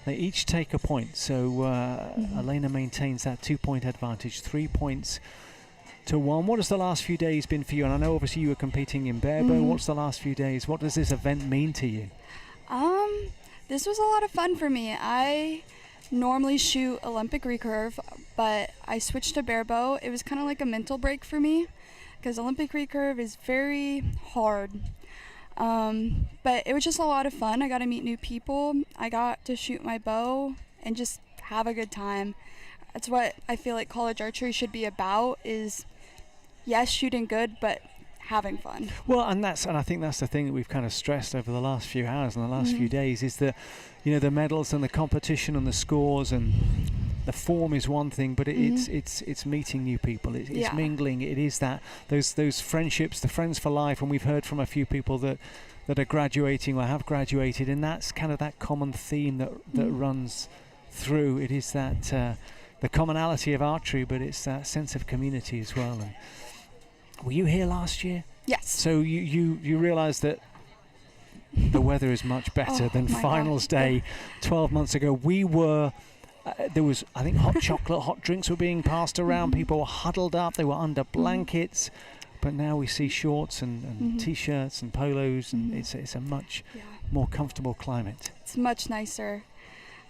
they each take a point. So Elena maintains that 2-point advantage, 3 points to 1. What has the last few days been for you? And I know obviously you were competing in barebow. What's the last few days? What does this event mean to you? This was a lot of fun for me. I normally shoot Olympic recurve, but I switched to barebow. It was kind of like a mental break for me because Olympic recurve is very hard. But it was just a lot of fun. I got to meet new people. I got to shoot my bow and just have a good time. That's what I feel like college archery should be about, is yes, shooting good, but having fun. Well, and I think that's the thing that we've kind of stressed over the last few hours and the last few days, is that, you know, the medals and the competition and the scores and the form is one thing, but it's meeting new people. It's mingling. It is that those friendships, the friends for life. And we've heard from a few people that are graduating or have graduated, and that's kind of that common theme that runs through. It is that the commonality of archery, but it's that sense of community as well. And were you here last year? Yes. So you realised that the weather is much better than finals day 12 months ago. We were, there was, I think, hot chocolate, hot drinks were being passed around. People were huddled up. They were under blankets. But now we see shorts and T-shirts and polos, and it's a much more comfortable climate. It's much nicer.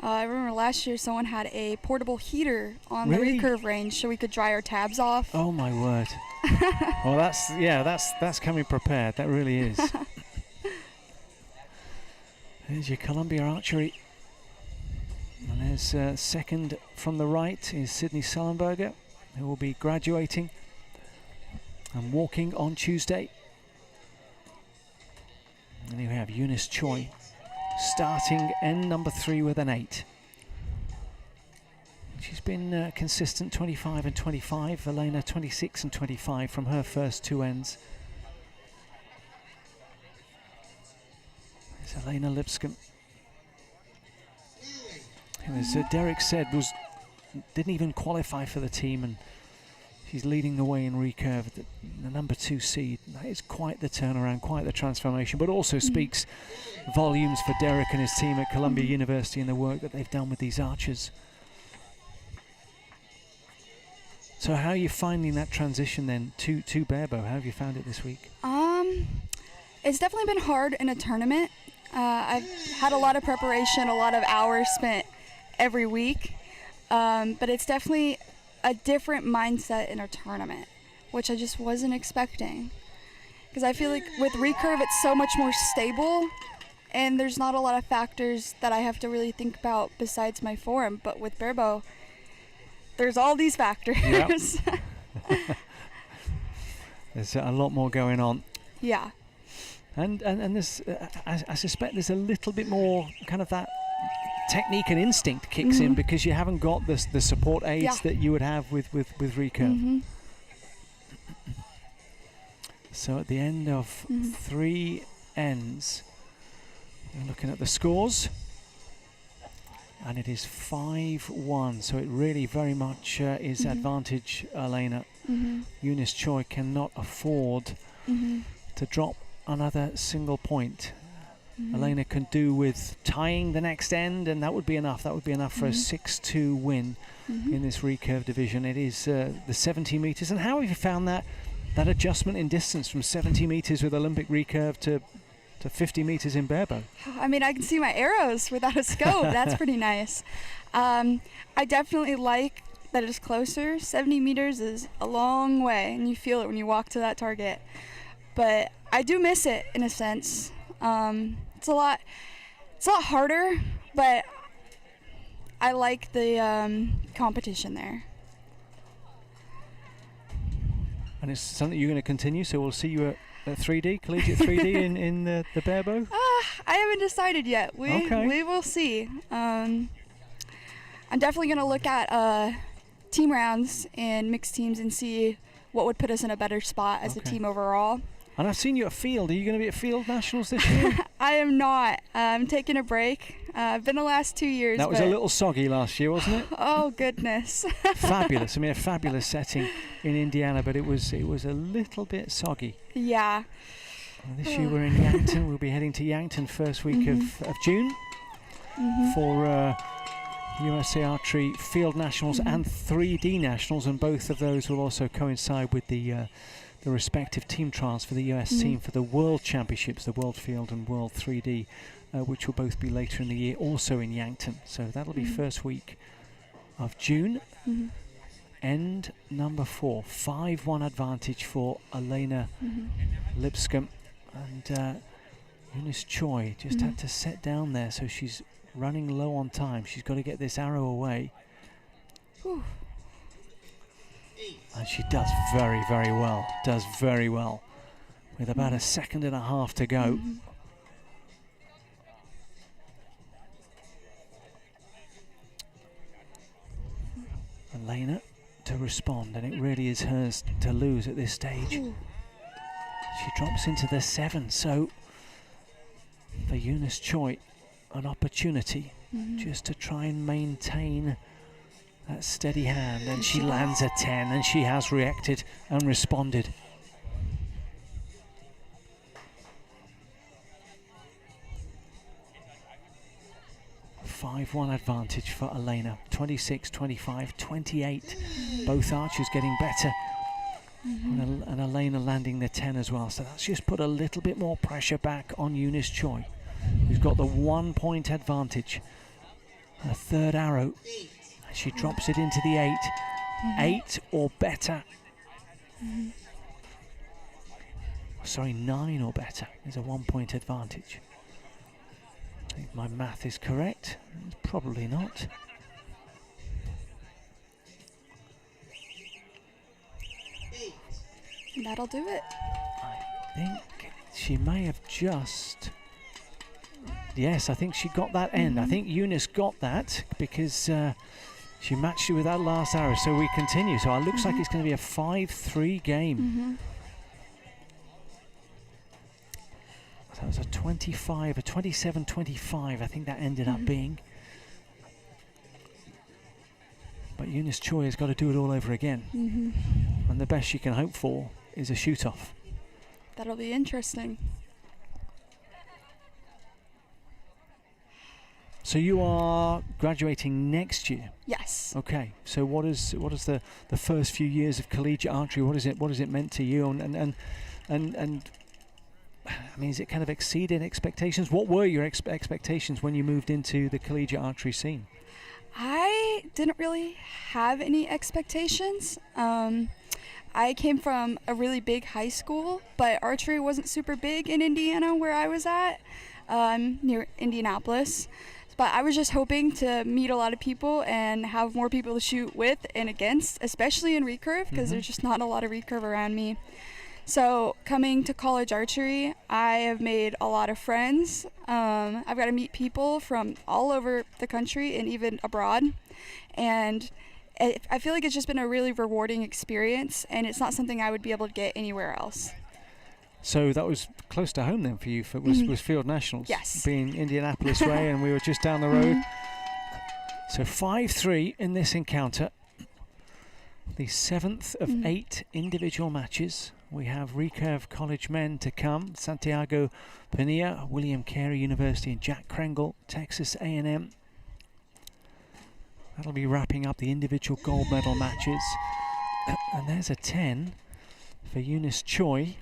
I remember last year someone had a portable heater on Really? the recurve range so we could dry our tabs off. Oh my word. Well, that's coming prepared. That really is. There's your Columbia Archery. And there's second from the right is Sydney Sullenberger, who will be graduating and walking on Tuesday. And you have Eunice Choi starting end number 3 with an 8. She's been consistent 25 and 25. Elena 26 and 25 from her first 2 ends. There's Elena Lipscomb, who, as Derek said, didn't even qualify for the team, and she's leading the way in recurve, the number 2 seed. That is quite the turnaround, quite the transformation, but also speaks volumes for Derek and his team at Columbia University and the work that they've done with these archers. So how are you finding that transition then to barebow? How have you found it this week? It's definitely been hard in a tournament. I've had a lot of preparation, a lot of hours spent every week, but it's definitely a different mindset in a tournament, which I just wasn't expecting. Because I feel like with recurve, it's so much more stable, and there's not a lot of factors that I have to really think about besides my form. But with barebow, there's all these factors. Yep. There's a lot more going on. Yeah. And there's, I suspect there's a little bit more kind of that technique and instinct kicks in, because you haven't got the support aids that you would have with recurve. So at the end of 3 ends, we're looking at the scores, and it is 5-1. So it really very much is advantage Elena. Eunice Choi cannot afford to drop another single point. Elena can do with tying the next end, and that would be enough. That would be enough for a 6-2 win in this recurve division. It is the 70 meters. And how have you found that adjustment in distance from 70 meters with Olympic recurve to 50 meters in barebow? I mean, I can see my arrows without a scope. That's pretty nice. I definitely like that it's closer. 70 meters is a long way, and you feel it when you walk to that target. But I do miss it in a sense. It's a lot harder, but I like the competition there. And it's something you're going to continue, so we'll see you at 3D, Collegiate 3D in the barebow? I haven't decided yet. We will see. I'm definitely going to look at team rounds and mixed teams and see what would put us in a better spot as a team overall. And I've seen you at field. Are you going to be at field nationals this year? I am not. I'm taking a break. I've been the last 2 years. That was a little soggy last year, wasn't it? Oh goodness. Fabulous. I mean, a fabulous setting in Indiana, but it was a little bit soggy. Yeah. This year we're in Yankton. We'll be heading to Yankton first week of June for USA Archery Field Nationals and 3D Nationals, and both of those will also coincide with the respective team trials for the US team for the World Championships, the World Field and World 3D, which will both be later in the year, also in Yankton. So that'll be first week of June. End number 4, 5-1 advantage for Elena Lipscomb, and Eunice Choi just had to set down there, so she's running low on time. She's got to get this arrow away. And she does very, very well. Does very well. With about a second and a half to go. Elena to respond, and it really is hers to lose at this stage. She drops into the 7, so for Eunice Choi, an opportunity just to try and maintain that steady hand, and she lands a 10, and she has reacted and responded. A 5-1 advantage for Elena. 26, 25, 28. Both archers getting better. And Elena landing the 10 as well. So that's just put a little bit more pressure back on Eunice Choi, who's got the 1 point advantage. Her third arrow. She drops it into the 8. 8 or better. Sorry, 9 or better is a 1-point advantage. I think my math is correct. Probably not. That'll do it. I think she may have just... Yes, I think she got that end. I think Eunice got that because she matched it with that last arrow. So we continue. So it looks like it's going to be a 5-3 game. So it was a 25, a 27-25, I think that ended up being. But Eunice Choi has got to do it all over again. And the best she can hope for is a shoot-off. That'll be interesting. So you are graduating next year? Yes. Okay. So what is the first few years of collegiate archery? What is it meant to you? And I mean, is it kind of exceeded expectations? What were your expectations when you moved into the collegiate archery scene? I didn't really have any expectations. I came from a really big high school, but archery wasn't super big in Indiana where I was at, near Indianapolis. But I was just hoping to meet a lot of people and have more people to shoot with and against, especially in recurve, because there's just not a lot of recurve around me. So coming to college archery, I have made a lot of friends. I've got to meet people from all over the country and even abroad. And I feel like it's just been a really rewarding experience, and it's not something I would be able to get anywhere else. So that was close to home then for you, was Field Nationals? Yes. Being Indianapolis way, and we were just down the road. So 5-3 in this encounter. The 7th of 8 individual matches. We have recurve college men to come. Santiago Pania, William Carey University, and Jack Krengle, Texas A&M. That'll be wrapping up the individual gold medal matches. And there's a 10 for Eunice Choi.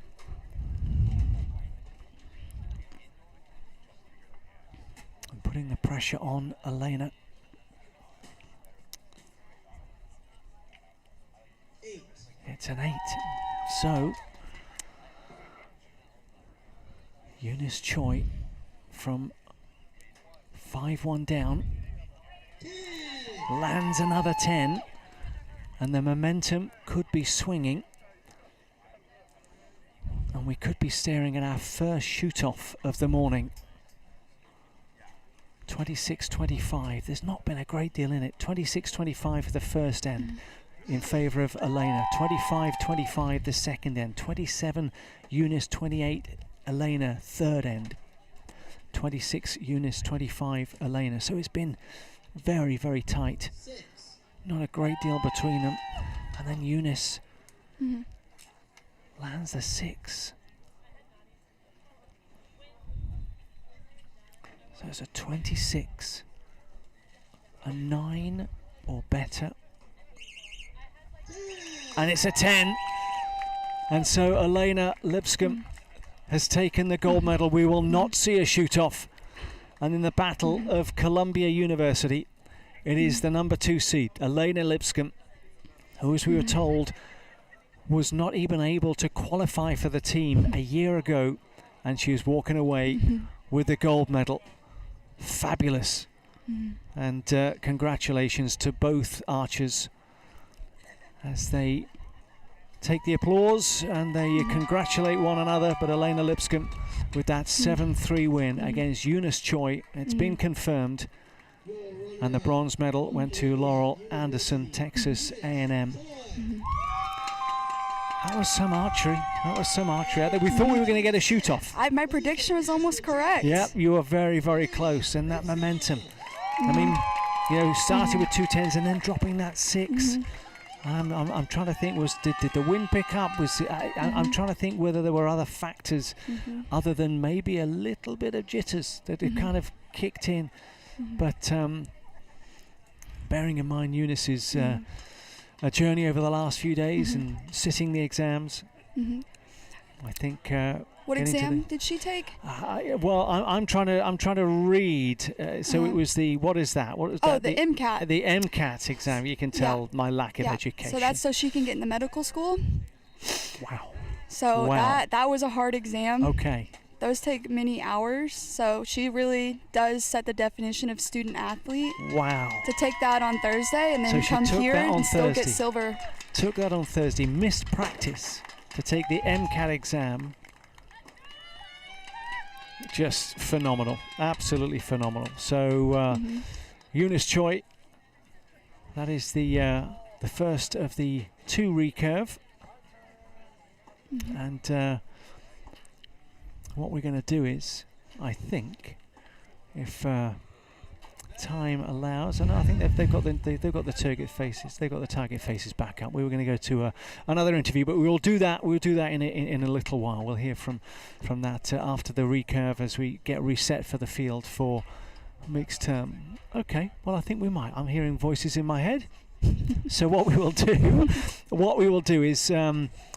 And putting the pressure on Elena. It's an 8. So, Eunice Choi from 5-1 down lands another 10, and the momentum could be swinging, and we could be staring at our first shoot-off of the morning. 26-25. There's not been a great deal in it. 26-25 for the first end. In favour of Elena. 25-25 the second end. 27 Eunice, 28 Elena third end. 26 Eunice, 25 Elena. So it's been very, very tight. Not a great deal between them. And then Eunice lands the 6. So it's a 26. A 9 or better. And it's a 10. And so Elena Lipscomb has taken the gold medal. We will not see a shoot-off. And in the battle of Columbia University, it is the number 2 seed, Elena Lipscomb, who, as we were told, was not even able to qualify for the team a year ago, and she was walking away with the gold medal. Fabulous. And congratulations to both archers as they take the applause and they congratulate one another. But Elena Lipscomb with that 7-3 win against Eunice Choi. It's been confirmed. And the bronze medal went to Laurel Anderson, Texas A&M. That was some archery. That was some archery. We thought we were going to get a shoot-off. My prediction was almost correct. Yep, you were very, very close. And that momentum. I mean, you know, started with 2 10s and then dropping that 6. I'm trying to think, did the wind pick up? I'm trying to think whether there were other factors other than maybe a little bit of jitters that had kind of kicked in. But bearing in mind Eunice's a journey over the last few days and sitting the exams, I think. What getting to exam did she take? Well, I'm trying to read. So it was the, what is that? What is that? The MCAT. The MCAT exam. You can tell my lack of education. So that's so she can get into medical school. Wow. So that was a hard exam. Okay. Those take many hours. So she really does set the definition of student athlete. Wow. To take that on Thursday and then So come she took here that on and still Thursday. get silver. Took that on Thursday. Missed practice to take the MCAT exam. Just phenomenal, absolutely phenomenal. So Eunice Choi, that is the first of the 2 recurve, and what we're going to do is, I think, if time allows, and I think they've got the target faces. They've got the target faces back up. We were going to go to another interview, but we will do that. We'll do that in a little while. We'll hear from that after the recurve as we get reset for the field for mixed term. Okay. Well, I think we might. I'm hearing voices in my head. So what we will do is.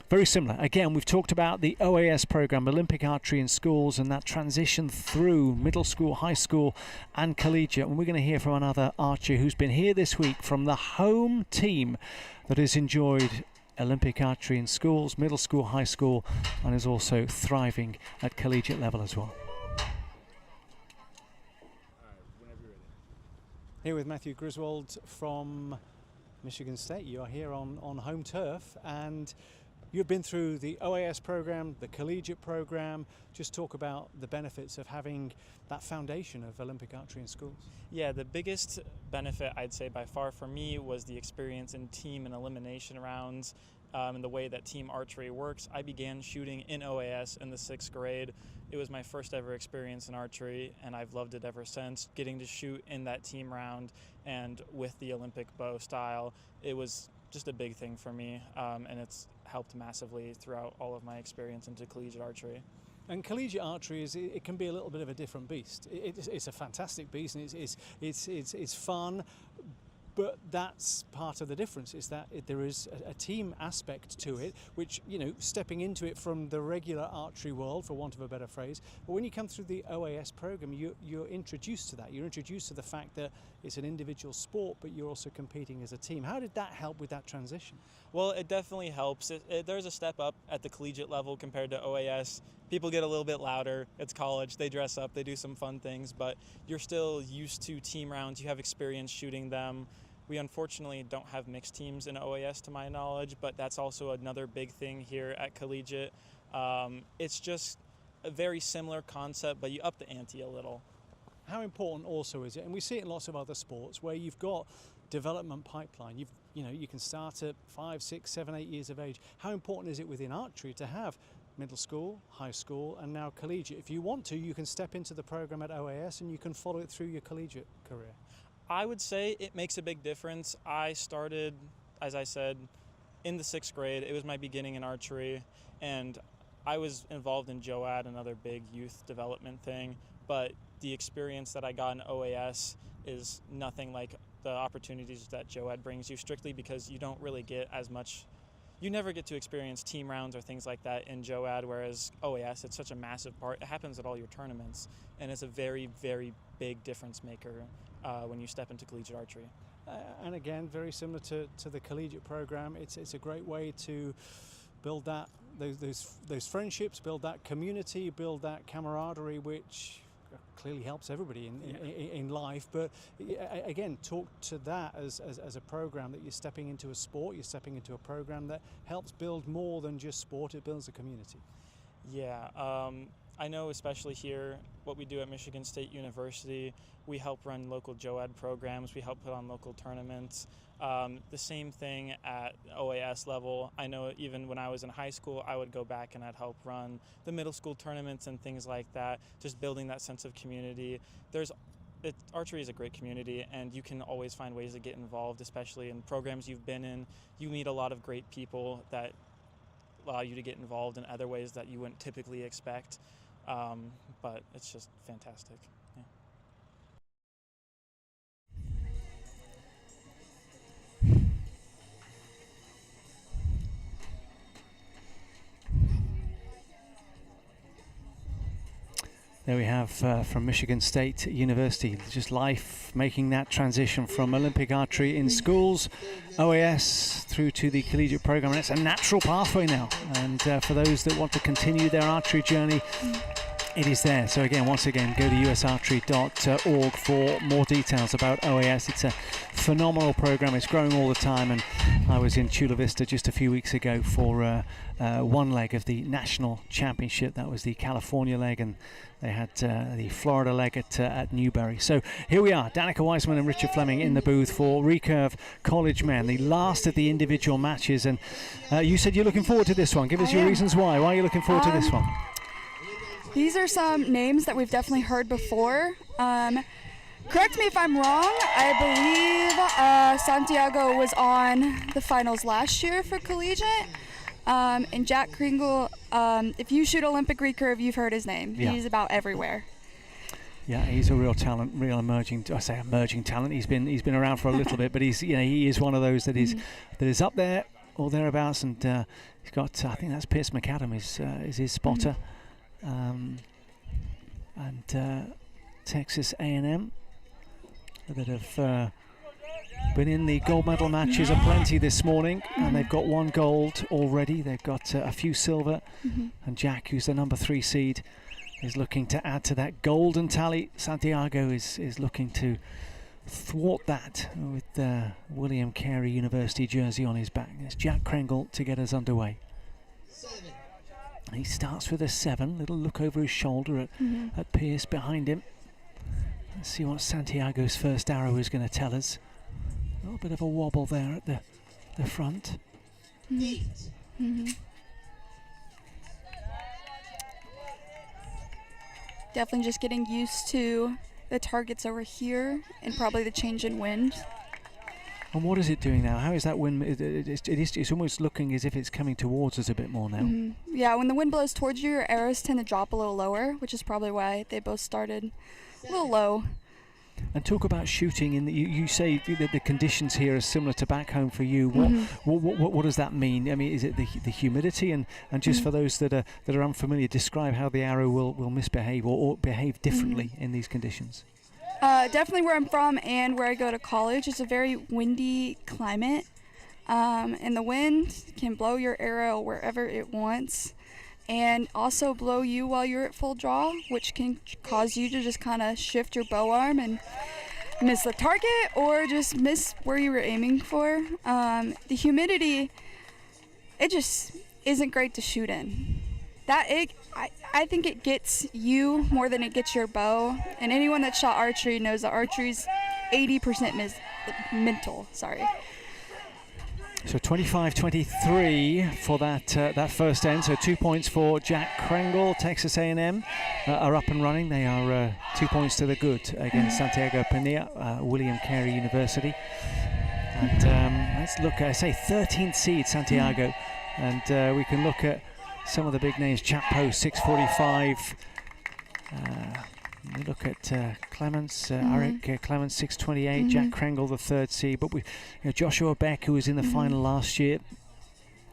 Very similar. Again, we've talked about the OAS program, Olympic Archery in schools, and that transition through middle school, high school, and collegiate. And we're going to hear from another archer who's been here this week from the home team that has enjoyed Olympic archery in schools, middle school, high school, and is also thriving at collegiate level as well. Here with Matthew Griswold from Michigan State. You are here on home turf, and you've been through the OAS program, the collegiate program. Just talk about the benefits of having that foundation of Olympic archery in schools. Yeah, the biggest benefit I'd say by far for me was the experience in team and elimination rounds and the way that team archery works. I began shooting in OAS in the 6th grade. It was my first ever experience in archery, and I've loved it ever since. Getting to shoot in that team round and with the Olympic bow style, it was just a big thing for me, and it's helped massively throughout all of my experience into collegiate archery. And collegiate archery it can be a little bit of a different beast. It's a fantastic beast, and it's fun. But that's part of the difference, is that there is a team aspect to it, which, you know, stepping into it from the regular archery world, for want of a better phrase. But when you come through the OAS program, you're introduced to that. You're introduced to the fact that it's an individual sport, but you're also competing as a team. How did that help with that transition? Well, it definitely helps. There's a step up at the collegiate level compared to OAS. People get a little bit louder. It's college. They dress up. They do some fun things, but you're still used to team rounds. You have experience shooting them. We unfortunately don't have mixed teams in OAS to my knowledge, but that's also another big thing here at Collegiate. It's just a very similar concept, but you up the ante a little. How important also is it, and we see it in lots of other sports, where you've got development pipeline. You can start at 5, 6, 7, 8 years of age. How important is it within archery to have middle school, high school, and now collegiate? If you want to, you can step into the program at OAS and you can follow it through your collegiate career. I would say it makes a big difference. I started, as I said, in the 6th grade. It was my beginning in archery, and I was involved in JOAD, another big youth development thing, but the experience that I got in OAS is nothing like the opportunities that JOAD brings you, strictly because you don't really get as much. You never get to experience team rounds or things like that in JOAD, whereas OAS, it's such a massive part. It happens at all your tournaments, and it's a very, very big difference maker when you step into collegiate archery. And again, very similar to the collegiate program, it's a great way to build those friendships, build that community, build that camaraderie, which clearly helps everybody in life. But again, talk to that as a program that you're stepping into a sport, you're stepping into a program that helps build more than just sport, it builds a community. Yeah, I know especially here, what we do at Michigan State University, we help run local JOAD programs, we help put on local tournaments. The same thing at OAS level. I know even when I was in high school, I would go back and I'd help run the middle school tournaments and things like that, just building that sense of community. Archery is a great community, and you can always find ways to get involved, especially in programs you've been in. You meet a lot of great people that allow you to get involved in other ways that you wouldn't typically expect. But it's just fantastic. Yeah. There we have from Michigan State University, just life making that transition from Olympic archery in schools, OAS, through to the collegiate program. And it's a natural pathway now. And for those that want to continue their archery journey, it is there. So again, once again, go to usarchery.org for more details about OAS. It's a phenomenal program. It's growing all the time. And I was in Chula Vista just a few weeks ago for one leg of the national championship. That was the California leg, and they had the Florida leg at Newberry. So here we are, Danica Weissman and Richard Fleming in the booth for Recurve College Men, the last of the individual matches. And you said you're looking forward to this one. Give us your reasons why. Why are you looking forward to this one? These are some names that we've definitely heard before. Correct me if I'm wrong. I believe Santiago was on the finals last year for Collegiate. And Jack Kringle, if you shoot Olympic recurve, you've heard his name. Yeah. He's about everywhere. Yeah, he's a real talent, real emerging. I say emerging talent. He's been around for a little bit, but he is one of those that is up there or thereabouts. And he's got, I think that's Pierce McAdam is his spotter, and Texas A&M that have been in the gold medal matches aplenty this morning, and they've got 1 gold already. They've got a few silver, and Jack, who's the number 3 seed, is looking to add to that golden tally. Santiago is looking to thwart that with the William Carey University jersey on his back. It's Jack Kringle to get us underway. 7. He starts with a 7, little look over his shoulder at Pierce behind him. Let's see what Santiago's first arrow is going to tell us. A little bit of a wobble there at the front. 8. Definitely just getting used to the targets over here and probably the change in wind. And what is it doing now? How is that wind? It's almost looking as if it's coming towards us a bit more now. Yeah, when the wind blows towards you, your arrows tend to drop a little lower, which is probably why they both started a little low. And talk about shooting. You say that the conditions here are similar to back home for you. What does that mean? I mean, is it the humidity? And just for those that are unfamiliar, describe how the arrow will misbehave or behave differently in these conditions. Definitely where I'm from and where I go to college, it's a very windy climate. And the wind can blow your arrow wherever it wants, and also blow you while you're at full draw, which can cause you to just kind of shift your bow arm and miss the target or just miss where you were aiming for. The humidity, it just isn't great to shoot in. I think it gets you more than it gets your bow, and anyone that shot archery knows that archery's 80% mental. Sorry. So 25-23 for that first end. So 2 points for Jack Kringle. Texas A&M are up and running. They are 2 points to the good against Santiago Pena, William Carey University. And let's look at, I say, 13th seed Santiago. And we can look at some of the big names. Chapo 645. We look at Clements, Eric Clements 628, Jack Kringle the third seed. But we, Joshua Beck, who was in the final last year,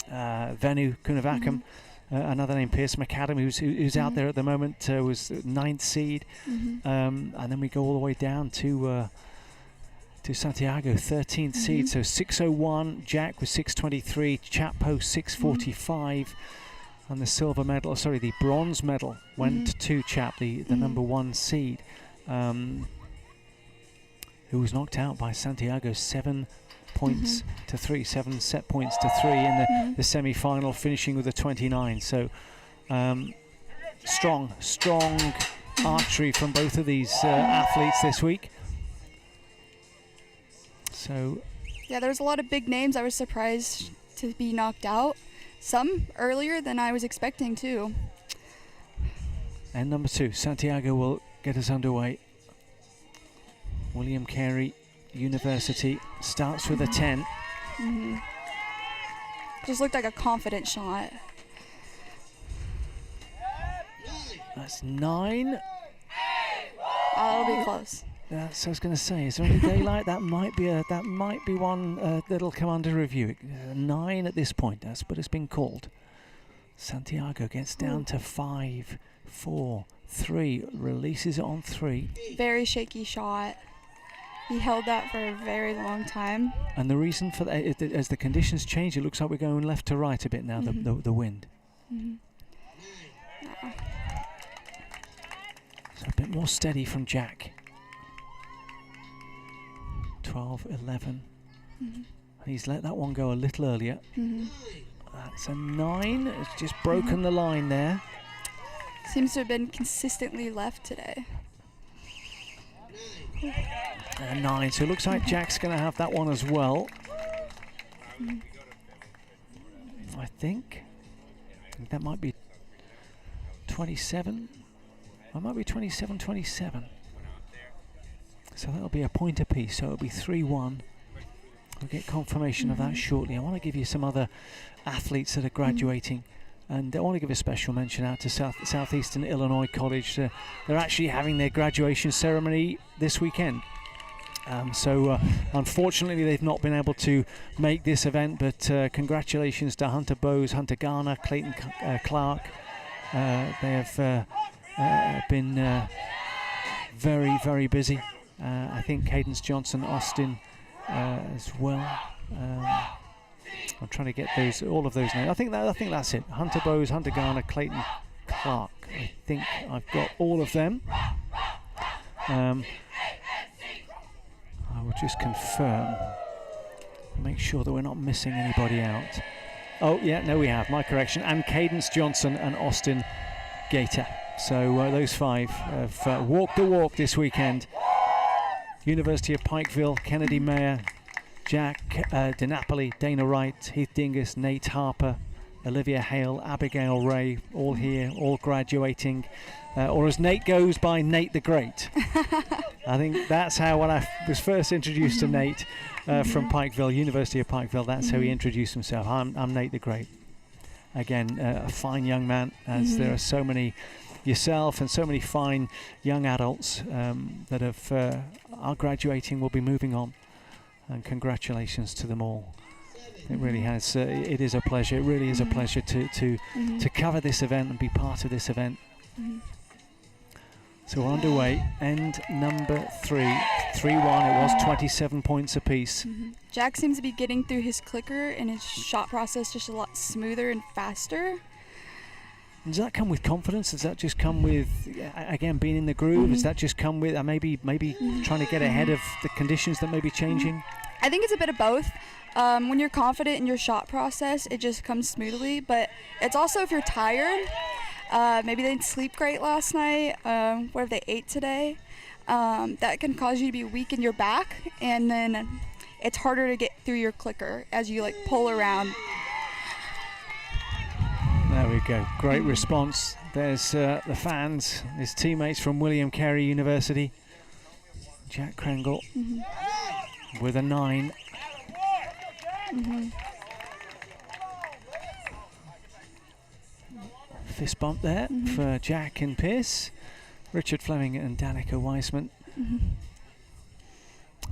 Venu Kunavakam, another name, Pierce McAdam, who's out there at the moment, was 9th seed. And then we go all the way down to Santiago, 13th seed. So 601, Jack was 623, Chapo 645. And the silver medal, sorry, the bronze medal went to Chap, the number 1 seed, who was knocked out by Santiago 7 points to 3, 7 set points to 3 in the semi-final, finishing with a 29. So strong archery from both of these athletes this week. So yeah, there was a lot of big names. I was surprised to be knocked out. Some earlier than I was expecting too. And number 2, Santiago will get us underway. William Carey University starts with a 10. Just looked like a confident shot. That's 9. That'll be close. So I was going to say, is there any daylight? that might be one that'll come under review. 9 at this point, but it's been called. Santiago gets down to 5, 4, 3, releases it on 3. Very shaky shot. He held that for a very long time. And the reason for that, as the conditions change, it looks like we're going left to right a bit now, the wind. So a bit more steady from Jack. 12, 11. And he's let that one go a little earlier. That's a 9. It's just broken the line there. Seems to have been consistently left today. A 9. So it looks like Jack's going to have that one as well. I think that might be 27. That might be 27-27. So that'll be a point apiece. So it'll be 3-1. We'll get confirmation of that shortly. I want to give you some other athletes that are graduating. And I want to give a special mention out to Southeastern Illinois College. They're actually having their graduation ceremony this weekend. So unfortunately they've not been able to make this event, but congratulations to Hunter Bowes, Hunter Garner, Clayton Clark. They have been very, very busy. I think Cadence Johnson, Austin as well. I'm trying to get all of those names. I think that's it. Hunter Bowes, Hunter Garner, Clayton Clark. I think I've got all of them. I will just confirm, make sure that we're not missing anybody out. Oh yeah, no, we have. My correction. And Cadence Johnson and Austin Gator. So those 5 have walked the walk this weekend. University of Pikeville, Kennedy Mayer, Jack DiNapoli, Dana Wright, Heath Dingus, Nate Harper, Olivia Hale, Abigail Ray, all here, all graduating. Or as Nate goes by, Nate the Great. I think that's how, when I was first introduced to Nate from Pikeville, University of Pikeville, that's how he introduced himself. I'm Nate the Great. Again, a fine young man, as there are so many, yourself and so many fine young adults that are graduating, will be moving on. And congratulations to them all. It really has. It is a pleasure. It really is a pleasure to cover this event and be part of this event. So we're underway. End number 3, 3-1. It was 27 points apiece. Jack seems to be getting through his clicker and his shot process just a lot smoother and faster. Does that come with confidence? Does that just come with, again, being in the groove? Does that just come with maybe trying to get ahead of the conditions that may be changing? I think it's a bit of both. When you're confident in your shot process, it just comes smoothly. But it's also if you're tired, maybe they didn't sleep great last night, what if they ate today? That can cause you to be weak in your back, and then it's harder to get through your clicker as you pull around. There we go. Great response. There's the fans, his teammates from William Carey University. Jack Krangle with a 9. Fist bump there for Jack and Pierce. Richard Fleming and Danica Weisman.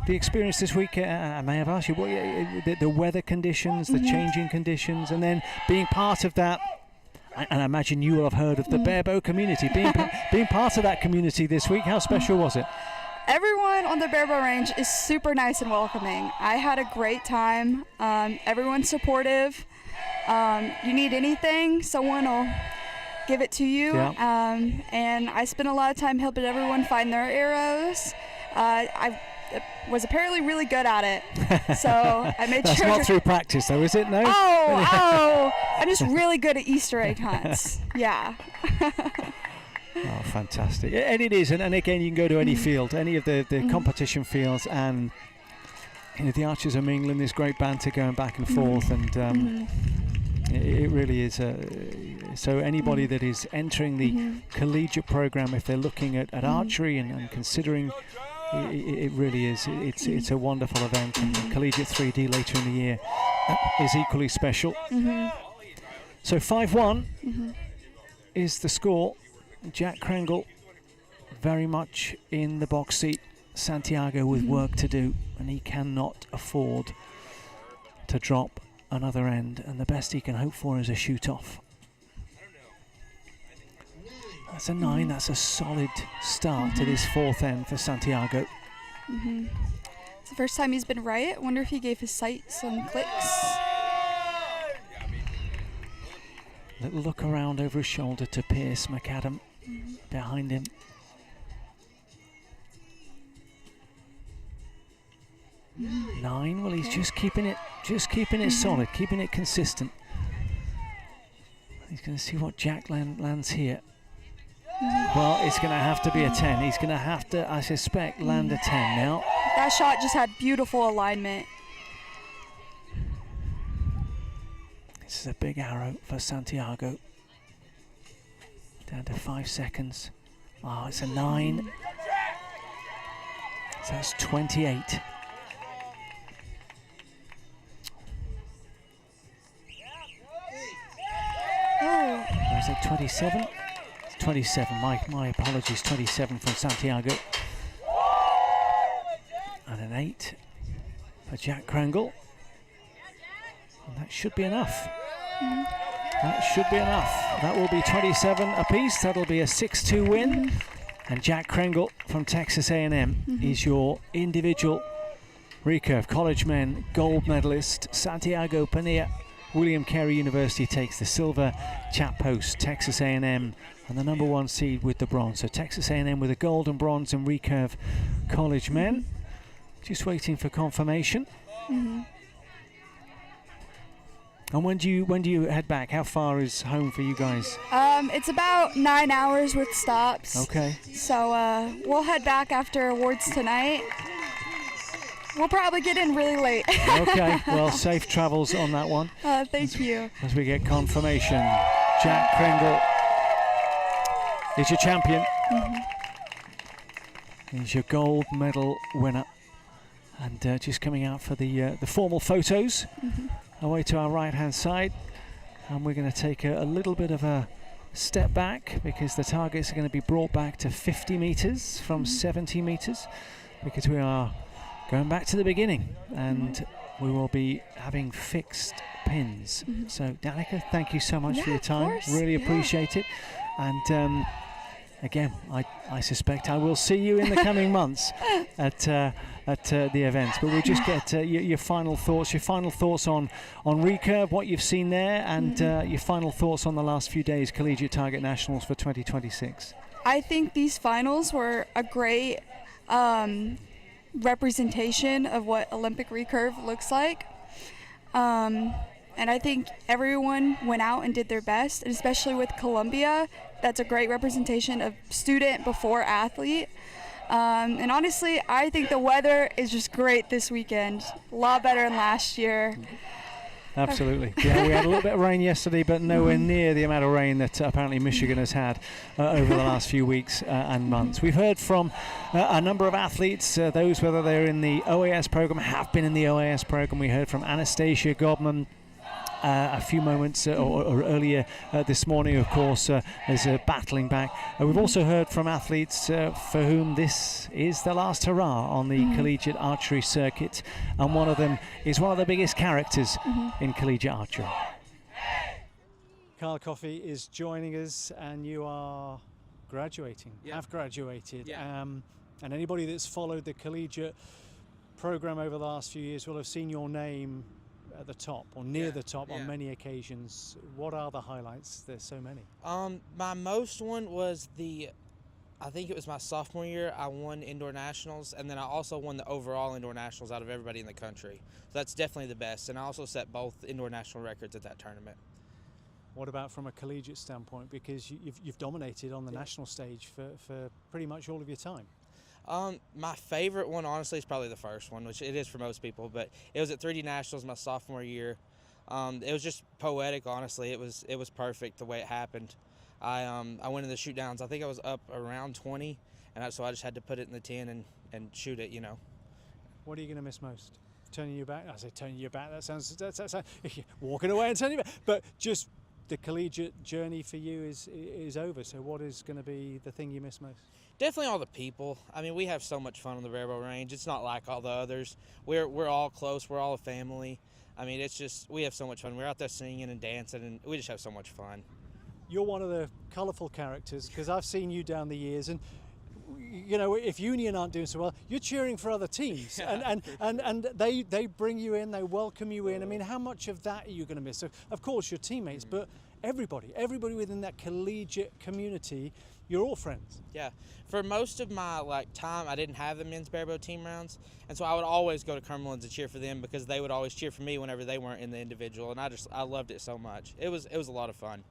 The experience this week, I may have asked you, the weather conditions, the changing conditions, and then being part of that. And I imagine you will have heard of the barebow community. Being part of that community this week, how special was it? Everyone on the barebow range is super nice and welcoming. I had a great time. Everyone's supportive. You need anything, someone will give it to you. Yeah. And I spent a lot of time helping everyone find their arrows. I was apparently really good at it, so I made That's sure. That's not through practice, though, is it? No. Oh! I'm just really good at Easter egg hunts. Yeah. Oh, fantastic! And it is, and again, you can go to any field, any of the competition fields, and the archers are mingling. This great banter going back and forth, and it really is. So anybody that is entering the collegiate program, if they're looking at archery and considering. It really is. It's a wonderful event, and Collegiate 3D later in the year is equally special. So 5-1 is the score. Jack Krangle very much in the box seat. Santiago with work to do, and he cannot afford to drop another end, and the best he can hope for is a shoot off. That's a 9. That's a solid start to this fourth end for Santiago. It's the first time he's been right. I wonder if he gave his sight some clicks. Little look around over his shoulder to Pierce McAdam behind him. Nine. Well, he's just keeping it solid, keeping it consistent. He's going to see what Jack lands here. Well, it's going to have to be a 10. He's going to have to, I suspect, land a 10 now. That shot just had beautiful alignment. This is a big arrow for Santiago. Down to 5 seconds. Oh, it's a 9. So that's 28. Oh. Was it 27? It's 27. My apologies. 27 from Santiago. And an 8 for Jack Krangle. And that should be enough. That should be enough. That will be 27 apiece. That'll be a 6-2 win. And Jack Krangle from Texas A&M is your individual recurve college men gold medalist. Santiago Pania, William Carey University takes the silver. Chat Post, Texas A&M, and the number 1 seed with the bronze. So Texas A&M with the gold and bronze and recurve college men. Just waiting for confirmation. And when do you head back? How far is home for you guys? It's about 9 hours with stops. Okay. So we'll head back after awards tonight. We'll probably get in really late. Okay. Well, safe travels on that one. Thank you. As we get confirmation, Jack Krangle is your champion. He's your gold medal winner. And just coming out for the formal photos. Away to our right-hand side, and we're going to take a little bit of a step back because the targets are going to be brought back to 50 meters from 70 meters because we are going back to the beginning and we will be having fixed pins. So Danica, thank you so much for your time. Really appreciate it. And again, I suspect I will see you in the coming months at the events. But we'll just get your final thoughts. Your final thoughts on recurve, what you've seen there, and your final thoughts on the last few days Collegiate Target Nationals for 2026. I think these finals were a great representation of what Olympic recurve looks like. And I think everyone went out and did their best, and especially with Columbia, that's a great representation of student before athlete. And honestly, I think the weather is just great this weekend. A lot better than last year. Absolutely. Yeah, we had a little bit of rain yesterday, but nowhere near the amount of rain that apparently Michigan has had over the last few weeks and months. We've heard from a number of athletes, those whether they're in the OAS program, have been in the OAS program. We heard from Anastasia Godman a few moments or earlier this morning, of course, as battling back. We've also heard from athletes for whom this is the last hurrah on the collegiate archery circuit, and one of them is one of the biggest characters in collegiate archery. Carl Coffey is joining us, and you are graduating, have graduated. And anybody that's followed the collegiate program over the last few years will have seen your name at the top or near the top on many occasions. What are the highlights? There's so many. My most one was I think it was my sophomore year. I won indoor nationals, and then I also won the overall indoor nationals out of everybody in the country. So that's definitely the best, and I also set both indoor national records at that tournament. What about from a collegiate standpoint? Because you've dominated on the national stage for pretty much all of your time. My favorite one, honestly, is probably the first one, which it is for most people, but it was at 3D Nationals my sophomore year. It was just poetic, honestly. It was perfect the way it happened. I went in the shoot downs. I think I was up around 20, and so I just had to put it in the 10 and shoot it, What are you going to miss most? Turning your back? I say turning your back. That sounds walking away and turning your back. But just the collegiate journey for you is over. So what is going to be the thing you miss most? Definitely all the people. I mean, we have so much fun on the barrel range. It's not like all the others. We're all close. We're all a family. I mean, it's just we have so much fun. We're out there singing and dancing, and we just have so much fun. you're one of the colourful characters, because I've seen you down the years, and you know, if Union aren't doing so well, you're cheering for other teams, and they bring you in, they welcome you in. I mean, how much of that are you going to miss? So, of course, your teammates, but everybody within that collegiate community, you're all friends. Yeah, for most of my time, I didn't have the men's barebow team rounds, and so I would always go to Cumberland's and cheer for them because they would always cheer for me whenever they weren't in the individual, and I loved it so much. It was a lot of fun.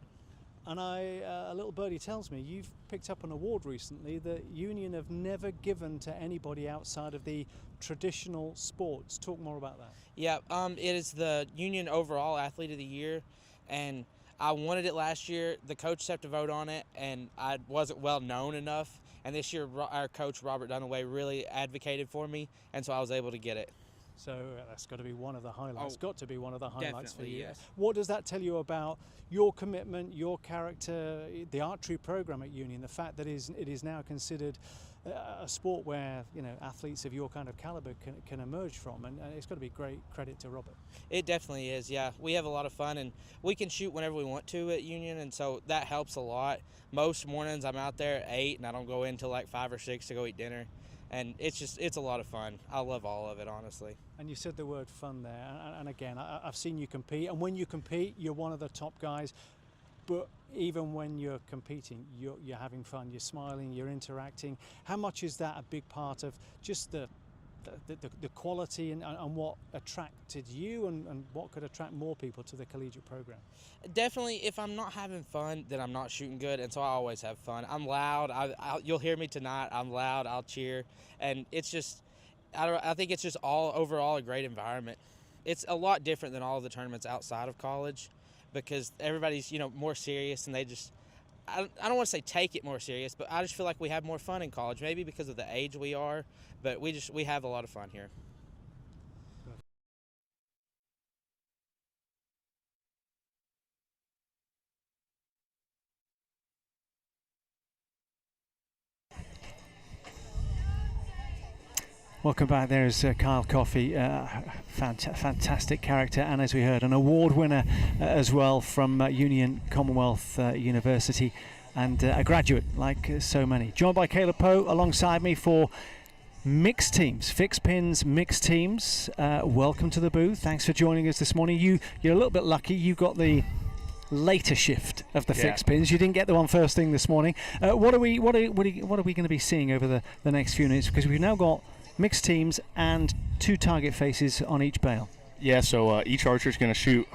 And a little birdie tells me you've picked up an award recently that Union have never given to anybody outside of the traditional sports. Talk more about that. Yeah, it is the Union Overall Athlete of the Year, and I wanted it last year. The coaches have to vote on it, and I wasn't well known enough. And this year, our coach, Robert Dunaway, really advocated for me, and so I was able to get it. So that's got to be one of the highlights. Got to be one of the highlights for you. Yes. What does that tell you about your commitment, your character, the archery program at Union? The fact that it is now considered a sport where, you know, athletes of your kind of caliber can emerge from, and it's got to be great credit to Robert. It definitely is. Yeah, we have a lot of fun, and we can shoot whenever we want to at Union, and so that helps a lot. Most mornings I'm out there at 8, and I don't go in until 5 or 6 to go eat dinner. And it's a lot of fun. I love all of it, honestly. And you said the word fun there. And again, I've seen you compete. And when you compete, you're one of the top guys. But even when you're competing, you're having fun. You're smiling. You're interacting. How much is that a big part of just the quality and what attracted you and what could attract more people to the collegiate program? Definitely, if I'm not having fun, then I'm not shooting good, and so I always have fun. I'm loud. You'll hear me tonight. I'm loud. I'll cheer, and it's just, I think it's just overall a great environment. It's a lot different than all of the tournaments outside of college because everybody's, more serious, and they just, I don't want to say take it more serious, but I just feel like we have more fun in college, maybe because of the age we are, but we have a lot of fun here. Welcome back. There's Kyle Coffey, fantastic character, and as we heard, an award winner as well from Union Commonwealth University, and a graduate like so many. Joined by Caleb Poe alongside me for mixed teams, fixed pins, mixed teams. Welcome to the booth. Thanks for joining us this morning. You're a little bit lucky. You got the later shift of the fixed pins. You didn't get the one first thing this morning. What are we going to be seeing over the next few minutes? Because we've now got mixed teams and 2 target faces on each bale. Yeah, so each archer is going to shoot,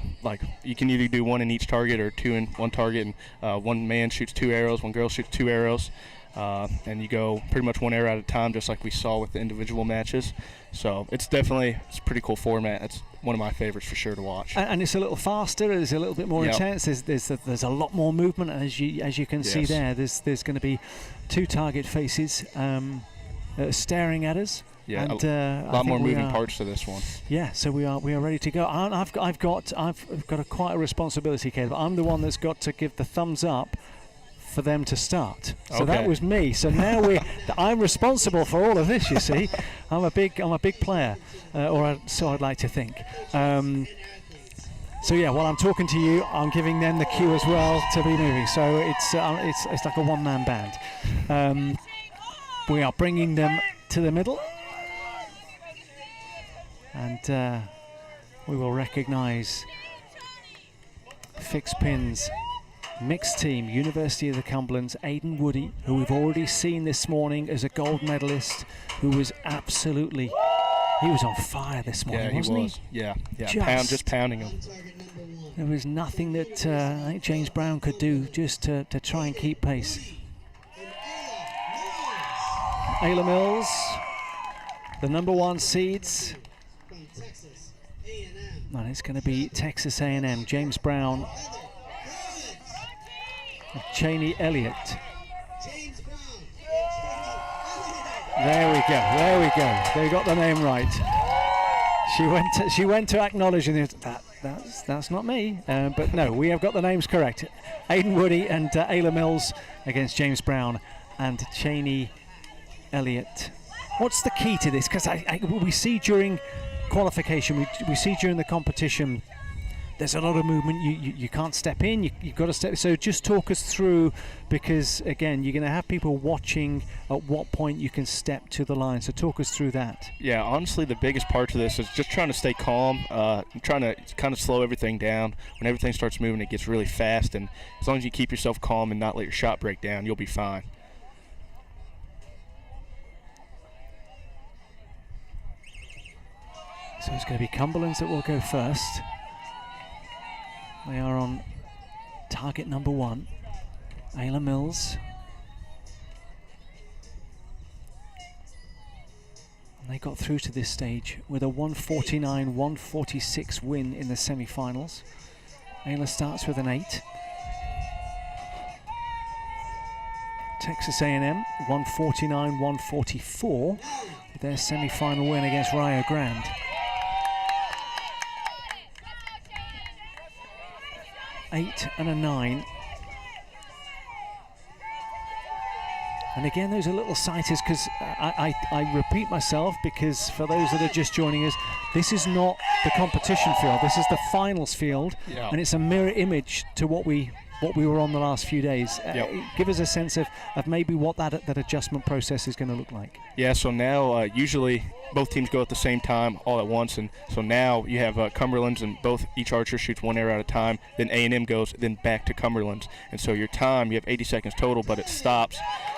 you can either do 1 in each target or 2 in one target, and one man shoots 2 arrows, one girl shoots 2 arrows, and you go pretty much 1 arrow at a time, just like we saw with the individual matches. So it's a pretty cool format. It's one of my favorites for sure to watch. And it's a little faster. It's a little bit more intense. There's a lot more movement, as you can see there. There's going to be 2 target faces staring at us. Yeah, and, a lot more moving parts to this one. Yeah, so we are ready to go. I've got quite a responsibility, Caleb. I'm the one that's got to give the thumbs up for them to start. So that was me. So now I'm responsible for all of this. You see, I'm a big player, so I'd like to think. So yeah, while I'm talking to you, I'm giving them the cue as well to be moving. So it's like a one-man band. We are bringing them to the middle. And we will recognise fixed pins, mixed team, University of the Cumberland's Aidan Woody, who we've already seen this morning as a gold medalist, who was he was on fire this morning, wasn't he? Yeah, just pounding him. There was nothing that I think James Brown could do just to try and keep pace. Ayla Mills, the #1 seeds. And it's going to be Texas A&M, James Brown, Cheney Elliott. There we go. They got the name right. She went to acknowledge, and that's not me. But no, we have got the names correct. Aidan Woody and Ayla Mills against James Brown and Cheney Elliott. What's the key to this? Because we see during qualification, we see during the competition there's a lot of movement. You can't step in. You've got to step. So just talk us through, because again, you're going to have people watching at what point you can step to the line. So talk us through that. Yeah, honestly, the biggest part to this is just trying to stay calm, trying to kind of slow everything down. When everything starts moving, it gets really fast, and as long as you keep yourself calm and not let your shot break down, you'll be fine. So it's going to be Cumberland's that will go first. They are on target number 1, Ayla Mills. And they got through to this stage with a 149-146 win in the semi-finals. Ayla starts with an 8. Texas A&M 149-144 with their semi-final win against Rio Grande. Eight and a 9. And again, those are little sighters, because I repeat myself, because for those that are just joining us, this is not the competition field, this is the finals field, and it's a mirror image to what we were on the last few days. Give us a sense of maybe what that adjustment process is going to look like. Yeah, so now usually both teams go at the same time all at once, and so now you have Cumberland's, and each archer shoots 1 arrow at a time, then A&M goes, then back to Cumberland's, and so your time, you have 80 seconds total, but it stops,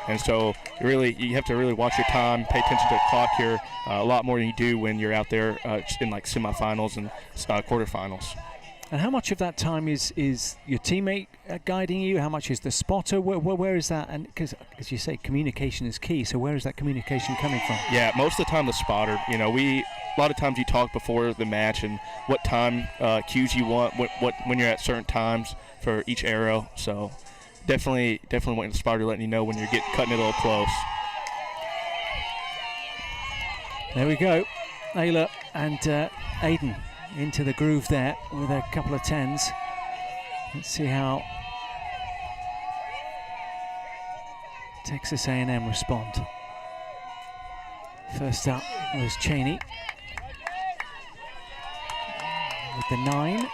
and so you have to really watch your time, pay attention to the clock here a lot more than you do when you're out there in like semifinals and quarterfinals. And how much of that time is your teammate guiding you? How much is the spotter? Where is that? And because, as you say, communication is key. So where is that communication coming from? Yeah, most of the time the spotter. You know, a lot of times you talk before the match and what time cues you want, when you're at certain times for each arrow. So definitely wanting the spotter letting you know when you're cutting it a little close. There we go, Ayla and Aiden into the groove there with a couple of 10s. Let's see how Texas A&M respond. First up was Cheney with the 9.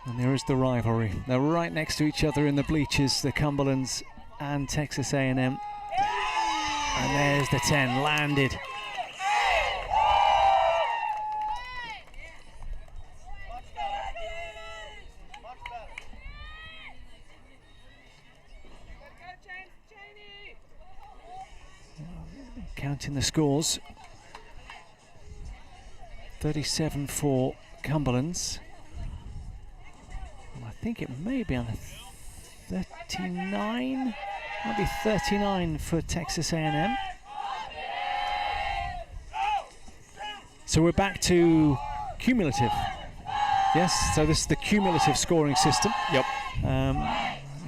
And there is the rivalry. They're right next to each other in the bleachers, the Cumberlands and Texas A&M. And there's the 10 landed. Counting the scores. 37 for Cumberland's. I think it may be on a 39. Might be 39 for Texas A&M. So we're back to cumulative. Yes, so this is the cumulative scoring system. Yep.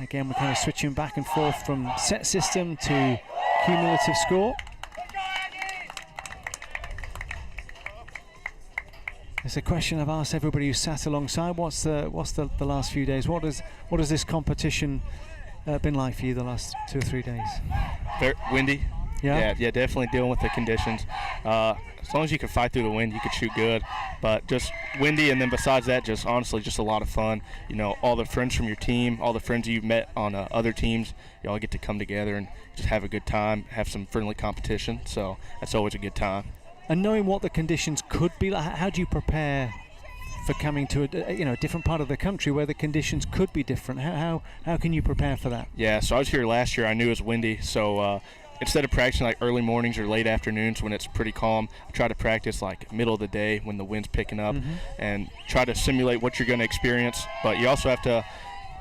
Again, we're kind of switching back and forth from set system to cumulative score. It's a question I've asked everybody who sat alongside. What's the last few days? What has this competition been like for you the last 2 or 3 days? Very windy. Yeah, definitely dealing with the conditions. As long as you can fight through the wind, you can shoot good. But just windy, and then besides that, just honestly, just a lot of fun. You know, all the friends from your team, all the friends you've met on other teams, you all get to come together and just have a good time, have some friendly competition. So that's always a good time. And knowing what the conditions could be like, how do you prepare for coming to a different part of the country where the conditions could be different? How can you prepare for that? Yeah, so I was here last year. I knew it was windy, so instead of practicing like early mornings or late afternoons when it's pretty calm, I try to practice like middle of the day when the wind's picking up, and try to simulate what you're going to experience. But you also have to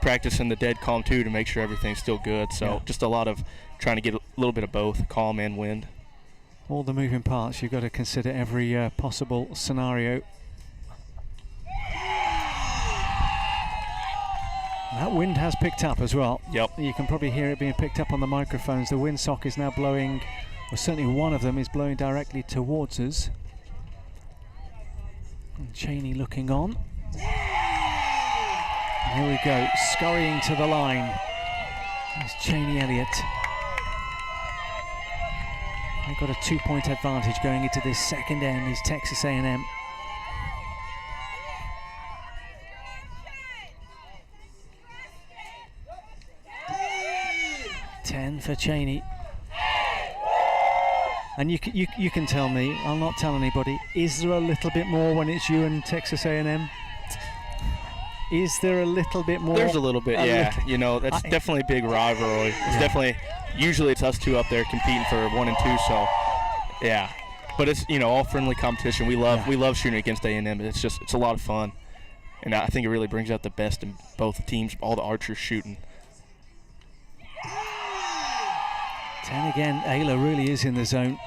practice in the dead calm too to make sure everything's still good. So just a lot of trying to get a little bit of both, calm and wind. All the moving parts, you've got to consider every possible scenario. That wind has picked up as well. Yep. You can probably hear it being picked up on the microphones. The windsock is now blowing, or certainly one of them is blowing directly towards us. And Cheney looking on. And here we go, scurrying to the line. There's Cheney Elliott. They've got a 2-point advantage going into this second end is Texas A&M. Ten for Cheney. And you can tell me, I'll not tell anybody, is there a little bit more when it's you and Texas A&M? Is there a little bit more? There's a little bit, yeah. You know, that's definitely a big rivalry. It's definitely, usually it's us two up there competing for 1 and 2, so yeah. But it's, you know, all friendly competition. We love shooting against A&M. It's a lot of fun. And I think it really brings out the best in both teams, all the archers shooting. 10 again. Ayla really is in the zone.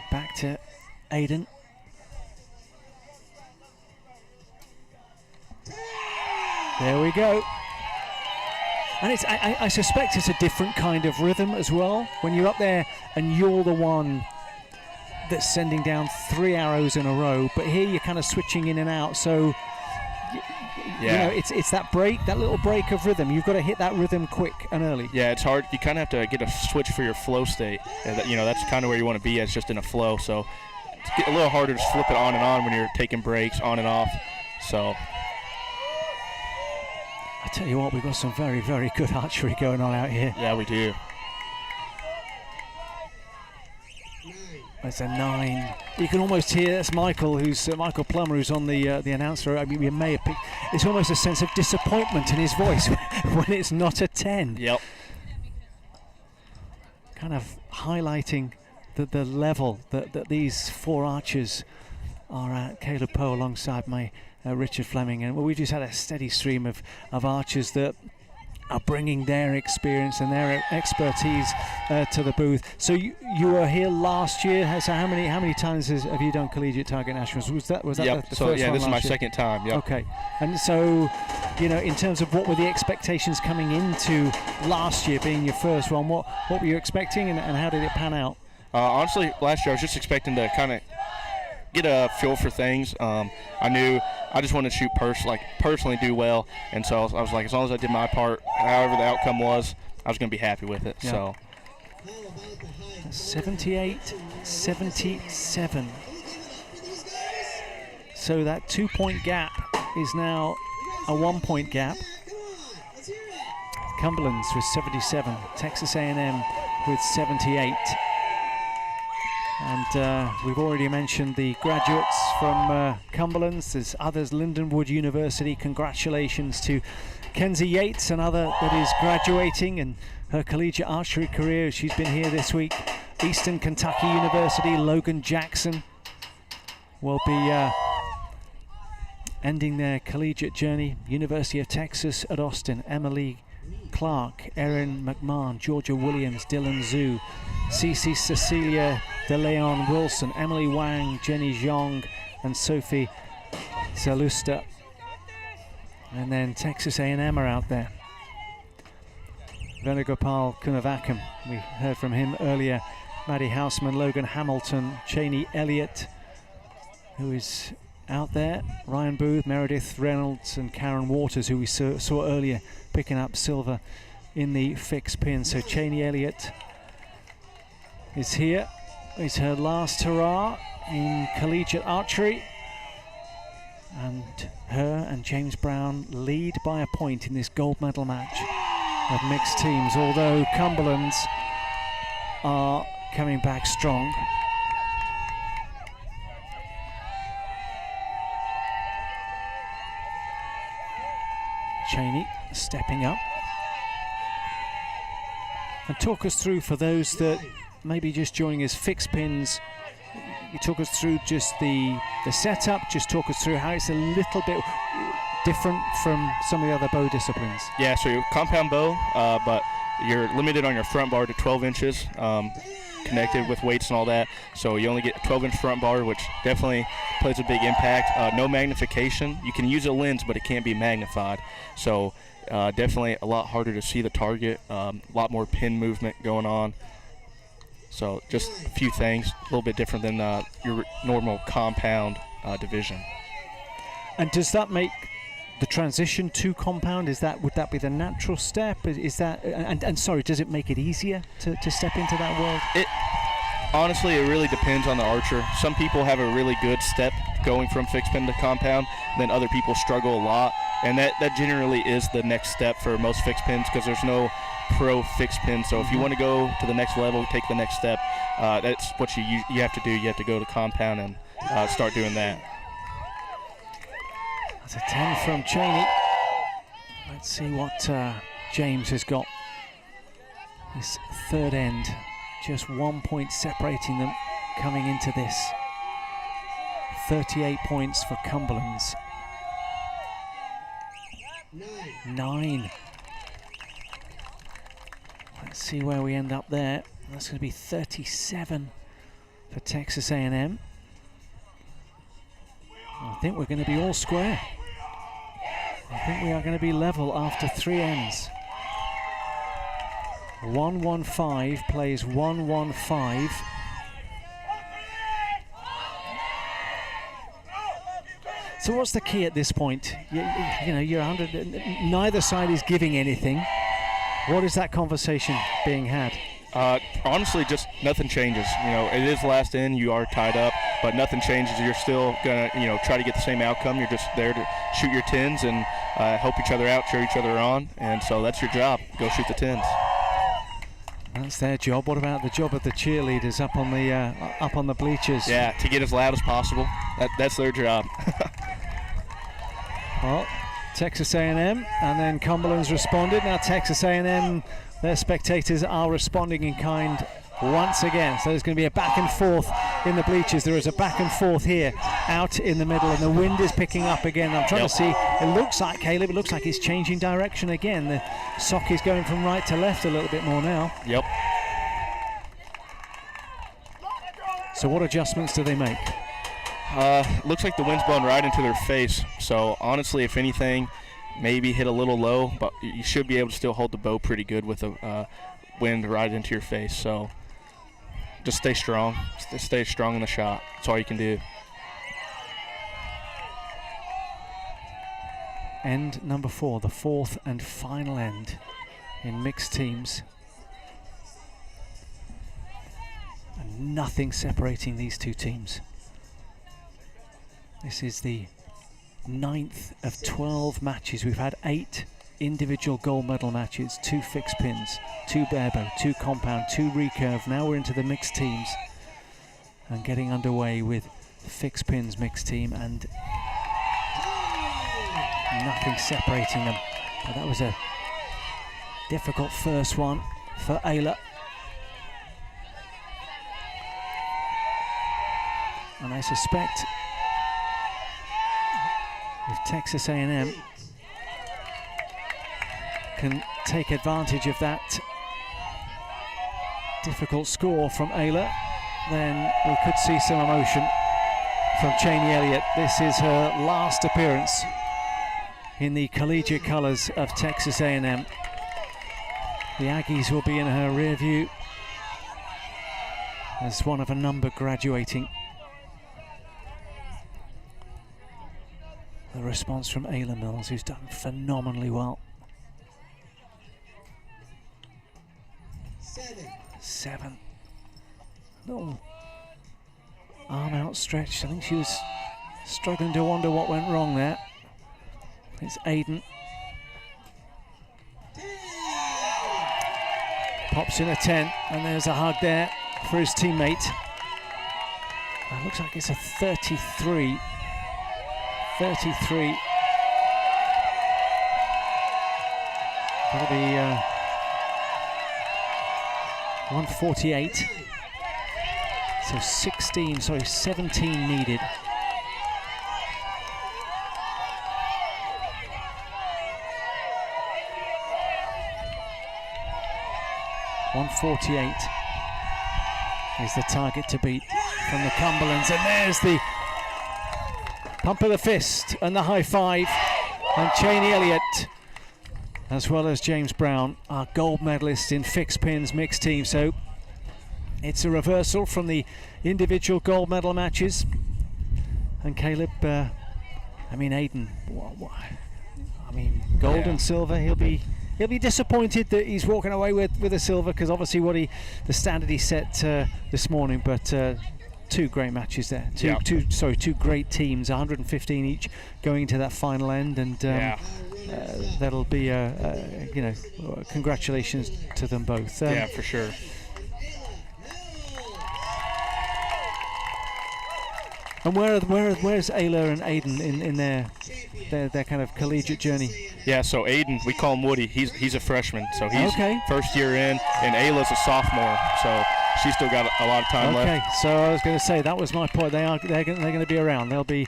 Back to Aiden. There we go. And it's I suspect it's a different kind of rhythm as well when you're up there and you're the one that's sending down 3 arrows in a row, but here you're kind of switching in and out, so you know, it's that break, that little break of rhythm. You've got to hit that rhythm quick and early. Yeah, it's hard. You kind of have to get a switch for your flow state. You know, that's kind of where you want to be, as just in a flow. So it's a little harder to flip it on and on when you're taking breaks on and off. So I tell you what, we've got some very, very good archery going on out here. Yeah, we do. It's a 9. You can almost hear that's Michael, Michael Plummer, who's on the announcer. I mean, we may have picked. It's almost a sense of disappointment in his voice when it's not a 10. Yep. Kind of highlighting the level that these 4 archers are at. Caleb Poe alongside my Richard Fleming, and we've just had a steady stream of archers that are bringing their experience and their expertise to the booth. So you were here last year. So how many times have you done Collegiate Target Nationals? Was that yep. the so first yeah, one this is my last year? second time. Yep. Okay, and so you know, in terms of what were the expectations coming into last year being your first one, what were you expecting, and how did it pan out? Honestly, last year I was just expecting to kind of get a feel for things. I knew I just wanted to shoot personally do well, and so I was like, as long as I did my part, however the outcome was, I was going to be happy with it. Yeah. So 78-77. So that 2-point gap is now a 1-point gap. Cumberland's with 77, Texas A&M with 78. And we've already mentioned the graduates from Cumberland's. There's others, Lindenwood University. Congratulations to Kenzie Yates, another that is graduating in her collegiate archery career. She's been here this week. Eastern Kentucky University, Logan Jackson will be ending their collegiate journey. University of Texas at Austin, Emily Clark, Erin McMahon, Georgia Williams, Dylan Zhu, Cece Cecilia De Leon Wilson, Emily Wang, Jenny Zhong, and Sophie Zalusta. And then Texas A&M are out there. Venugopal Kunavakam, we heard from him earlier. Maddie Houseman, Logan Hamilton, Cheney Elliott, who is out there. Ryan Booth, Meredith Reynolds, and Karen Waters, who we saw earlier picking up silver in the fixed pin. So Cheney Elliott is here. It's her last hurrah in collegiate archery, and her and James Brown lead by a point in this gold medal match of mixed teams, although Cumberland's are coming back strong. Cheney stepping up. And talk us through, for those that maybe just joining us, fixed pins, you talk us through just the setup, just talk us through how it's a little bit different from some of the other bow disciplines. Yeah, so you're compound bow, but you're limited on your front bar to 12 inches, connected with weights and all that. So you only get a 12-inch front bar, which definitely plays a big impact. No magnification. You can use a lens, but it can't be magnified. So definitely a lot harder to see the target, a lot more pin movement going on. So just a few things, a little bit different than your normal compound division. And does that make the transition to compound, would that be the natural step? Is that and sorry, does it make it easier to step into that world? Honestly, it really depends on the archer. Some people have a really good step going from fixed pin to compound, then other people struggle a lot, and that generally is the next step for most fixed pins, because there's no pro fixed pin. So if you want to go to the next level, take the next step, that's what you have to do. You have to go to compound and start doing that. That's a 10 from Cheney. Let's see what James has got. This third end, just 1 point separating them coming into this. 38 points for Cumberland's. 9. Let's see where we end up there. That's going to be 37 for Texas A&M. I think we're going to be all square. I think we are going to be level after 3 ends. 1-1-5 plays 1-1-5. So what's the key at this point? You know, you're 100. Neither side is giving anything. What is that conversation being had? Honestly, just nothing changes. You know, it is last in, you are tied up, but nothing changes. You're still gonna, try to get the same outcome. You're just there to shoot your tens and help each other out, cheer each other on, and so that's your job. Go shoot the tens. That's their job. What about the job of the cheerleaders up on the bleachers? Yeah, to get as loud as possible. That's their job. Well, Texas A&M, and then Cumberland's responded. Now Texas A&M, their spectators are responding in kind once again. So there's going to be a back and forth in the bleachers. There is a back and forth here out in the middle, and the wind is picking up again. I'm trying to see, it looks like, Caleb, it looks like it's changing direction again. The sock is going from right to left a little bit more now. Yep. So what adjustments do they make? Looks like the wind's blowing right into their face. So honestly, if anything, maybe hit a little low, but you should be able to still hold the bow pretty good with the wind right into your face. So just stay strong. Stay strong in the shot. That's all you can do. End number 4, the fourth and final end in mixed teams. And nothing separating these two teams. This is the 9th of 12 matches. We've had 8 individual gold medal matches, 2 fixed pins, 2 barebow, 2 compound, 2 recurve. Now we're into the mixed teams and getting underway with fixed pins mixed team, and nothing separating them. But that was a difficult first one for Ayla. And I suspect if Texas A&M can take advantage of that difficult score from Ayla, then we could see some emotion from Cheney Elliott. This is her last appearance in the collegiate colours of Texas A&M. The Aggies will be in her rear view as one of a number graduating. The response from Ayla Mills, who's done phenomenally well. 7. Little arm outstretched. I think she was struggling to wonder what went wrong there. It's Aiden. Pops in a 10, and there's a hug there for his teammate. It looks like it's a 33. 33. That'll be 148. So 17 needed. .148 is the target to beat from the Cumberlands, and there's the pump of the fist and the high five, and Cheney Elliott, as well as James Brown, are gold medalists in fixed pins mixed team. So it's a reversal from the individual gold medal matches. And Caleb, Aiden, mean, gold and silver. He'll be disappointed that he's walking away with a silver, because obviously the standard he set this morning. But two great matches there. Two great teams, 115 each going into that final end, and that'll be congratulations to them both. Yeah, for sure. And where's Ayla and Aiden in their kind of collegiate journey? Yeah, so Aiden, we call him Woody. He's a freshman, so he's first year in, and Ayla's a sophomore, so she's still got a lot of time left. Okay, so I was going to say, that was my point. They're going to be around. They'll be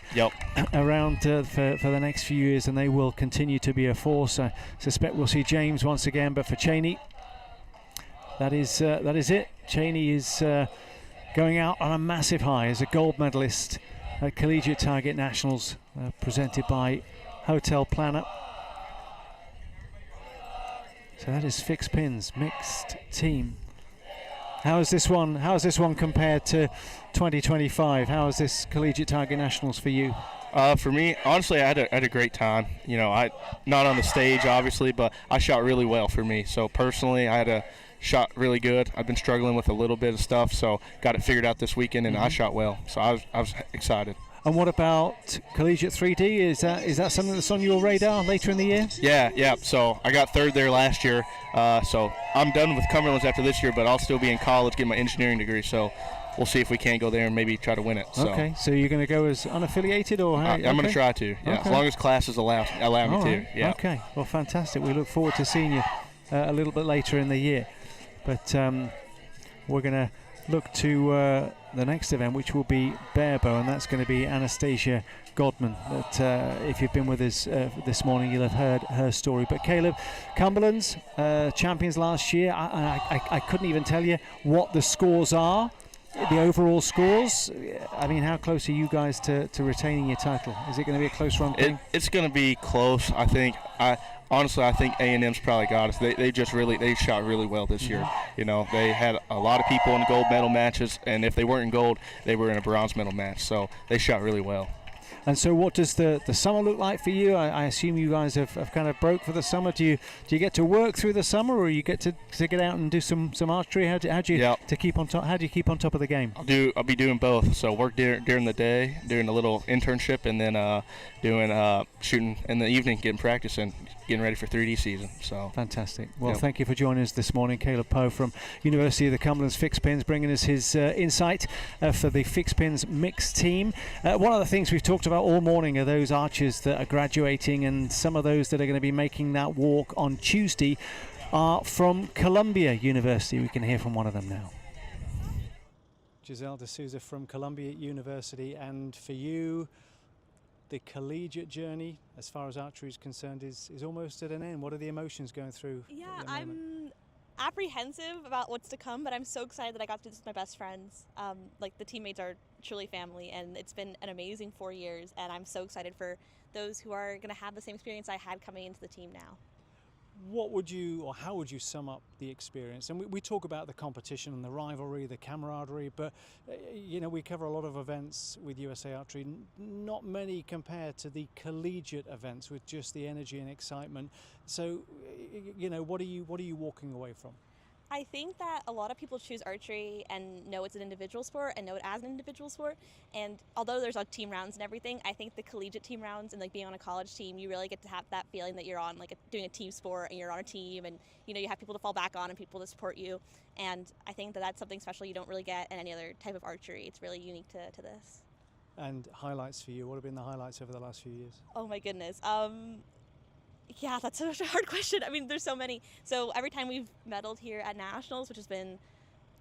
around for the next few years, and they will continue to be a force. I suspect we'll see James once again, but for Cheney, that is it. Cheney is going out on a massive high as a gold medalist at Collegiate Target Nationals, presented by Hotel Planner. So that is fixed pins, mixed team. How is this one compared to 2025? How is this Collegiate Target Nationals for you? For me, honestly, I had a great time. You know, I not on the stage, obviously, but I shot really well for me. So personally, I had a shot really good. I've been struggling with a little bit of stuff, so got it figured out this weekend, and I shot well. So I was excited. And what about Collegiate 3D? Is that something that's on your radar later in the year? Yeah. So I got third there last year. So I'm done with Cumberland's after this year, but I'll still be in college, get my engineering degree. So we'll see if we can't go there and maybe try to win it. So. Okay, so you're going to go as unaffiliated, or how? I'm going to try to. Yeah, as long as classes allow me to. Yeah. Okay. Well, fantastic. We look forward to seeing you a little bit later in the year. But we're going to look to the next event, which will be barebow, and that's going to be Anastasia Godman. That if you've been with us this morning, you'll have heard her story. But Caleb, Cumberland's champions last year. I couldn't even tell you what the scores are, the overall scores. I mean, how close are you guys to retaining your title? Is it going to be a close run thing? It's going to be close, I think. Honestly, I think A&M's probably got us. They shot really well this year. You know, they had a lot of people in gold medal matches, and if they weren't in gold, they were in a bronze medal match. So they shot really well. And so what does the summer look like for you? I assume you guys have kind of broke for the summer. Do you get to work through the summer, or you get to get out and do some archery? How do you keep on top? How do you keep on top of the game? I'll be doing both. So work during the day, doing a little internship, and then doing shooting in the evening, getting practice and getting ready for 3D season. So fantastic. Well, thank you for joining us this morning, Caleb Poe from University of the Cumberland's Fixed Pins, bringing us his insight for the Fixed Pins mixed team. One of the things we've talked about all morning are those archers that are graduating, and some of those that are going to be making that walk on Tuesday are from Columbia University. We can hear from one of them now. Giselle D'Souza from Columbia University, and for you, the collegiate journey, as far as archery is concerned, is almost at an end. What are the emotions going through? Yeah, I'm apprehensive about what's to come, but I'm so excited that I got to do this with my best friends. Like, the teammates are truly family, and it's been an amazing 4 years, and I'm so excited for those who are going to have the same experience I had coming into the team now. What would you, or how would you sum up the experience? And we talk about the competition and the rivalry, the camaraderie, but you know, we cover a lot of events with USA Archery, not many compared to the collegiate events with just the energy and excitement. So, you know, what are you walking away from? I think that a lot of people choose archery and know it's an individual sport and know it as an individual sport. And although there's like team rounds and everything, I think the collegiate team rounds and like being on a college team, you really get to have that feeling that you're on like doing a team sport and you're on a team, and you know, you have people to fall back on and people to support you. And I think that that's something special you don't really get in any other type of archery. It's really unique to this. And highlights for you, what have been the highlights over the last few years? Oh my goodness. Yeah, that's such a hard question. I mean, there's so many. So every time we've medaled here at Nationals, which has been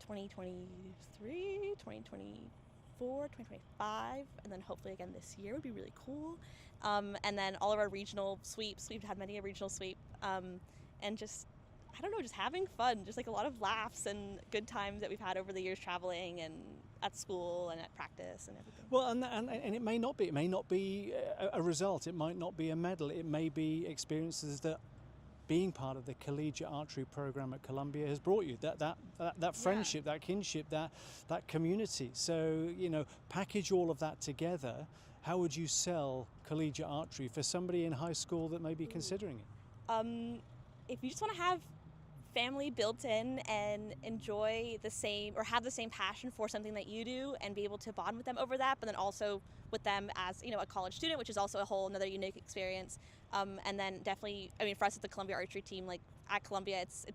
2023, 2024, 2025, and then hopefully again this year would be really cool. And then all of our regional sweeps, we've had many a regional sweep. And just, I don't know, just having fun, just like a lot of laughs and good times that we've had over the years traveling and at school and at practice and everything. Well, and it may not be a result, it might not be a medal, it may be experiences that being part of the collegiate archery program at Columbia has brought you, that friendship, that kinship, that community. So, you know, package all of that together. how would you sell collegiate archery for somebody in high school that may be considering it? If you just want to have family built in and enjoy the same or have the same passion for something that you do and be able to bond with them over that, but then also with them as, you know, a college student, which is also a whole another unique experience. And then definitely, I mean, for us at the Columbia Archery team, like at Columbia, it's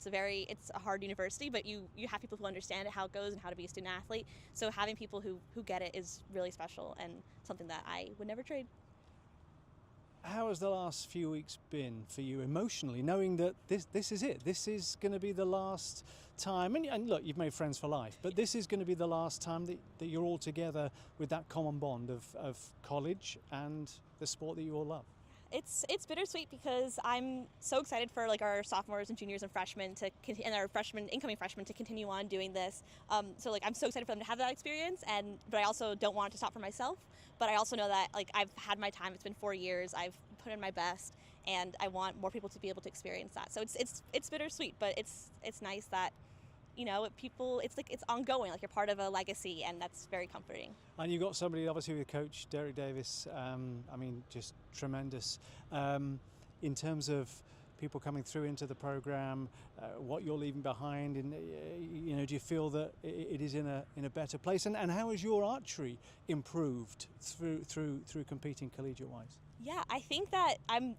a hard university, but you have people who understand it, how it goes and how to be a student athlete. So having people who get it is really special and something that I would never trade. How has the last few weeks been for you emotionally, knowing that this is it? This is going to be the last time, and look, you've made friends for life, but this is going to be the last time that you're all together with that common bond of college and the sport that you all love. It's bittersweet because I'm so excited for like our sophomores and juniors and freshmen and our incoming freshmen to continue on doing this. So like I'm so excited for them to have that experience, but I also don't want it to stop for myself. But I also know that like I've had my time. It's been 4 years. I've put in my best, and I want more people to be able to experience that. So it's bittersweet, but it's nice that, you know, it's ongoing. Like you're part of a legacy, and that's very comforting. And you got somebody obviously with Coach Derek Davis. I mean, just tremendous in terms of people coming through into the program, what you're leaving behind, and you know, do you feel that it is in a better place? And how has your archery improved through competing collegiate wise? Yeah, I think that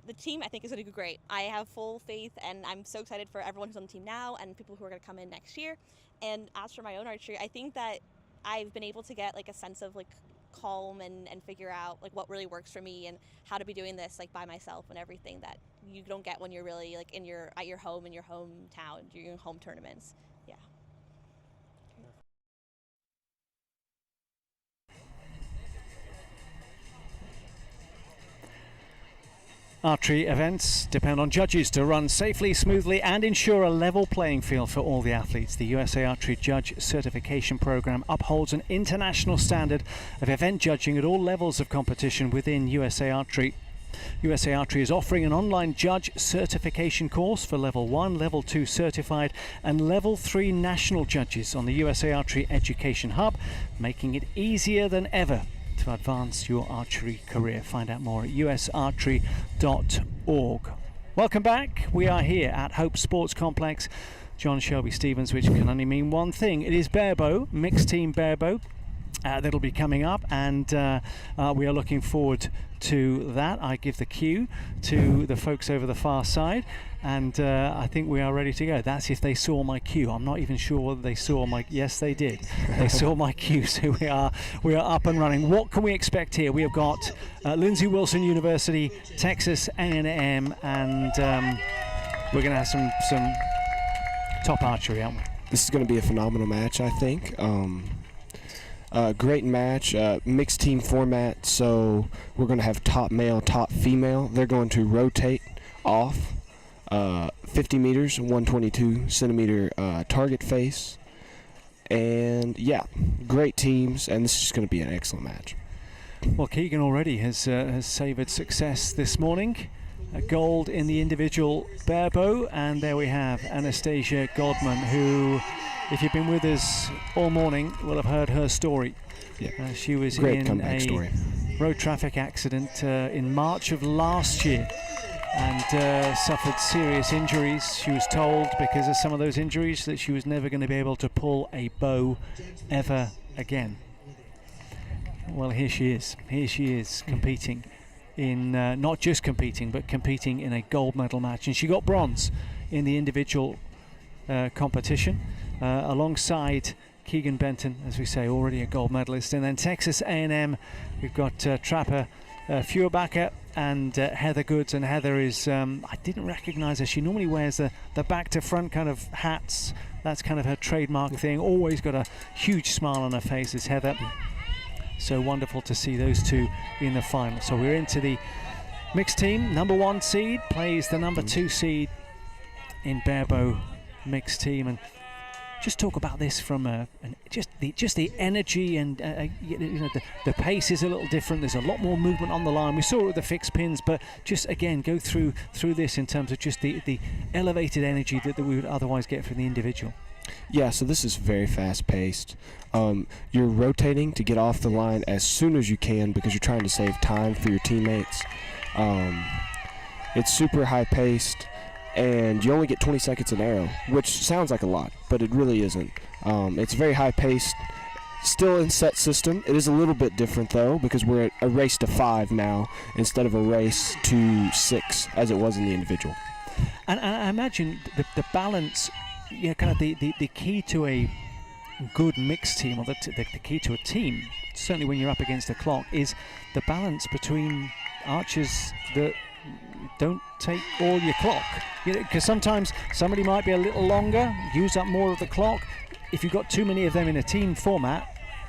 the team I think is going to do great. I have full faith, and I'm so excited for everyone who's on the team now and people who are going to come in next year. And as for my own archery, I think that I've been able to get like a sense of like calm and figure out like what really works for me and how to be doing this like by myself and everything that you don't get when you're really like at your home in your hometown, your home tournaments. Yeah. Archery events depend on judges to run safely, smoothly, and ensure a level playing field for all the athletes. The USA Archery Judge Certification Program upholds an international standard of event judging at all levels of competition within USA Archery. USA Archery is offering an online judge certification course for Level 1, Level 2 certified and Level 3 national judges on the USA Archery Education Hub, making it easier than ever to advance your archery career. Find out more at usarchery.org. Welcome back. We are here at Hope Sports Complex. John Shelby Stevens, which can only mean one thing. It is barebow, mixed team barebow. That'll be coming up, and we are looking forward to that. I give the cue to the folks over the far side, and I think we are ready to go. That's if they saw my cue. I'm not even sure whether they saw my. Yes, they did. They saw my cue, so we are up and running. What can we expect here? We have got Lindsey Wilson University, Texas A&M, and we're going to have some top archery, aren't we? This is going to be a phenomenal match, I think. Great match, mixed team format, so we're going to have top male, top female. They're going to rotate off 50 meters, 122 centimeter target face. And yeah, great teams, and this is just going to be an excellent match. Well, Keegan already has savoured success this morning. A gold in the individual barebow, and there we have Anastasia Godman, who, if you've been with us all morning, will have heard her story. Yeah. She was Great in a story. road traffic accident in March of last year and suffered serious injuries. She was told, because of some of those injuries, that she was never going to be able to pull a bow ever again. Well, here she is. Here she is competing in, not just competing, but competing in a gold medal match. And she got bronze in the individual competition alongside Keegan Benton, as we say, already a gold medalist. And then Texas A&M, we've got Trapper Feuerbacher and Heather Goods. And Heather is, I didn't recognize her. She normally wears the back to front kind of hats. That's kind of her trademark thing. Always got a huge smile on her face, is Heather. So wonderful to see those two in the final. So we're into the mixed team. Number 1 seed plays the number 2 seed in barebow mixed team. And just talk about this from just the energy and you know, the pace is a little different. There's a lot more movement on the line. We saw it with the fixed pins, but just again go through this in terms of just the elevated energy that we would otherwise get from the individual. Yeah, so this is very fast-paced. You're rotating to get off the line as soon as you can because you're trying to save time for your teammates. It's super high-paced, and you only get 20 seconds an arrow, which sounds like a lot, but it really isn't. It's very high-paced, still in set system. It is a little bit different, though, because we're at a race to 5 now instead of a race to 6 as it was in the individual. And I imagine the balance, kind of the key to a good mixed team, or the key to a team, certainly when you're up against the clock, is the balance between archers that don't take all your clock. Because sometimes somebody might be a little longer, use up more of the clock. If you've got too many of them in a team format,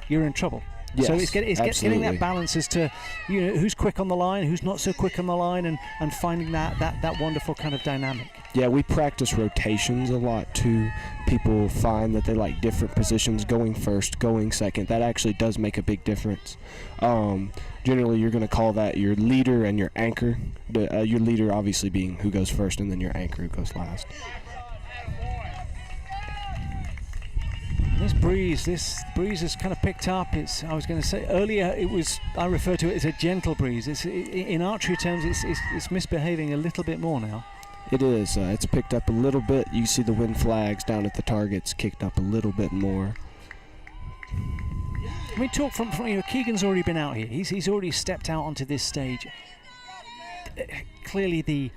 you're in trouble. Yes, so it's getting that balance as to who's quick on the line, who's not so quick on the line, and finding that wonderful kind of dynamic. Yeah, we practice rotations a lot too. People find that they like different positions, going first, going second. That actually does make a big difference. Generally, you're going to call that your leader and your anchor. Your leader obviously being who goes first, and then your anchor who goes last. This breeze has kind of picked up. I was going to say earlier, I referred to it as a gentle breeze. In archery terms, it's misbehaving a little bit more now. It is. It's picked up a little bit. You see the wind flags down at the targets kicked up a little bit more. I mean, talk from Keegan's already been out here. He's already stepped out onto this stage. Clearly, the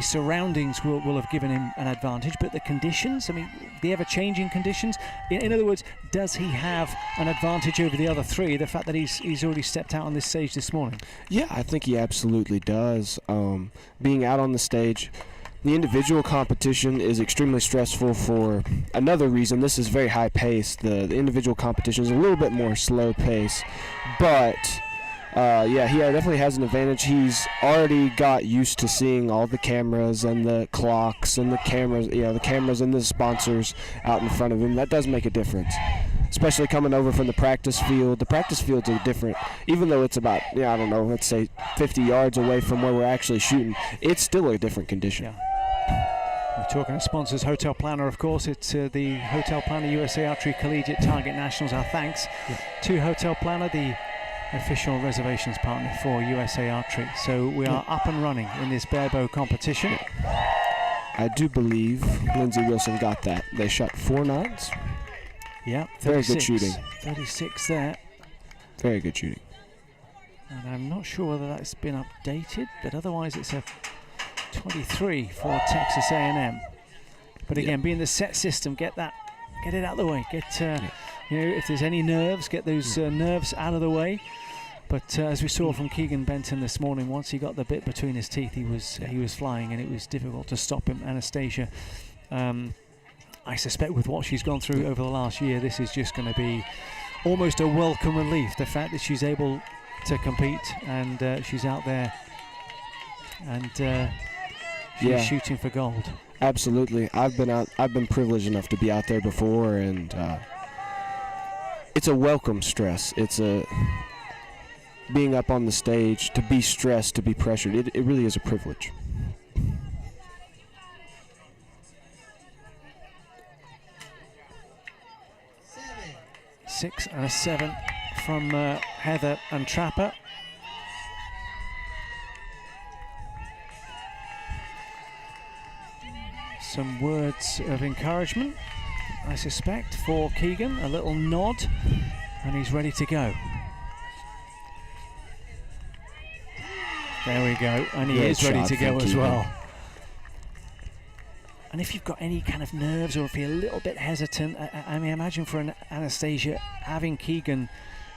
surroundings will have given him an advantage, but the conditions, I mean, the ever-changing conditions. In other words, does he have an advantage over the other three? The fact that he's already stepped out on this stage this morning. Yeah, I think he absolutely does. Being out on the stage, the individual competition is extremely stressful for another reason. This is very high pace. The individual competition is a little bit more slow pace, but yeah, he definitely has an advantage. He's already got used to seeing all the cameras and the clocks and the cameras, the cameras and the sponsors out in front of him. That does make a difference, especially coming over from the practice field. The practice fields are different, even though it's about, I don't know, let's say 50 yards away from where we're actually shooting. It's still a different condition. Yeah. We're talking to sponsors, Hotel Planner, of course. It's the Hotel Planner USA Archery Collegiate Target Nationals. Our thanks to Hotel Planner, the official reservations partner for USA Archery. So we are up and running in this barebow competition. I do believe Lindsey Wilson got that. They shot 4 nines. Yeah, 36, very good shooting. 36 there. Very good shooting. And I'm not sure whether that's been updated, but otherwise it's a 23 for Texas A&M. But again, being the set system, get it out of the way. If there's any nerves, get those nerves out of the way. But as we saw from Keegan Benton this morning, once he got the bit between his teeth, he was flying, and it was difficult to stop him. Anastasia, I suspect with what she's gone through over the last year, this is just going to be almost a welcome relief. The fact that she's able to compete and she's out there and she's shooting for gold. Absolutely. I've been privileged enough to be out there before, and it's a welcome stress. It's being up on the stage, to be stressed, to be pressured. It really is a privilege. Six and a 7 from Heather and Trapper. Some words of encouragement, I suspect, for Keegan. A little nod, and he's ready to go. There we go, and he is ready to go as well. And if you've got any kind of nerves, or if you're a little bit hesitant, I mean, imagine for an Anastasia, having Keegan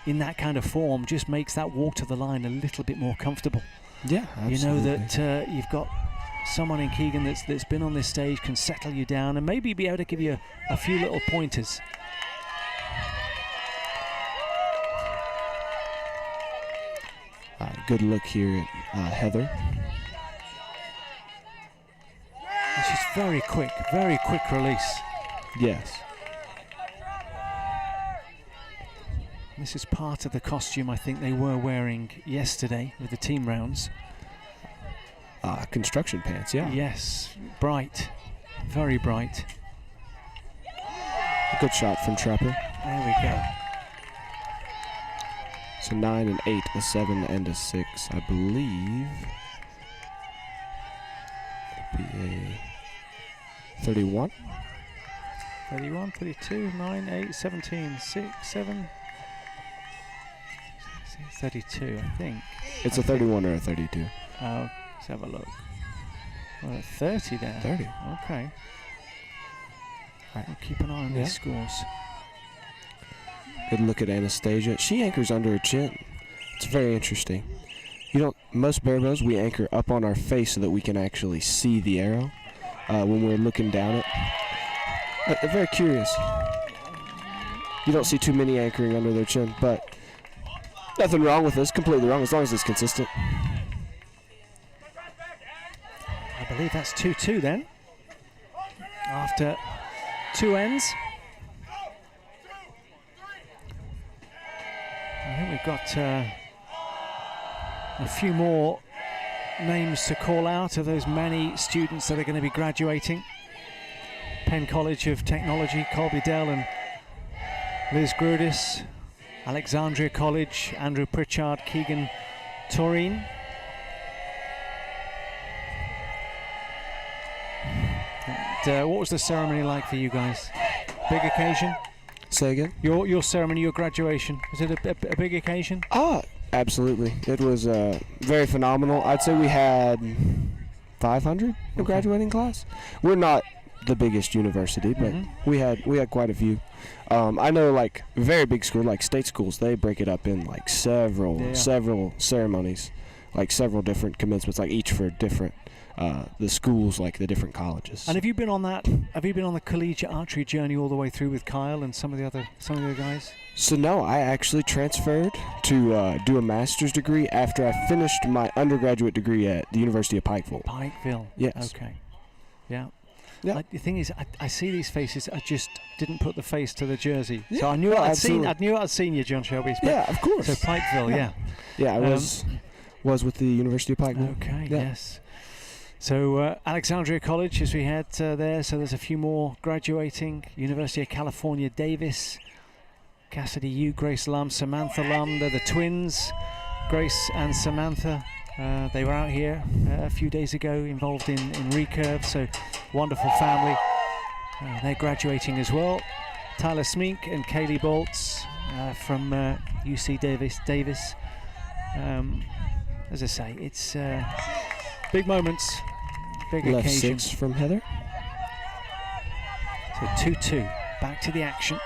in that kind of form just makes that walk to the line a little bit more comfortable. Yeah, absolutely. You know that you've got someone in Keegan that's been on this stage, can settle you down and maybe be able to give you a few little pointers. Good look here at Heather. And she's very quick release. Yes. This is part of the costume I think they were wearing yesterday with the team rounds. Construction pants, yeah. Yes, bright, very bright. Good shot from Trapper. There we go. So 9 and 8, a 7 and a 6, I believe. It'll be a 31. 31, 32, 9, 8, 17, 6, 7. 32, I think. It's a 31 or a 32. Let's have a look. Well, 30 there. 30. Okay. Right, we'll keep an eye on these scores. Good look at Anastasia. She anchors under her chin. It's very interesting. Most bear bows, we anchor up on our face so that we can actually see the arrow when we're looking down it. Very curious. You don't see too many anchoring under their chin, but nothing wrong with this. Completely wrong as long as it's consistent. I believe that's 2-2 then. After 2 ends. I think we've got a few more names to call out of those many students that are going to be graduating. Penn College of Technology, Colby Dell and Liz Grudis. Alexandria College, Andrew Pritchard, Keegan Taurine. And, what was the ceremony like for you guys? Big occasion? Say again? Your ceremony, your graduation, was it a big occasion? Absolutely. It was very phenomenal. I'd say we had 500 in graduating class. We're not the biggest university, but we had quite a few. I know like very big school, like state schools, they break it up in like several ceremonies, like several different commencements, like each for different the schools, like the different colleges. And have you been on that? Have you been on the collegiate archery journey all the way through with Kyle and some of the other guys? So no, I actually transferred to do a master's degree after I finished my undergraduate degree at the University of Pikeville. Pikeville. Yes. Okay. Yeah. Yeah. The thing is, I see these faces. I just didn't put the face to the jersey, so I knew I'd seen you, John Shelby. Yeah, of course. So Pikeville, yeah. I was with the University of Pikeville. Okay. Yes. So Alexandria College, as we had there. So there's a few more graduating. University of California, Davis, Cassidy Yu, Grace Lum, Samantha Lum. They're the twins, Grace and Samantha. They were out here a few days ago, involved in recurve. So wonderful family. They're graduating as well. Tyler Smink and Kaylee Bolts from UC Davis. As I say, it's big moments, big Left occasion. 6 from Heather. So 2-2, back to the action.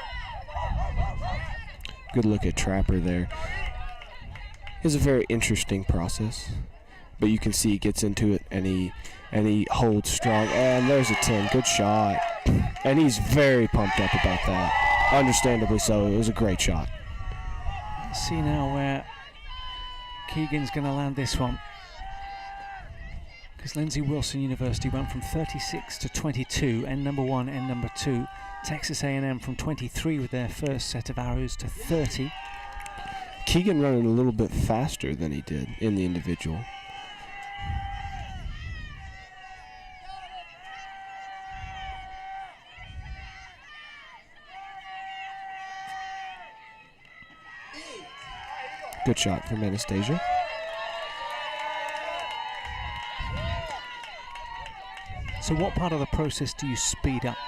Good look at Trapper there. It's a very interesting process, but you can see he gets into it and he holds strong. And there's a 10. Good shot. And he's very pumped up about that. Understandably so. It was a great shot. Let's see now where Keegan's going to land this one. Because Lindsey Wilson University went from 36 to 22, end number 1, end number 2. Texas A&M from 23 with their first set of arrows to 30. Keegan running a little bit faster than he did in the individual. Good shot from Anastasia. So what part of the process do you speed up?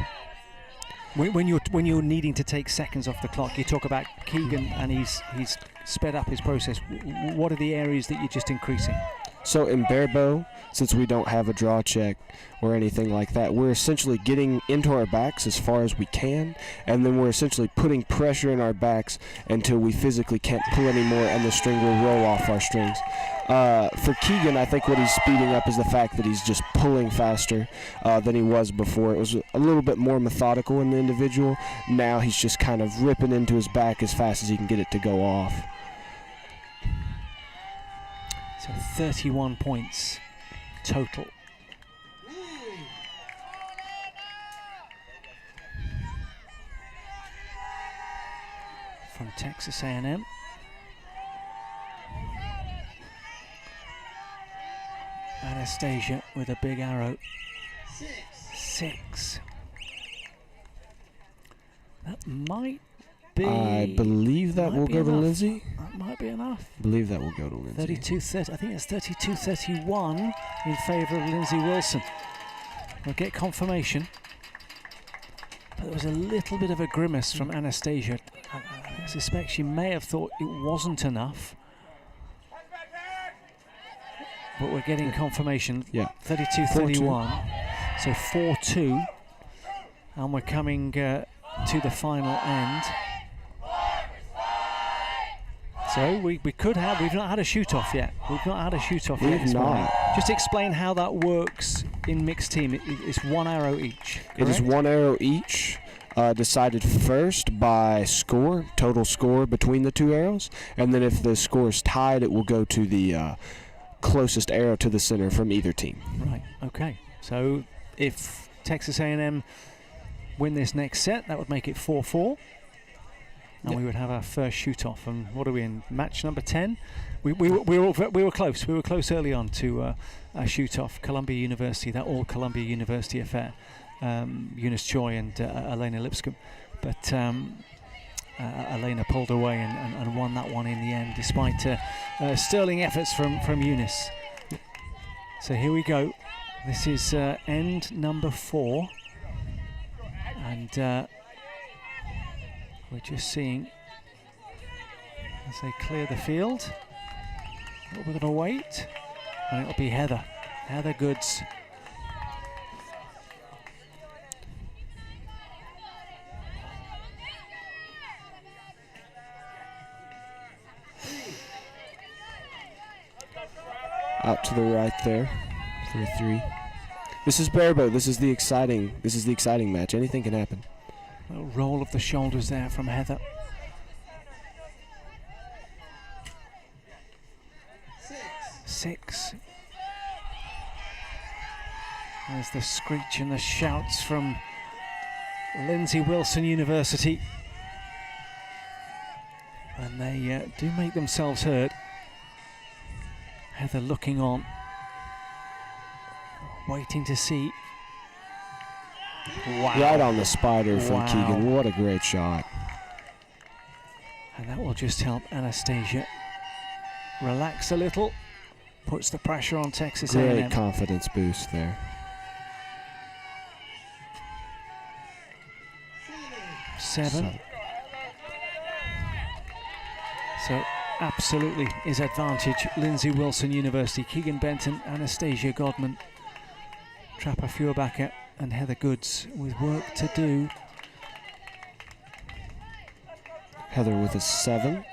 When you're needing to take seconds off the clock, you talk about Keegan and he's sped up his process. What are the areas that you're just increasing? So in bare bow, since we don't have a draw check or anything like that, we're essentially getting into our backs as far as we can, and then we're essentially putting pressure in our backs until we physically can't pull anymore and the string will roll off our strings. For Keegan, I think what he's speeding up is the fact that he's just pulling faster than he was before. It was a little bit more methodical in the individual. Now he's just kind of ripping into his back as fast as he can get it to go off. So 31 points total. From Texas A&M. Anastasia with a big arrow. 6. That might be. I believe that will go to Lindsay. That might be enough. I believe that will go to Lindsay. 32-30. I think it's 32-31 in favour of Lindsay Wilson. We'll get confirmation. But there was a little bit of a grimace from Anastasia. I suspect she may have thought it wasn't enough. But we're getting confirmation. Yeah. 32-31. So 4-2. And we're coming to the final end. So we could have, we've not had a shoot-off yet. We've not had a shoot-off yet. We've not. Just explain how that works in mixed team. It's 1 arrow each, correct? It is 1 arrow each, decided first by score, total score between the 2 arrows. And then if the score is tied, it will go to the closest arrow to the center from either team. Right, okay. So if Texas A&M win this next set, that would make it 4-4. And we would have our first shoot-off. And what are we in? Match number 10? We were close. We were close early on to a shoot-off. Columbia University, that all Columbia University affair. Eunice Choi and Elena Lipscomb. But Elena pulled away and won that one in the end, despite sterling efforts from Eunice. So here we go. This is end number 4. And we're just seeing as they clear the field. A little bit of a wait. And it'll be Heather Goods. Out to the right there for a 3. This is barebow. This is the exciting match. Anything can happen. A little roll of the shoulders there from Heather. 6. There's the screech and the shouts from Lindsay Wilson University. And they do make themselves heard. Heather looking on, waiting to see. Wow. Right on the spider from Keegan. What a great shot. And that will just help Anastasia relax a little. Puts the pressure on Texas A&M. Great confidence boost there. 7. So absolutely is advantage Lindsay Wilson University. Keegan Benton, Anastasia Godman, Trapper Feuerbacher and Heather Goods with work to do. Heather with a 7.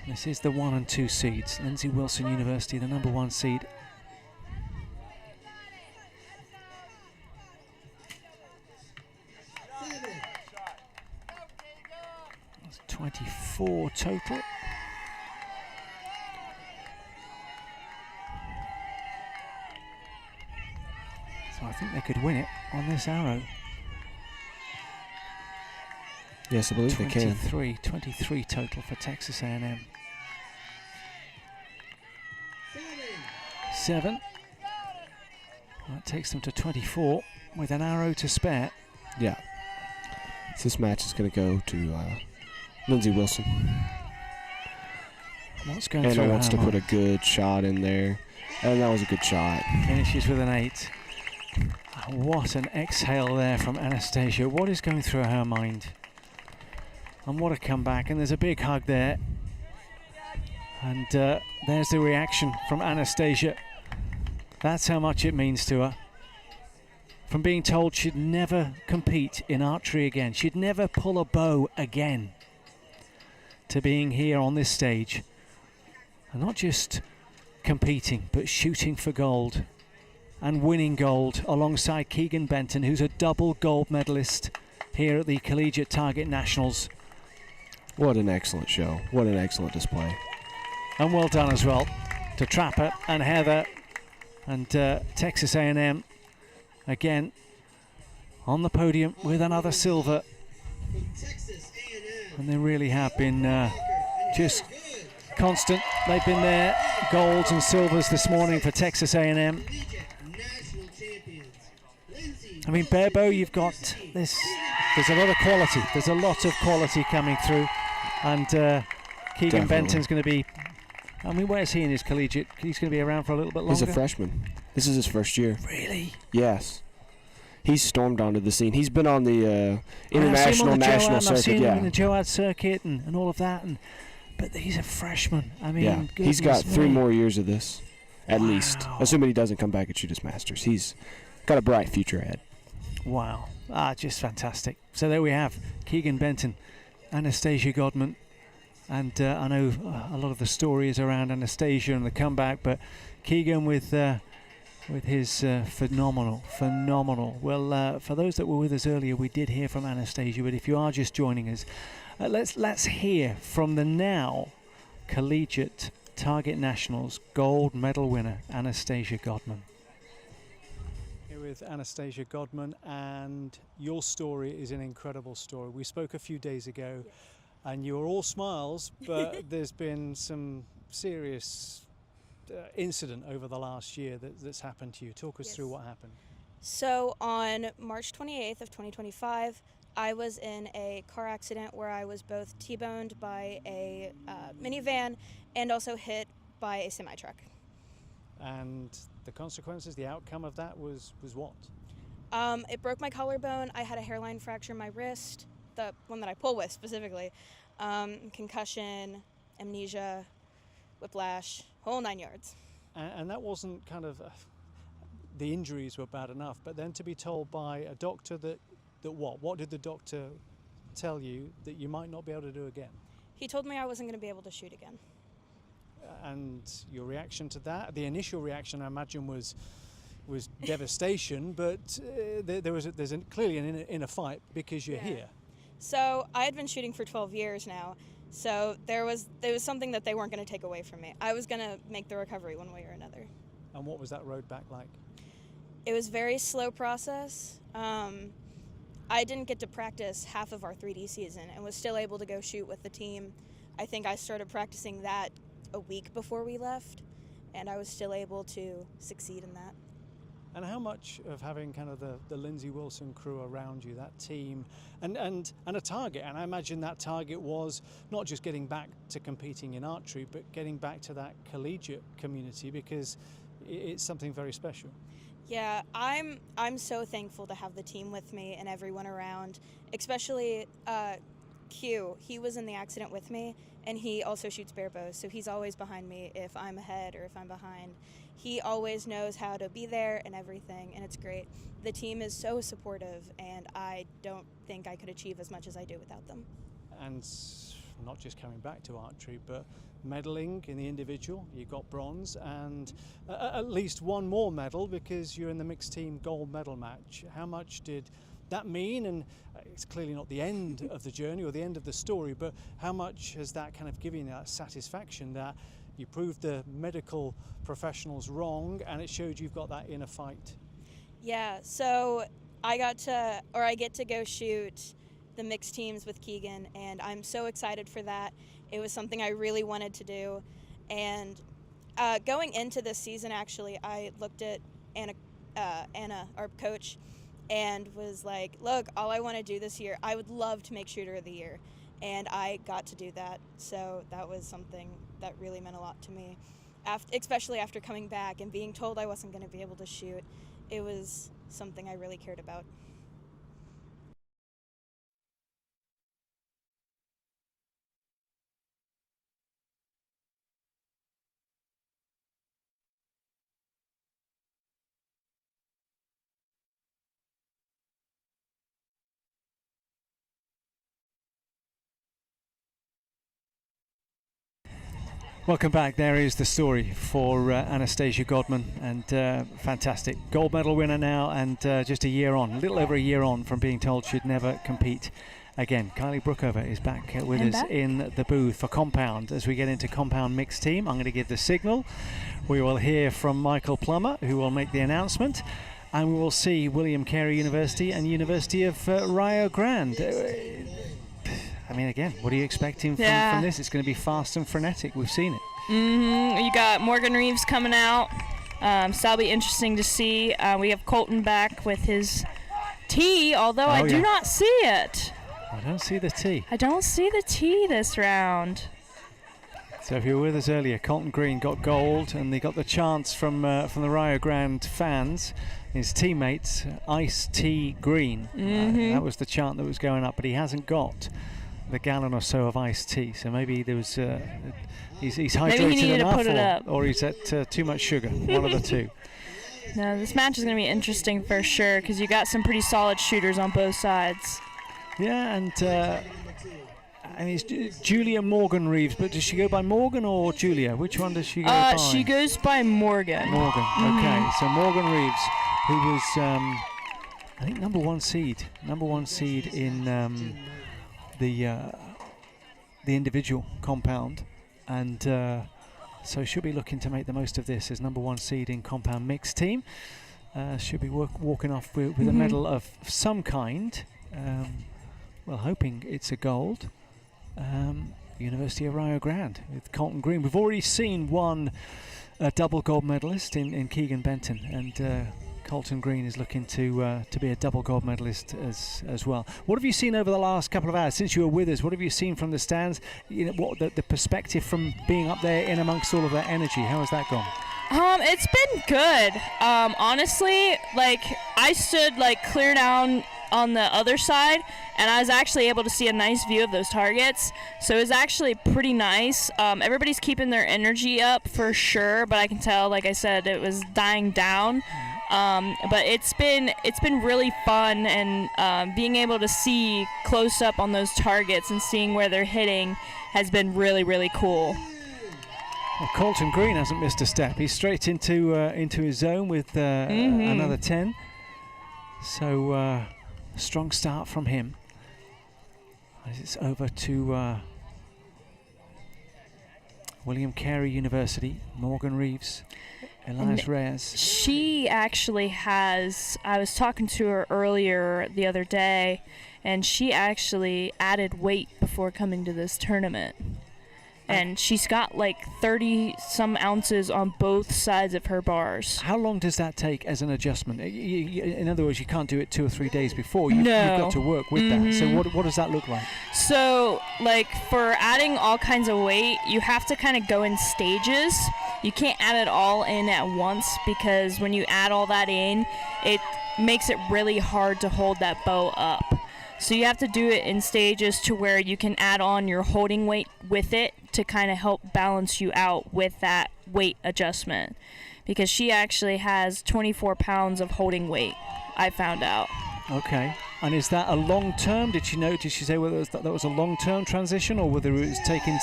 This is the 1 and 2 seeds. Lindsay Wilson University, the number 1 seed. That's 24 total. So I think they could win it on this arrow. Yes, I believe they can. 23 total for Texas A&M. 7. That takes them to 24 with an arrow to spare. Yeah. So this match is going to go to Lindsay Wilson. What's going Anna through wants her to put a mind? good shot in there. And that was a good shot. Finishes with an 8. What an exhale there from Anastasia. What is going through her mind? And what a comeback. And there's a big hug there. And there's the reaction from Anastasia. That's how much it means to her. From being told she'd never compete in archery again, she'd never pull a bow again, to being here on this stage. And not just competing, but shooting for gold and winning gold alongside Keegan Benton, who's a double gold medalist here at the Collegiate Target Nationals. What an excellent show. What an excellent display. And well done as well to Trapper and Heather and Texas A&M again on the podium with another silver. And they really have been just constant. They've been there, golds and silvers this morning for Texas A&M. National champions, Lindsay I mean, Barebow, you've got this. There's a lot of quality. There's a lot of quality coming through, and Keegan Definitely. Benton's going to be. I mean, where's he in his collegiate? He's going to be around for a little bit longer. He's a freshman. This is his first year. Really? Yes. He's stormed onto the scene. He's been on the I've seen him international, on the national Joad, I've circuit. seen Yeah. him in the Joad circuit and all of that. But he's a freshman. I mean, Yeah. He's got goodness 3 me. more years of this, at least. Assuming he doesn't come back and shoot his masters. He's got a bright future ahead. Wow. Just fantastic. So there we have Keegan Benton, Anastasia Godman. And I know a lot of the story is around Anastasia and the comeback, but Keegan with his phenomenal. Well, for those that were with us earlier, we did hear from Anastasia, but if you are just joining us, let's hear from the now Collegiate Target Nationals gold medal winner, Anastasia Godman. Here with Anastasia Godman, and your story is an incredible story. We spoke a few days ago, and you were all smiles, but there's been some serious incident over the last year that's happened to you. Talk us through what happened. So on March 28th of 2025, I was in a car accident where I was both T-boned by a minivan and also hit by a semi-truck. And the consequences, the outcome of that was what? It broke my collarbone. I had a hairline fracture in my wrist, the one that I pull with specifically. Concussion, amnesia, whiplash, whole 9 yards. And that wasn't kind of the injuries were bad enough, but then to be told by a doctor that what did the doctor tell you that you might not be able to do again? He told me I wasn't going to be able to shoot again. And your reaction to that? The initial reaction, I imagine, was devastation, but there's clearly an inner fight because you're here. So I had been shooting for 12 years now, so there was something that they weren't going to take away from me. I was going to make the recovery one way or another. And what was that road back like? It was a very slow process. I didn't get to practice half of our 3D season and was still able to go shoot with the team. I think I started practicing that a week before we left, and I was still able to succeed in that. And how much of having kind of the Lindsay Wilson crew around you, that team, and a target, and I imagine that target was not just getting back to competing in archery, but getting back to that collegiate community, because it's something very special. Yeah, I'm so thankful to have the team with me and everyone around, especially Q. He was in the accident with me, and he also shoots bare bows, so he's always behind me if I'm ahead or if I'm behind. He always knows how to be there and everything, and it's great. The team is so supportive, and I don't think I could achieve as much as I do without them. And not just coming back to archery, but medaling in the individual. You got bronze, and at least one more medal because you're in the mixed team gold medal match. How much did that mean? And it's clearly not the end of the journey or the end of the story, but how much has that kind of given you that satisfaction that you proved the medical professionals wrong and it showed you've got that inner fight? Yeah, so I get to go shoot the mixed teams with Keegan, and I'm so excited for that. It was something I really wanted to do, and going into this season, actually, I looked at Anna, our coach, and was like, look, all I want to do this year, I would love to make Shooter of the Year, and I got to do that, so that was something that really meant a lot to me, especially after coming back and being told I wasn't going to be able to shoot. It was something I really cared about. Welcome back. There is the story for Anastasia Godman, and fantastic gold medal winner now, and just a little over a year on from being told she'd never compete again. Kylie Brookover is back with us in the booth for compound. As we get into compound mixed team, I'm going to give the signal. We will hear from Michael Plummer, who will make the announcement, and we will see William Carey University and University of Rio Grande. I mean, again, what are you expecting from this? It's going to be fast and frenetic. We've seen it. You got Morgan Reeves coming out, so that'll be interesting to see. We have Colton back with his tee, although I do not see it. I don't see the tee. I don't see the tee this round. So if you were with us earlier, Colton Green got gold, and they got the chants from the Rio Grande fans, his teammates, Ice Tea Green. That was the chant that was going up, but he hasn't got the gallon or so of iced tea. So maybe there was he's hydrated enough, or he's at too much sugar. One of the two. No, this match is going to be interesting for sure because you got some pretty solid shooters on both sides. Yeah, and it's Julia Morgan Reeves, but does she go by Morgan or Julia? Which one does she go by? She goes by Morgan. Morgan, okay. So Morgan Reeves, who was, I think, number one seed in the individual compound, and so she'll be looking to make the most of this as number one seed in compound mixed team. She'll be walking off with a medal of some kind. Well, hoping it's a gold. University of Rio Grande with Colton Green. We've already seen one double gold medalist in Keegan Benton, and Colton Green is looking to be a double gold medalist as well. What have you seen over the last couple of hours since you were with us? What have you seen from the stands? You know, what the perspective from being up there in amongst all of that energy? How has that gone? It's been good. Honestly, like I stood like clear down on the other side, and I was actually able to see a nice view of those targets, so it was actually pretty nice. Everybody's keeping their energy up for sure, but I can tell, like I said, it was dying down. But it's been really fun, and being able to see close up on those targets and seeing where they're hitting has been really, really cool. Well, Colton Green hasn't missed a step. He's straight into his zone with another 10. So strong start from him. As it's over to William Carey University, Morgan Reeves, Elias Reyes. She actually has, I was talking to her earlier the other day, and she actually added weight before coming to this tournament. And she's got like 30 some ounces on both sides of her bars. How long does that take as an adjustment? In other words, you can't do it 2 or 3 days before. You've got to work with that. So what does that look like? So like for adding all kinds of weight, you have to kind of go in stages. You can't add it all in at once, because when you add all that in, it makes it really hard to hold that bow up. So you have to do it in stages to where you can add on your holding weight with it to kind of help balance you out with that weight adjustment. Because she actually has 24 pounds of holding weight, I found out. Okay. And is that a long-term? Did she say whether that was a long-term transition, or whether it was taking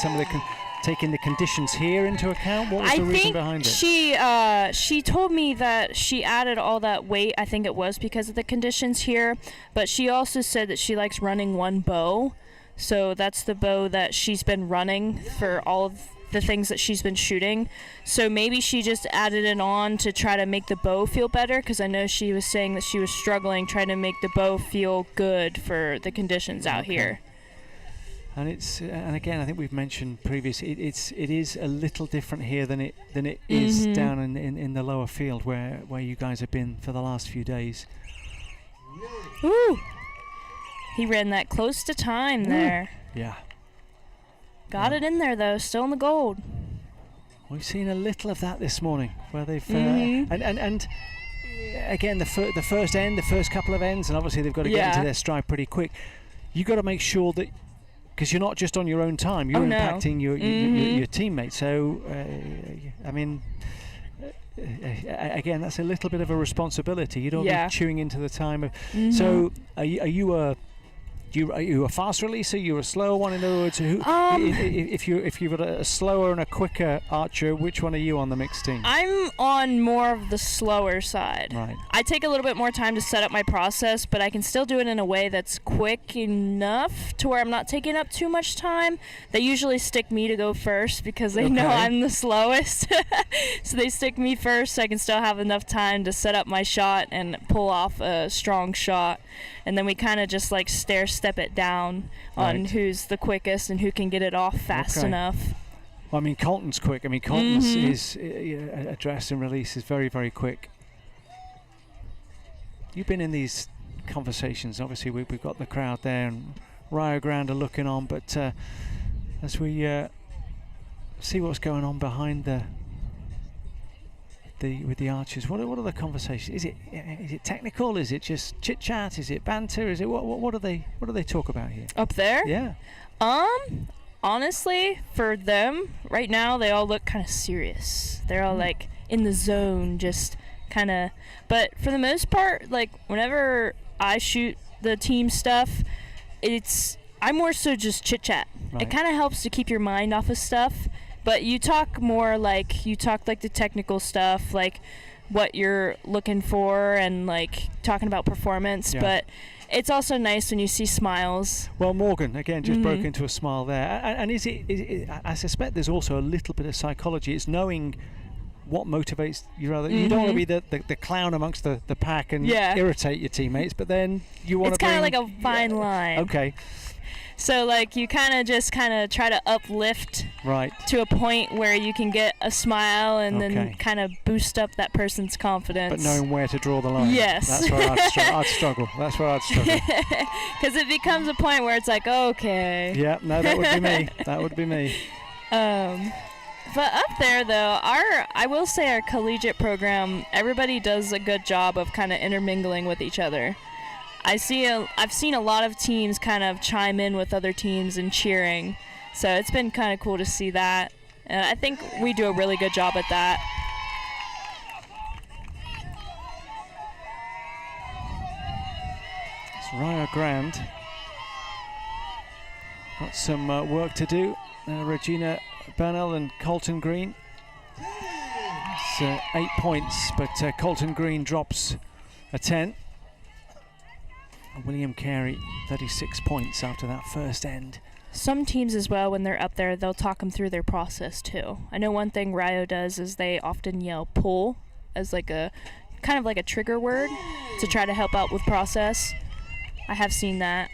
the conditions here into account? What was the reason behind it? She told me that she added all that weight, I think it was because of the conditions here, but she also said that she likes running one bow. So that's the bow that she's been running for all of the things that she's been shooting. So maybe she just added it on to try to make the bow feel better, because I know she was saying that she was struggling trying to make the bow feel good for the conditions out here. And and again, I think we've mentioned previously, it is a little different here than it is down in the lower field where you guys have been for the last few days. Ooh, he ran that close to time there. Yeah. Got it in there though, still in the gold. We've seen a little of that this morning, where they've and again the first couple of ends, and obviously they've got to get into their stride pretty quick. You got to make sure that, because you're not just on your own time, you're impacting your teammates. So I mean, again, that's a little bit of a responsibility. You don't be chewing into the time of. So are you a fast releaser? You're a slower one? In other words, if you've got a slower and a quicker archer, which one are you on the mixed team? I'm on more of the slower side. Right. I take a little bit more time to set up my process, but I can still do it in a way that's quick enough to where I'm not taking up too much time. They usually stick me to go first because they know I'm the slowest. So they stick me first so I can still have enough time to set up my shot and pull off a strong shot. And then we kind of just like step it down on who's the quickest and who can get it off fast enough. Well, I mean, Colton's quick. I mean, Colton's is address and release is very, very quick. You've been in these conversations. Obviously, we've got the crowd there, and Rio Grande are looking on. But as we see what's going on behind with the archers, what are the conversations? Is it technical? Is it just chit chat? Is it banter? Is it what do they talk about here up there? Yeah. Honestly, for them right now, they all look kind of serious. They're all like in the zone, just kind of. But for the most part, like whenever I shoot the team stuff, I'm more so just chit chat. Right. It kind of helps to keep your mind off of stuff. But you talk more like the technical stuff, like what you're looking for, and like talking about performance. Yeah. But it's also nice when you see smiles. Well, Morgan again just broke into a smile there, and is it? I suspect there's also a little bit of psychology. It's knowing what motivates you. Rather, you don't want to be the clown amongst the pack and irritate your teammates, but then you want to. It's kind of like a fine line. Okay. So like you kind of try to uplift to a point where you can get a smile and then kind of boost up that person's confidence. But knowing where to draw the line. Yes. That's where I'd struggle. That's where I'd struggle. Because it becomes a point where it's like, okay. Yeah, no, that would be me. That would be me. But up there though, I will say our collegiate program, everybody does a good job of kind of intermingling with each other. I've seen a lot of teams kind of chime in with other teams and cheering, so it's been kind of cool to see that. And I think we do a really good job at that. It's Rio Grande. Got some work to do. Regina Bernal and Colton Green. It's 8 points, but Colton Green drops a 10. William Carey, 36 points after that first end. Some teams as well, when they're up there, they'll talk them through their process too. I know one thing Rio does is they often yell pull as like a kind of like a trigger word to try to help out with process. I have seen that.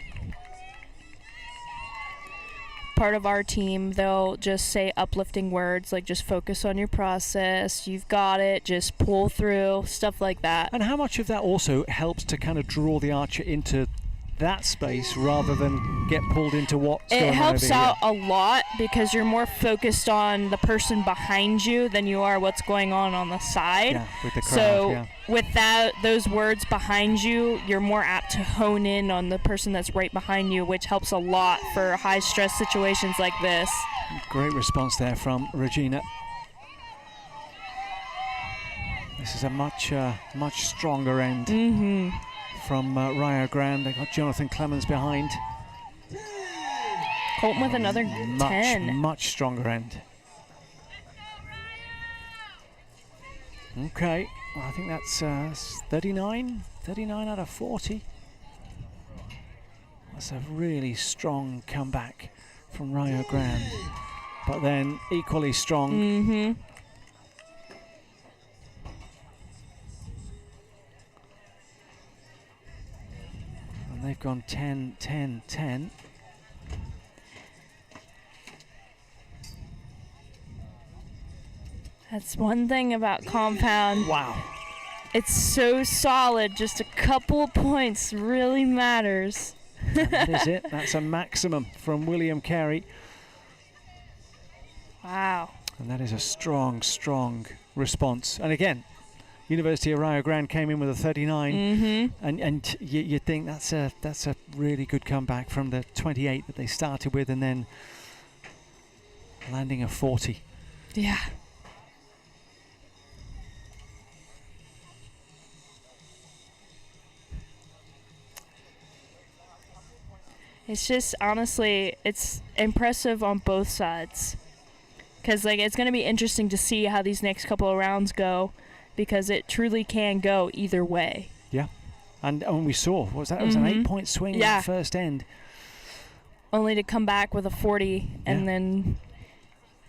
Part of our team, they'll just say uplifting words like just focus on your process, you've got it, just pull through, stuff like that. And how much of that also helps to kind of draw the archer into that space rather than get pulled into what's going on? It helps over out here? a lot because you're more focused on the person behind you than you are what's going on the side. Yeah, with the crowd, so with those words behind you, you're more apt to hone in on the person that's right behind you, which helps a lot for high stress situations like this. Great response there from Regina. This is a much stronger end from Rio Grande. They got Jonathan Clemens behind. Colton with another 10. Much stronger end. Okay, well, I think that's 39 out of 40. That's a really strong comeback from Rio Grande, but then equally strong. And they've gone 10, 10, 10. That's one thing about compound. Wow. It's so solid, just a couple points really matters. That is it. That's a maximum from William Carey. Wow. And that is a strong, strong response. And again, University of Rio Grande came in with a 39, and you think that's a really good comeback from the 28 that they started with, and then landing a 40. Yeah. It's just, honestly, it's impressive on both sides. Because, like, it's going to be interesting to see how these next couple of rounds go, because it truly can go either way. Yeah. And we saw, what was that? It was an 8-point swing in the first end. Only to come back with a 40 and then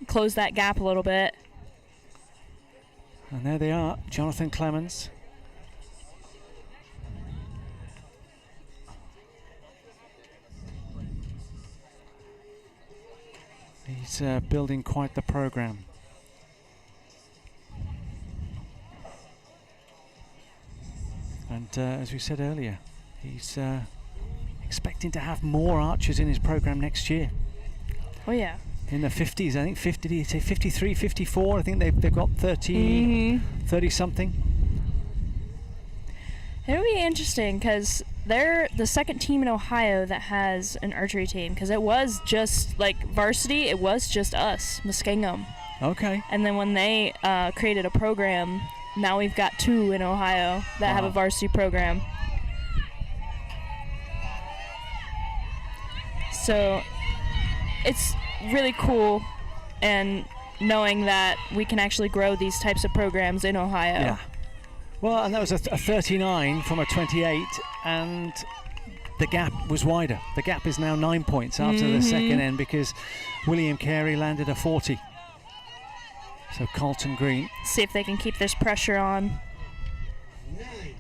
close that gap a little bit. And there they are, Jonathan Clemens. He's building quite the program. And as we said earlier, He's expecting to have more archers in his program next year. Oh yeah. In the 50s, I think 50, 53, 54. I think they've got 30 something. It'll be interesting because they're the second team in Ohio that has an archery team, because it was just like varsity, it was just us, Muskingum. Okay. And then when they created a program, now we've got 2 in Ohio that have a varsity program. So it's really cool, and knowing that we can actually grow these types of programs in Ohio. Yeah. Well, and that was a 39 from a 28, and the gap was wider. The gap is now 9 points after the second end, because William Carey landed a 40. So Colton Green. See if they can keep this pressure on.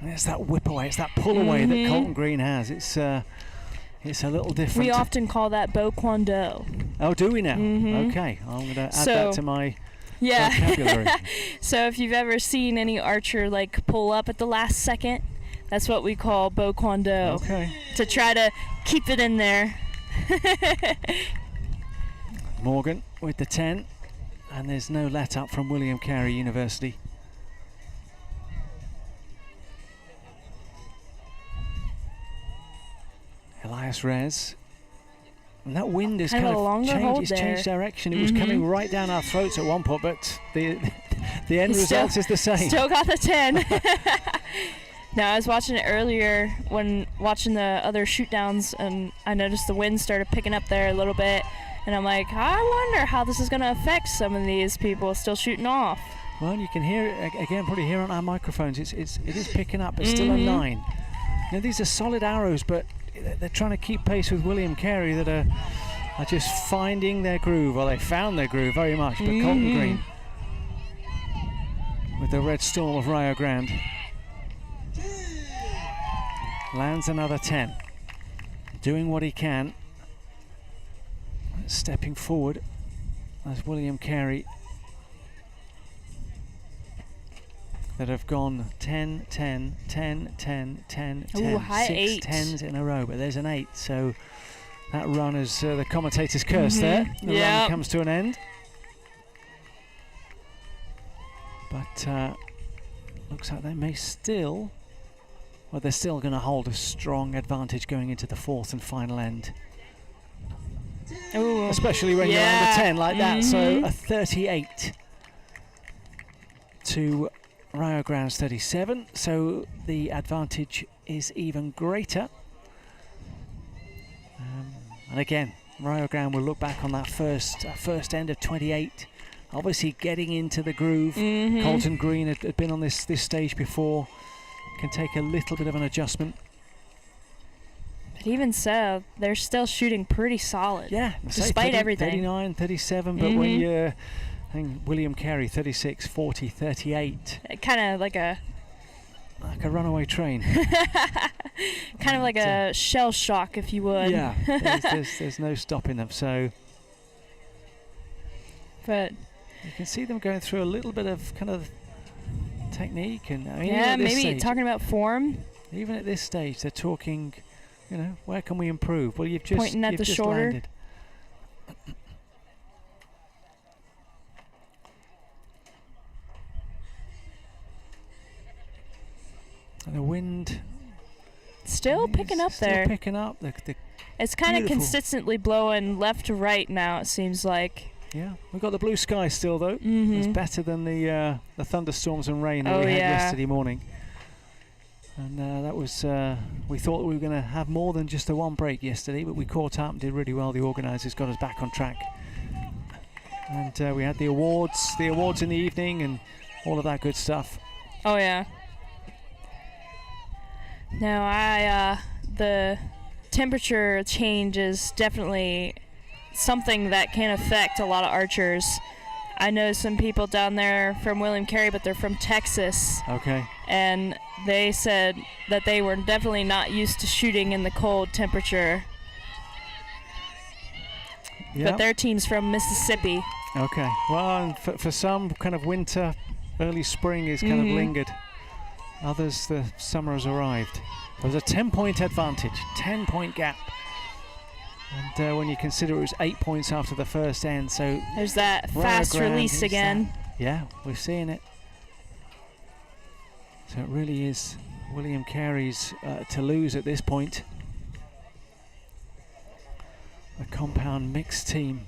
And it's that whip away, it's that pull away that Colton Green has. It's a little different. We often call that Bo Kwon Do. Oh, do we now? Okay, I'm going to add that to my Yeah. vocabulary. So if you've ever seen any archer like pull up at the last second, that's what we call Bo Kwon Do. Okay. To try to keep it in there. Morgan with the 10, and there's no let up from William Carey University. Elias Rez. And that wind has Kind of a longer hold changed, it's changed there. direction. It was coming right down our throats at one point, but the end result is the same. Still got the 10. Now, I was watching it earlier when watching the other shoot downs, and I noticed the wind started picking up there a little bit, and I'm like, I wonder how this is going to affect some of these people still shooting off. Well, you can hear it again, probably hear on our microphones. It is picking up, but still a 9. Now, these are solid arrows, but they're trying to keep pace with William Carey, that are just finding their groove. Well, they found their groove very much, but Colton Green with the Red Storm of Rio Grande lands another 10, doing what he can, stepping forward as William Carey that have gone 10, 10, 10, 10, 10, 10, Ooh, high 6 8. 10s in a row, but there's an 8, so that run is the commentator's curse there. The run comes to an end. But looks like they may still, well, they're still going to hold a strong advantage going into the 4th and final end. Ooh. Especially when you're under 10 like that, so a 38 to Rio Grande's 37, so the advantage is even greater. And again, Rio Grande will look back on that first end of 28, obviously getting into the groove. Colton Green had been on this stage before, can take a little bit of an adjustment. But even so, they're still shooting pretty solid. Yeah, despite everything. 39, 37, but when you're, I think William Carey 36, 40, 38. Kind of like a runaway train. kind of like a shell shock, if you would. Yeah, there's no stopping them. So, but you can see them going through a little bit of kind of technique, and I mean, yeah, maybe stage, talking about form. Even at this stage, they're talking, you know, where can we improve? Well, you've just pointing at the shoulder. Landed. And the wind still picking up there. Still picking up. It's kind of consistently blowing left to right now, it seems like. Yeah, we've got the blue sky still though. It's better than the thunderstorms and rain that we had yesterday morning. And that was, we thought we were going to have more than just the one break yesterday, but we caught up and did really well. The organisers got us back on track. And we had the awards in the evening and all of that good stuff. Oh yeah. No, the temperature change is definitely something that can affect a lot of archers. I know some people down there from William Carey, but they're from Texas. Okay. And they said that they were definitely not used to shooting in the cold temperature. Yep. But their team's from Mississippi. Okay. Well, for some, kind of winter, early spring is kind of lingered. Others, the summer has arrived. There was a 10-point advantage, 10-point gap. And when you consider it was 8 points after the first end, so there's that Rio fast Grande release is again. Yeah, we're seeing it. So it really is William Carey's to lose at this point. A compound mixed team.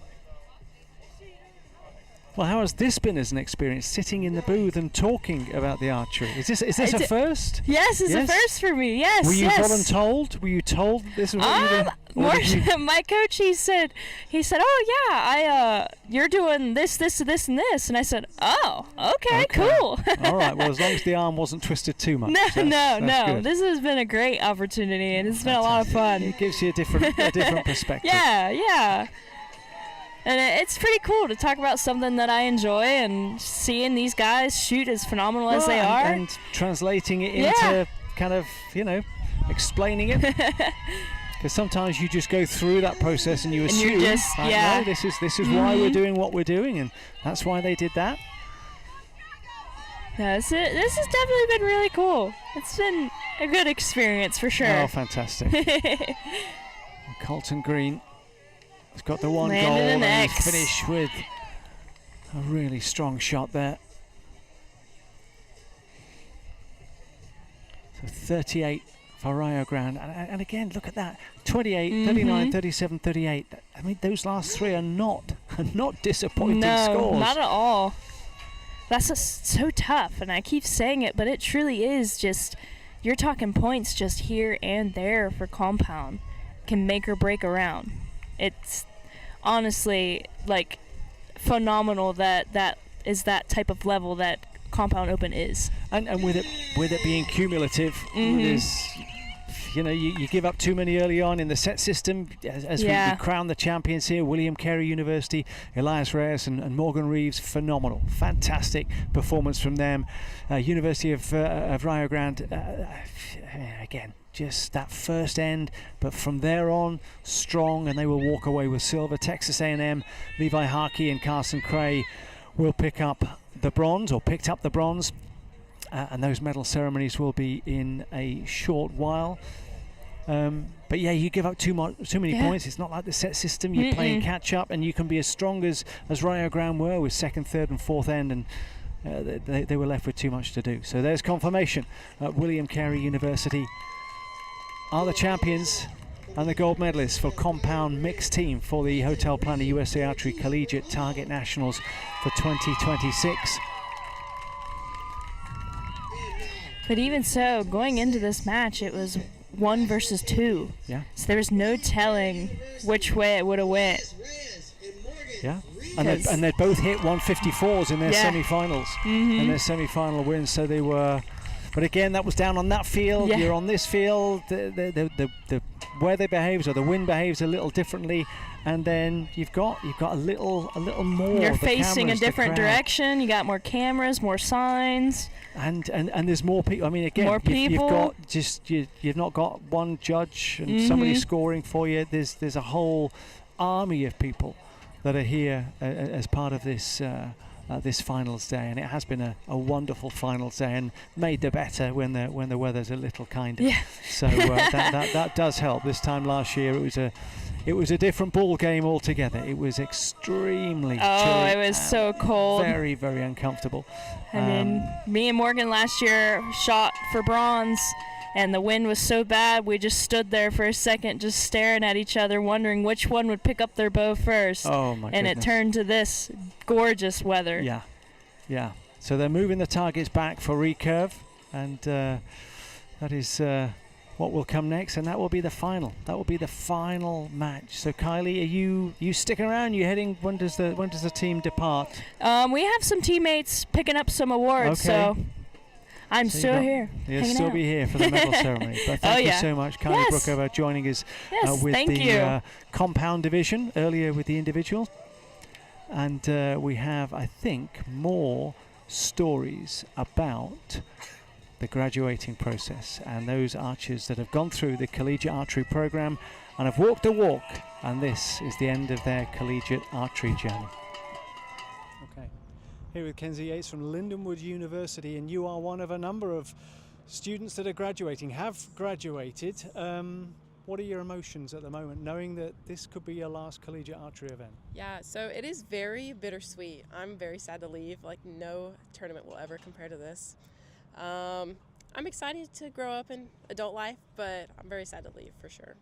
Well, how has this been as an experience, sitting in the booth and talking about the archery? Is this a first? Yes, it's a first for me. Yes. Were you yes. voluntold? Were you told this was what you were doing? My coach, he said, "Oh yeah, you're doing this, and this," and I said, "Oh, okay. Cool." All right. Well, as long as the arm wasn't twisted too much. No. Good. This has been a great opportunity, and it's been a lot of fun. It gives you a different perspective. Yeah. And it's pretty cool to talk about something that I enjoy, and seeing these guys shoot as phenomenal as they are. And translating it into kind of, explaining it. Because sometimes you just go through that process and you assume, and just, no, this is why we're doing what we're doing, and that's why they did that. Yeah, this has definitely been really cool. It's been a good experience for sure. Oh, fantastic. Colton Green has got the one Landed goal an and X. he's finished with a really strong shot there. So 38 for Rio Grande. And again, look at that. 28, 39, 37, 38. I mean, those last three are not disappointing scores. No, not at all. That's just so tough, and I keep saying it, but it truly is just, you're talking points just here and there for compound. Can make or break a round. It's honestly like phenomenal that is that type of level that Compound Open is. And with it being cumulative, there's, you give up too many early on in the set system as we crown the champions here. William Carey University, Elias Reyes and Morgan Reeves, phenomenal, fantastic performance from them. University of Rio Grande, again, just that first end, but from there on, strong, and they will walk away with silver. Texas A&M, Levi Harkey and Carson Cray will pick up the bronze, or picked up the bronze, and those medal ceremonies will be in a short while. But yeah, you give up too many points. It's not like the set system. You're playing catch up, and you can be as strong as Rio Grande were with second, third, and fourth end, and they were left with too much to do. So there's confirmation. William Carey University are the champions and the gold medalists for compound mixed team for the Hotel Planner USA Archery Collegiate Target Nationals for 2026. But even so, going into this match, it was 1 versus 2. Yeah. So there was no telling which way it would have went. Yeah. And they both hit 154s in their semi-finals, and their semi-final wins. So they were. But again, that was down on that field. You're on this field. The weather behaves, or the wind behaves a little differently, and then you've got a little more. You're facing a different direction. You got more cameras, more signs, and there's more people. I mean, again, more people. You've not got one judge and somebody scoring for you. There's a whole army of people that are here as part of this. This finals day, and it has been a wonderful finals day, and made the better when the weather's a little kinder. Yeah. So that does help. This time last year it was a different ball game altogether. It was extremely chilly. It was so cold. Very, very uncomfortable. I mean, me and Morgan last year shot for bronze, and the wind was so bad we just stood there for a second just staring at each other, wondering which one would pick up their bow first. Oh my And goodness. it turned to this gorgeous weather. Yeah. So they're moving the targets back for recurve, and that is what will come next, and that will be the final. That will be the final match. So Kylie, are you sticking around? You heading? When does the team depart? We have some teammates picking up some awards, so I'm still here. You'll still be here for the medal ceremony. But thank you so much, Kylie Brookover, joining us with the compound division earlier with the individual. And we have, I think, more stories about the graduating process and those archers that have gone through the collegiate archery program and have walked the walk. And this is the end of their collegiate archery journey. Okay. Here with Kenzie Yates from Lindenwood University, and you are one of a number of students that are graduating, have graduated. What are your emotions at the moment, knowing that this could be your last collegiate archery event? Yeah, so it is very bittersweet. I'm very sad to leave. Like, no tournament will ever compare to this. I'm excited to grow up in adult life, but I'm very sad to leave for sure.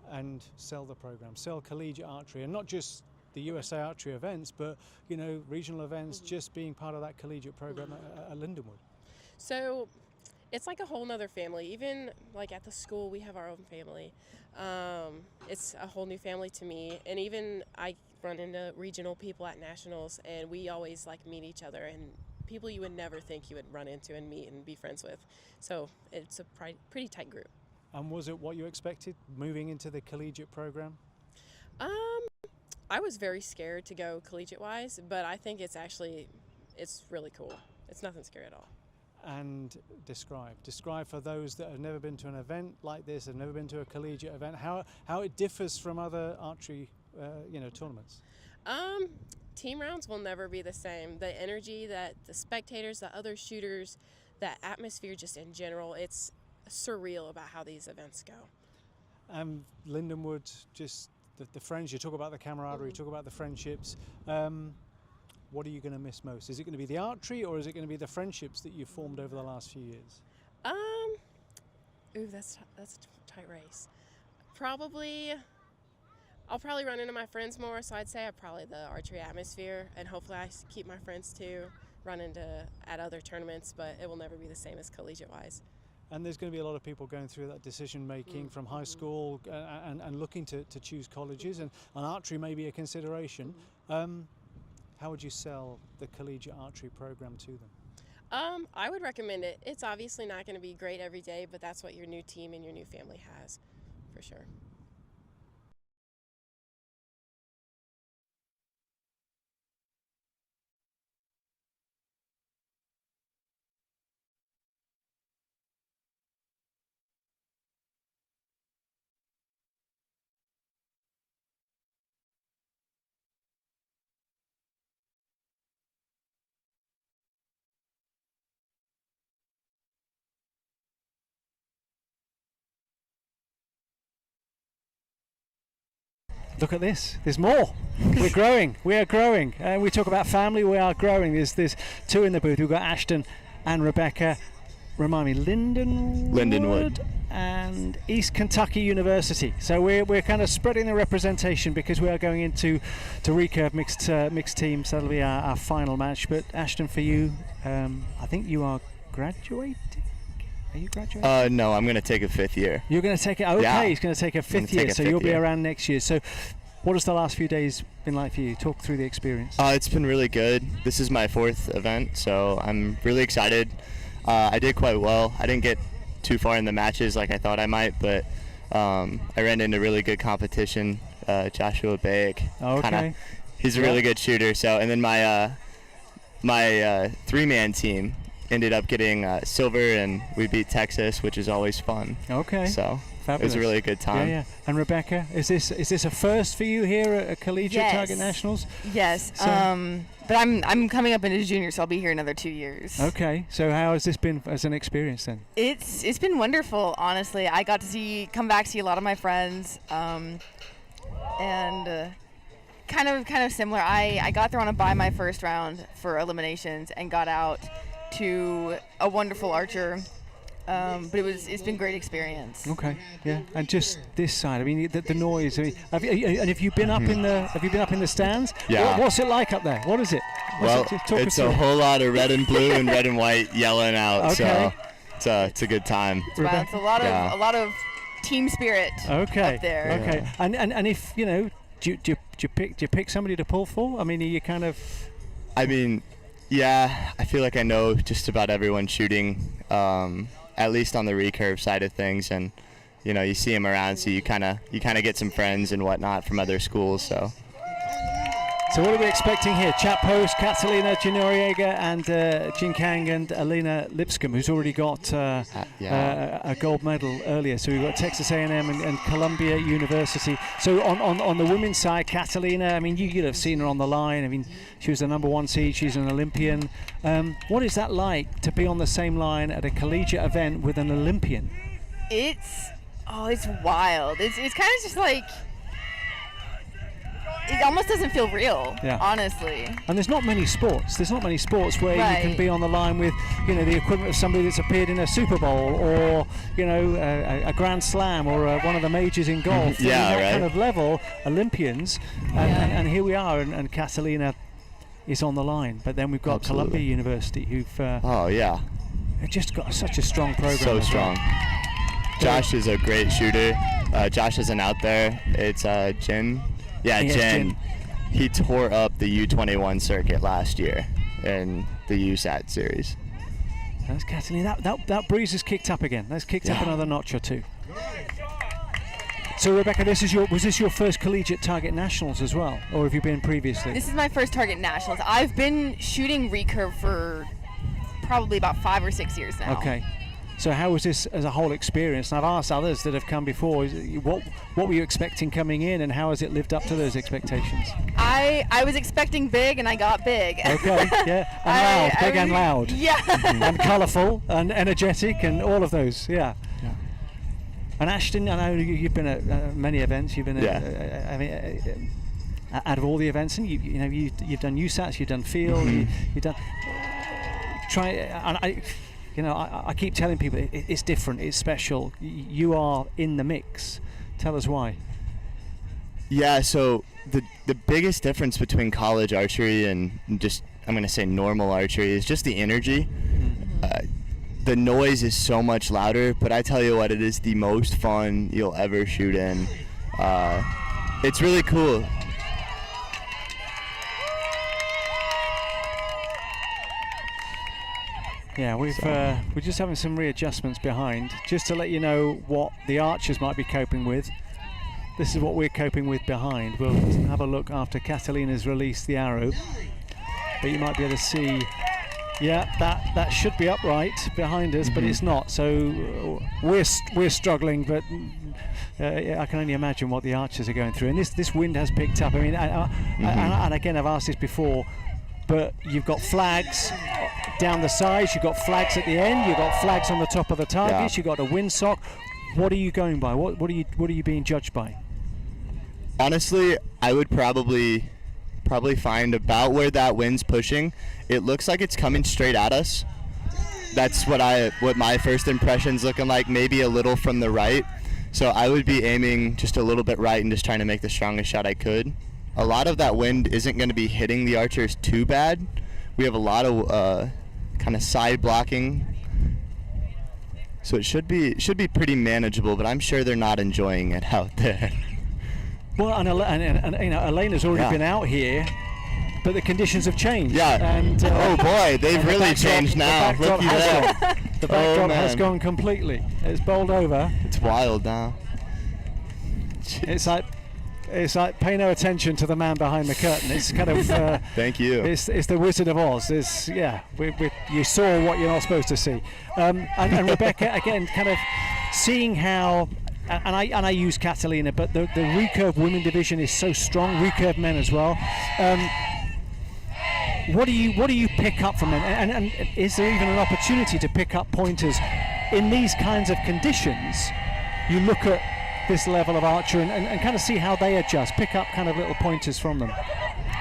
And sell the program, sell collegiate archery, and not just the USA Archery events, but regional events, just being part of that collegiate program at Lindenwood. So it's like a whole nother family. Even like at the school, we have our own family. It's a whole new family to me. And even I run into regional people at nationals, and we always like meet each other, and people you would never think you would run into and meet and be friends with. So it's a pretty tight group. And was it what you expected moving into the collegiate program? I was very scared to go collegiate-wise, but I think it's really cool. It's nothing scary at all. And describe for those that have never been to an event like this, have never been to a collegiate event, how it differs from other archery tournaments. Team rounds will never be the same. The energy that the spectators, the other shooters, that atmosphere just in general, it's surreal about how these events go. Lindenwood, just the friends, you talk about the camaraderie, you talk about the friendships. What are you going to miss most? Is it going to be the archery, or is it going to be the friendships that you've formed over the last few years? Ooh, that's a tight race. I'll probably run into my friends more, so I'd say probably the archery atmosphere, and hopefully I keep my friends too, run into at other tournaments, but it will never be the same as collegiate-wise. And there's going to be a lot of people going through that decision making from high school and looking to choose colleges, and archery may be a consideration. How would you sell the collegiate archery program to them? I would recommend it. It's obviously not going to be great every day, but that's what your new team and your new family has, for sure. Look at this. There's more. We're growing. We are growing. We talk about family. We are growing. There's two in the booth. We've got Ashton and Rebecca. Remind me, Lindenwood and East Kentucky University. So we're kind of spreading the representation because we are going into recurve mixed teams. That'll be our final match. But Ashton, for you, I think you are graduating. Are you graduating? No, I'm going to take a fifth year. You're going to take it? Okay, yeah. He's going to take a fifth year, so you'll be around next year. So what has the last few days been like for you? Talk through the experience. It's been really good. This is my fourth event, so I'm really excited. I did quite well. I didn't get too far in the matches like I thought I might, but I ran into really good competition. Joshua Bayek. Okay. He's a really good shooter. So, and then my three-man team ended up getting silver, and we beat Texas, which is always fun. Okay. So fabulous. It was a really good time. Yeah. And Rebecca, is this a first for you here at Collegiate Target Nationals? Yes. So, but I'm coming up into junior, so I'll be here another 2 years. Okay. So how has this been as an experience then? It's been wonderful, honestly. I got to come back to see a lot of my friends, and kind of similar. I got thrown by my first round for eliminations and got out to a wonderful archer, but it's been a great experience. Okay, yeah, and just this side. I mean, the noise. I mean, have you been up in the stands? Yeah. What's it like up there? What is it? It's a whole lot of red and blue and red and white yelling out. Okay. So it's a good time. It's a lot of team spirit. Okay. Up there. Okay. Yeah. And if do you pick somebody to pull for? I mean, are you kind of? I mean, yeah, I feel like I know just about everyone shooting, at least on the recurve side of things, and you see them around, so you kind of get some friends and whatnot from other schools. So So what are we expecting here? Chat post, Catalina Janoriega and Jin Kang and Alina Lipscomb, who's already got a gold medal earlier. So we've got Texas A&M and Columbia University. So on the women's side, Catalina, I mean, you'd have seen her on the line. I mean, she was the #1 seed. She's an Olympian. What is that like to be on the same line at a collegiate event with an Olympian? It's wild. It's kind of just like, it almost doesn't feel real, honestly. And there's not many sports. There's not many sports where you can be on the line with, you know, the equivalent of somebody that's appeared in a Super Bowl or, you know, a Grand Slam or one of the majors in golf. That kind of level, Olympians. And here we are, and Catalina is on the line. But then we've got Columbia University, who've just got such a strong program. So strong. Josh is a great shooter. Josh isn't out there. It's Jin. Yeah, Jen. He tore up the U21 circuit last year in the USAT series. That's Catalina. That breeze has kicked up again. That's kicked up another notch or two. So Rebecca, was this your first collegiate target nationals as well, or have you been previously? This is my first target nationals. I've been shooting recurve for probably about 5 or 6 years now. Okay. So how was this as a whole experience? And I've asked others that have come before, what were you expecting coming in, and how has it lived up to those expectations? I was expecting big, and I got big. Okay, yeah, and loud, big and loud. Yeah. And colourful and energetic and all of those, yeah. And Ashton, I know you've been at many events. You've been out of all the events, and you've done USATs, you've done field, you've done. I keep telling people it's different, it's special. You are in the mix. Tell us why. Yeah, so the biggest difference between college archery and just, I'm going to say, normal archery is just the energy. The noise is so much louder, but I tell you what, it is the most fun you'll ever shoot in. It's really cool. Yeah, we're just having some readjustments behind, just to let you know what the archers might be coping with. This is what we're coping with behind. We'll have a look after Catalina's released the arrow, but you might be able to see, that should be upright behind us, but it's not. So we're struggling, but I can only imagine what the archers are going through. And this wind has picked up. I mean, and again, I've asked this before, but you've got flags down the sides, you've got flags at the end, you've got flags on the top of the targets, you've got a windsock. What are you going by? What are you being judged by? Honestly, I would probably find about where that wind's pushing. It looks like it's coming straight at us. That's what my first impression's looking like, maybe a little from the right. So I would be aiming just a little bit right and just trying to make the strongest shot I could. A lot of that wind isn't going to be hitting the archers too bad. We have a lot of kind of side blocking, so it should be pretty manageable. But I'm sure they're not enjoying it out there. Well, and Elena's already been out here, but the conditions have changed. Yeah. And oh boy, they've really changed now. The backdrop has gone completely. It's bowled over. It's wild now. It's like pay no attention to the man behind the curtain. It's kind of thank you. It's the Wizard of Oz. You saw what you're not supposed to see. And Rebecca, again, kind of seeing how, and I use Catalina, but the recurve women division is so strong. Recurve men as well. What do you pick up from them? And is there even an opportunity to pick up pointers in these kinds of conditions? You look at this level of archer and kind of see how they adjust, pick up kind of little pointers from them.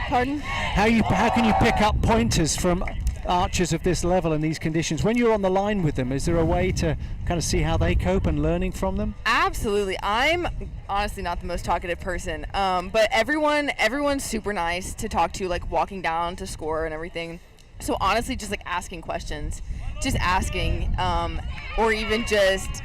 Pardon? How can you pick up pointers from archers of this level in these conditions? When you're on the line with them, is there a way to kind of see how they cope and learning from them? Absolutely. I'm honestly not the most talkative person, but everyone's super nice to talk to, like walking down to score and everything. So honestly, just like asking questions, just asking, or even just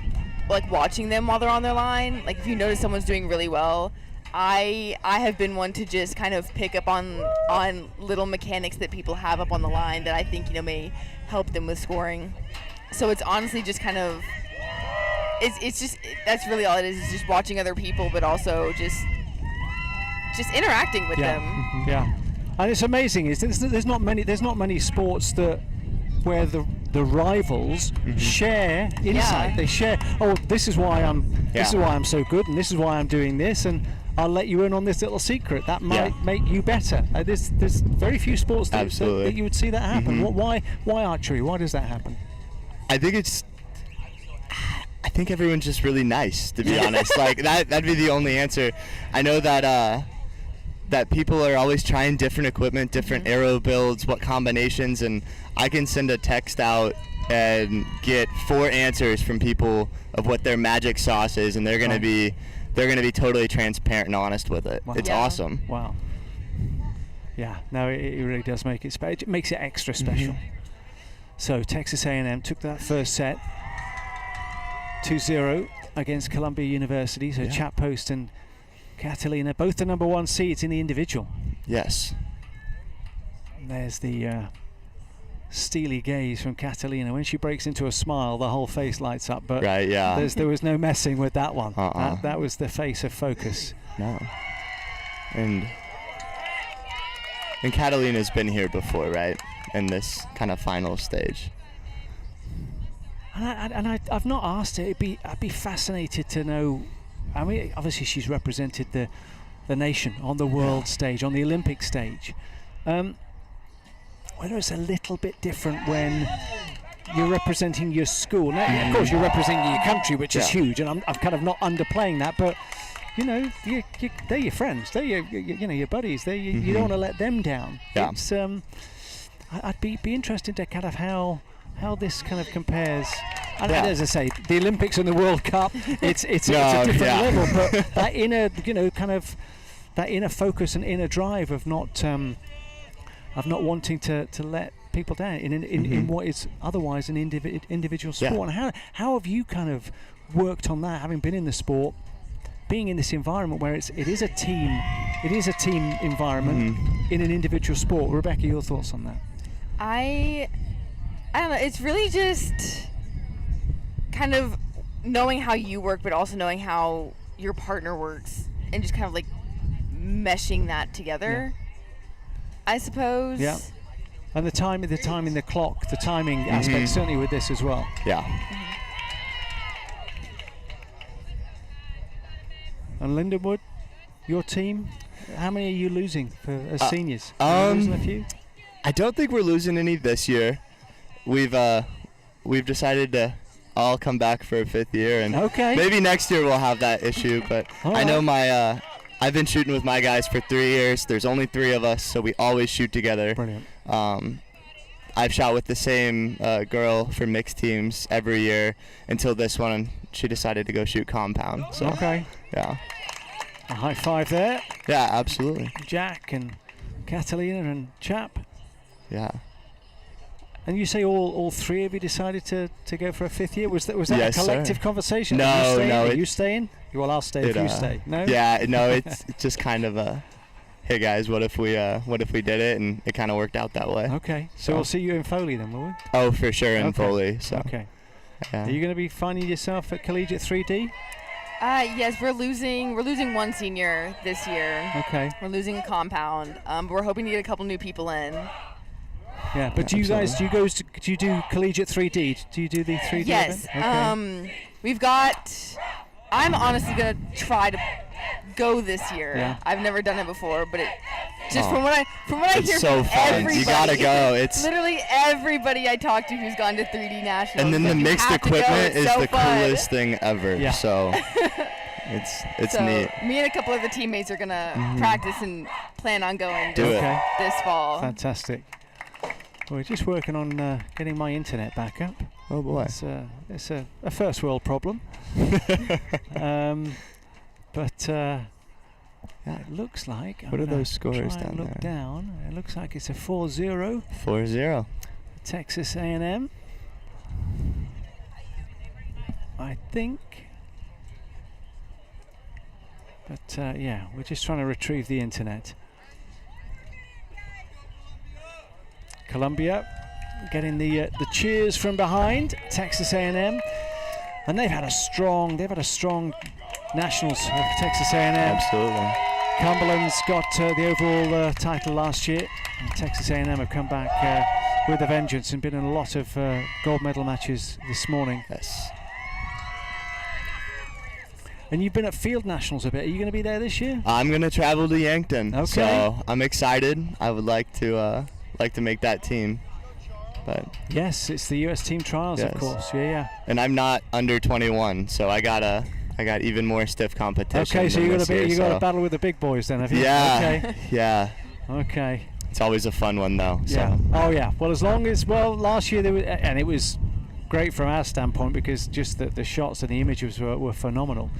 like watching them while they're on their line. Like if you notice someone's doing really well, I have been one to just kind of pick up on little mechanics that people have up on the line that I think may help them with scoring. So it's honestly just kind of it's just that's really all it is just watching other people, but also just interacting with them. Yeah. And it's amazing. There's not many sports where the rivals share insight. Yeah. They share. Oh, this is why I'm so good, and this is why I'm doing this, and I'll let you in on this little secret that might make you better. There's very few sports that you would see that happen. Why archery? Why does that happen? I think everyone's just really nice, to be honest. Like that'd be the only answer. I know that that people are always trying different equipment, different arrow builds, what combinations, and I can send a text out and get 4 answers from people of what their magic sauce is, and they're gonna be totally transparent and honest with it. Wow. It's awesome. Wow. Yeah, no, it really does make it special. It makes it extra special. So Texas A&M took that first set 2-0 against Columbia University. So Chap Post and Catalina, both the number 1 seeds in the individual. Yes. And there's the steely gaze from Catalina. When she breaks into a smile, the whole face lights up. But there was no messing with that one. That was the face of focus. No. And Catalina's been here before, right? In this kind of final stage. And I've not asked her. I'd be fascinated to know. I mean, obviously she's represented the nation on the world stage, on the Olympic stage. Whether it's a little bit different when you're representing your school. Now, of course, you're representing your country, which is huge, and I'm kind of not underplaying that. But you know, they're your friends, they're your buddies. You don't want to let them down. Yeah. It's I'd be interested to kind of how this kind of compares. And as I say, the Olympics and the World Cup, it's a different level. But that inner, kind of that inner focus and inner drive of not wanting to let people down in what is otherwise an individual sport. And how have you kind of worked on that, having been in the sport, being in this environment where it is a team environment in an individual sport? Rebecca, your thoughts on that? I don't know. It's really just kind of knowing how you work, but also knowing how your partner works, and just kind of like meshing that together. I suppose. Yeah. And the timing, the clock, the timing aspect, certainly with this as well. Yeah. And Lindenwood, your team, how many are you losing as seniors? Are you losing a few? I don't think we're losing any this year. We've decided to all come back for a 5th year, and maybe next year we'll have that issue. But I know I've been shooting with my guys for 3 years. There's only 3 of us, so we always shoot together. Brilliant. I've shot with the same girl for mixed teams every year until this one, and she decided to go shoot compound. So, yeah. A high five there. Yeah, absolutely. Jack and Catalina and Chap. Yeah. And you say all 3 of you decided to go for a 5th year? Was that a collective conversation? No, Are you staying? Well, I'll stay if you stay. No. Yeah, no, it's just kind of a, hey guys, what if we did it, and it kind of worked out that way. Okay, so we'll see you in Foley then, will we? Oh, for sure, in Foley. So. Okay. Yeah. Are you going to be finding yourself at Collegiate 3D? Yes, we're losing 1 senior this year. Okay. We're losing a compound, but we're hoping to get a couple new people in. Yeah, but do you do Collegiate 3D? Do you do the 3D Yes. event? Okay. I'm honestly going to try to go this year. Yeah. I've never done it before, but from what I hear so from fun. everybody. You gotta go. It's literally everybody I talk to who's gone to 3D Nationals. And then the mixed equipment is the fun. coolest thing ever. Yeah. So it's so neat. Me and a couple of the teammates are gonna practice and plan on going Do this fall. Fantastic. We're just working on getting my internet back up. Oh boy. It's a first world problem. But it looks like. What are those scores down there? Down. It looks like it's a 4-0. 4-0. Texas A&M. I think. But we're just trying to retrieve the internet. Columbia getting the cheers from behind. Texas A&M, and they've had a strong nationals of Texas A&M. Absolutely. Cumberland's got the overall title last year, and Texas A&M have come back with a vengeance and been in a lot of gold medal matches this morning. Yes. And you've been at Field Nationals a bit. Are you going to be there this year? I'm going to travel to Yankton, Okay. so I'm excited. I would like to make that team. But yes, it's the U.S. team trials, yes. of course. Yeah. And I'm not under 21, so I got even more stiff competition. Okay, so than you this got year, to battle with the big boys then, have you? Yeah. Okay. Yeah. Okay. It's always a fun one though. Yeah. So. Oh yeah. Well, as long as last year and it was great from our standpoint because just the shots and the images were phenomenal.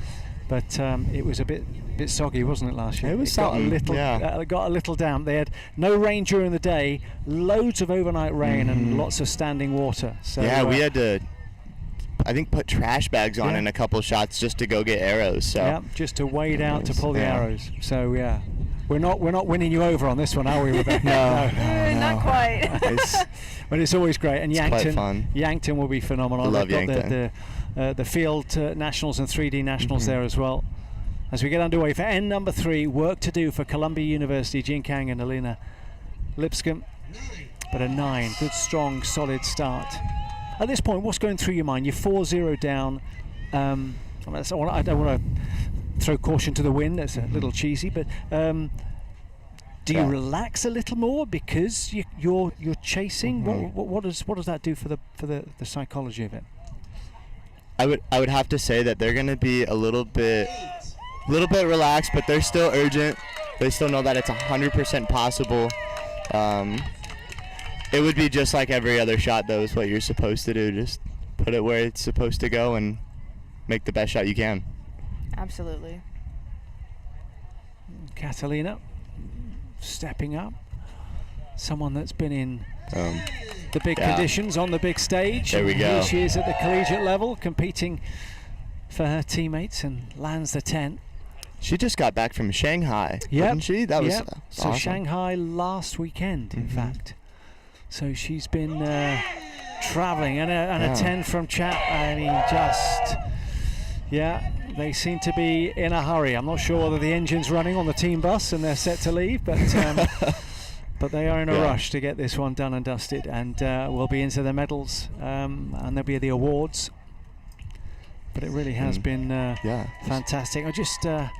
But it was a bit soggy, wasn't it, last year? It was got a little got a little damp. They had no rain during the day, loads of overnight rain, and lots of standing water. So yeah, we had to, I think, put trash bags on in a couple shots just to go get arrows. So yeah, just to wade out to pull the arrows. So yeah, we're not winning you over on this one, are we, Rebecca? No. Not quite. But it's always great, and It's quite fun. Yankton will be phenomenal. I love They've got Yankton. the Field Nationals and 3D Nationals there as well. As we get underway for end number 3, work to do for Columbia University, Jin Kang and Alina Lipscomb. But a 9, good, strong, solid start. At this point, what's going through your mind? You're 4-0 down. I don't want to throw caution to the wind. That's a little cheesy, but do you relax a little more because you're chasing? What does that do for the psychology of it? I would have to say that they're going to be a little bit relaxed, but they're still urgent. They still know that it's 100% possible. It would be just like every other shot, though, is what you're supposed to do. Just put it where it's supposed to go and make the best shot you can. Absolutely. Catalina stepping up. Someone that's been in the big conditions on the big stage. There we go. Here she is at the collegiate level competing for her teammates and lands the 10. She just got back from Shanghai, didn't she? That was so awesome. Shanghai last weekend, in fact. So she's been traveling and a 10 from Chat. I mean, they seem to be in a hurry. I'm not sure whether the engine's running on the team bus and they're set to leave, but but they are in a rush to get this one done and dusted, and we'll be into the medals and there'll be the awards. But it really has been fantastic. I just want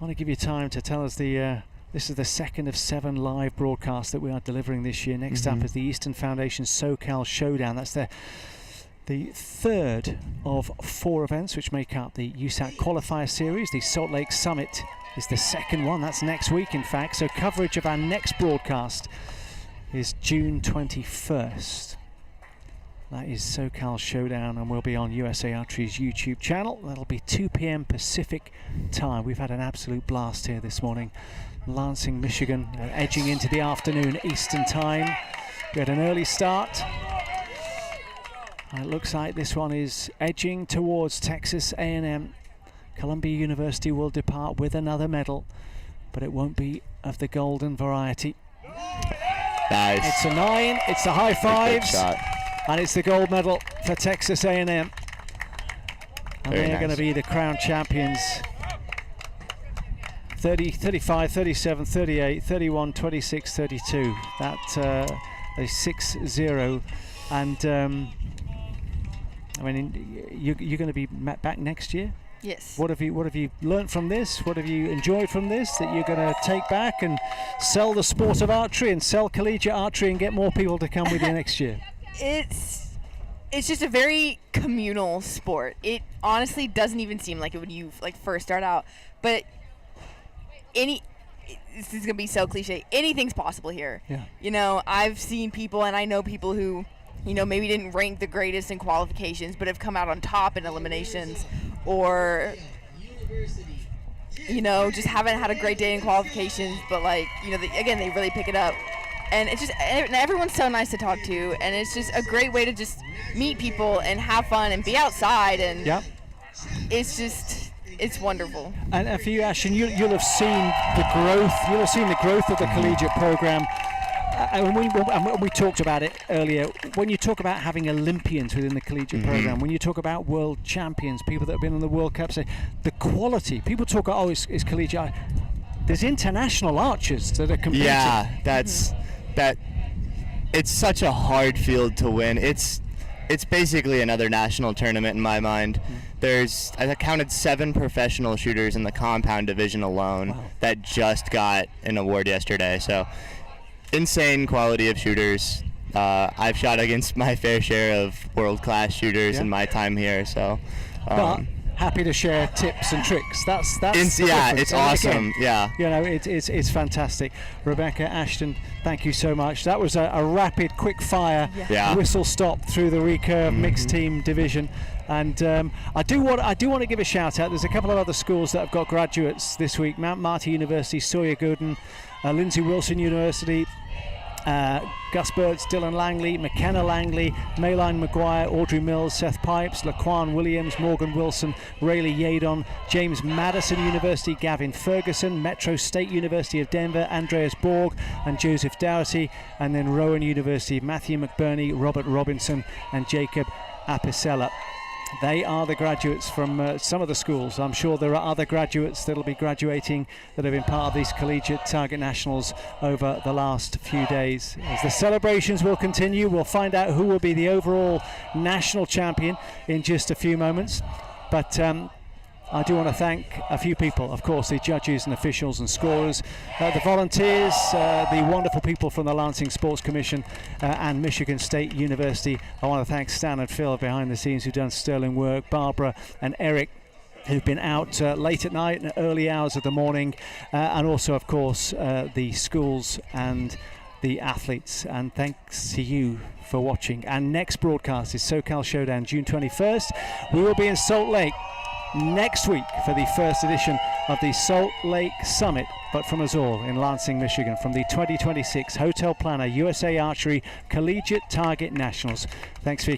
to give you time to tell us this is the second of 7 live broadcasts that we are delivering this year. Next up is the Eastern Foundation SoCal Showdown. That's the third of 4 events which make up the USAC Qualifier Series. The Salt Lake Summit is the second one. That's next week, in fact. So coverage of our next broadcast is June 21st. That is SoCal Showdown, and we'll be on USA Archery's YouTube channel. That'll be 2 p.m. Pacific time. We've had an absolute blast here this morning. Lansing, Michigan, edging into the afternoon Eastern time. We had an early start. And it looks like this one is edging towards Texas A&M. Columbia University will depart with another medal, but it won't be of the golden variety. Nice. It's a 9, it's the high fives, and it's the gold medal for Texas A&M. And they're going to be the crown champions. 30, 35, 37, 38, 31, 26, 32. That's a 6-0. And I mean, you're going to be back next year? Yes. What have you learnt from this? What have you enjoyed from this that you're going to take back and sell the sport of archery and sell collegiate archery and get more people to come with you next year? It's just a very communal sport. It honestly doesn't even seem like it when you first start out. But this is gonna be so cliche. Anything's possible here. Yeah. You know, I've seen people, and I know people who, maybe didn't rank the greatest in qualifications, but have come out on top in eliminations, or just haven't had a great day in qualifications, but again, they really pick it up. And it's just, and everyone's so nice to talk to, and it's just a great way to just meet people and have fun and be outside, and it's wonderful. And for you, Ashton, you'll have seen the growth. You'll have seen the growth of the collegiate program. And we talked about it earlier. When you talk about having Olympians within the collegiate program, when you talk about world champions, people that have been on the World Cup, say the quality. People talk, it's collegiate. there's international archers that are competing. Yeah, that. It's such a hard field to win. It's basically another national tournament in my mind. I counted 7 professional shooters in the compound division alone that just got an award yesterday. So insane quality of shooters. I've shot against my fair share of world-class shooters in my time here. So. But happy to share tips and tricks. That's it's awesome. Again, you know, it's fantastic. Rebecca, Ashton, thank you so much. That was a rapid, quick fire whistle stop through the recurve mixed team division. And I do want to give a shout out. There's a couple of other schools that have got graduates this week: Mount Marty University, Sawyer Gooden, Lindsey Wilson University, Gus Birds, Dylan Langley, McKenna Langley, Mayline Maguire, Audrey Mills, Seth Pipes, Laquan Williams, Morgan Wilson, Rayleigh Yadon, James Madison University, Gavin Ferguson, Metro State University of Denver, Andreas Borg and Joseph Dougherty, and then Rowan University, Matthew McBurney, Robert Robinson and Jacob Apicella. They are the graduates from some of the schools. I'm sure there are other graduates that will be graduating that have been part of these collegiate target nationals over the last few days. As the celebrations will continue, we'll find out who will be the overall national champion in just a few moments. But I do want to thank a few people, of course, the judges and officials and scorers, the volunteers, the wonderful people from the Lansing Sports Commission and Michigan State University. I want to thank Stan and Phil behind the scenes who've done sterling work, Barbara and Eric, who've been out late at night and early hours of the morning, and also, of course, the schools and the athletes. And thanks to you for watching. And next broadcast is SoCal Showdown, June 21st. We will be in Salt Lake next week for the first edition of the Salt Lake Summit, but from us all in Lansing, Michigan, from the 2026 Hotel Planner USA Archery Collegiate Target Nationals. Thanks for your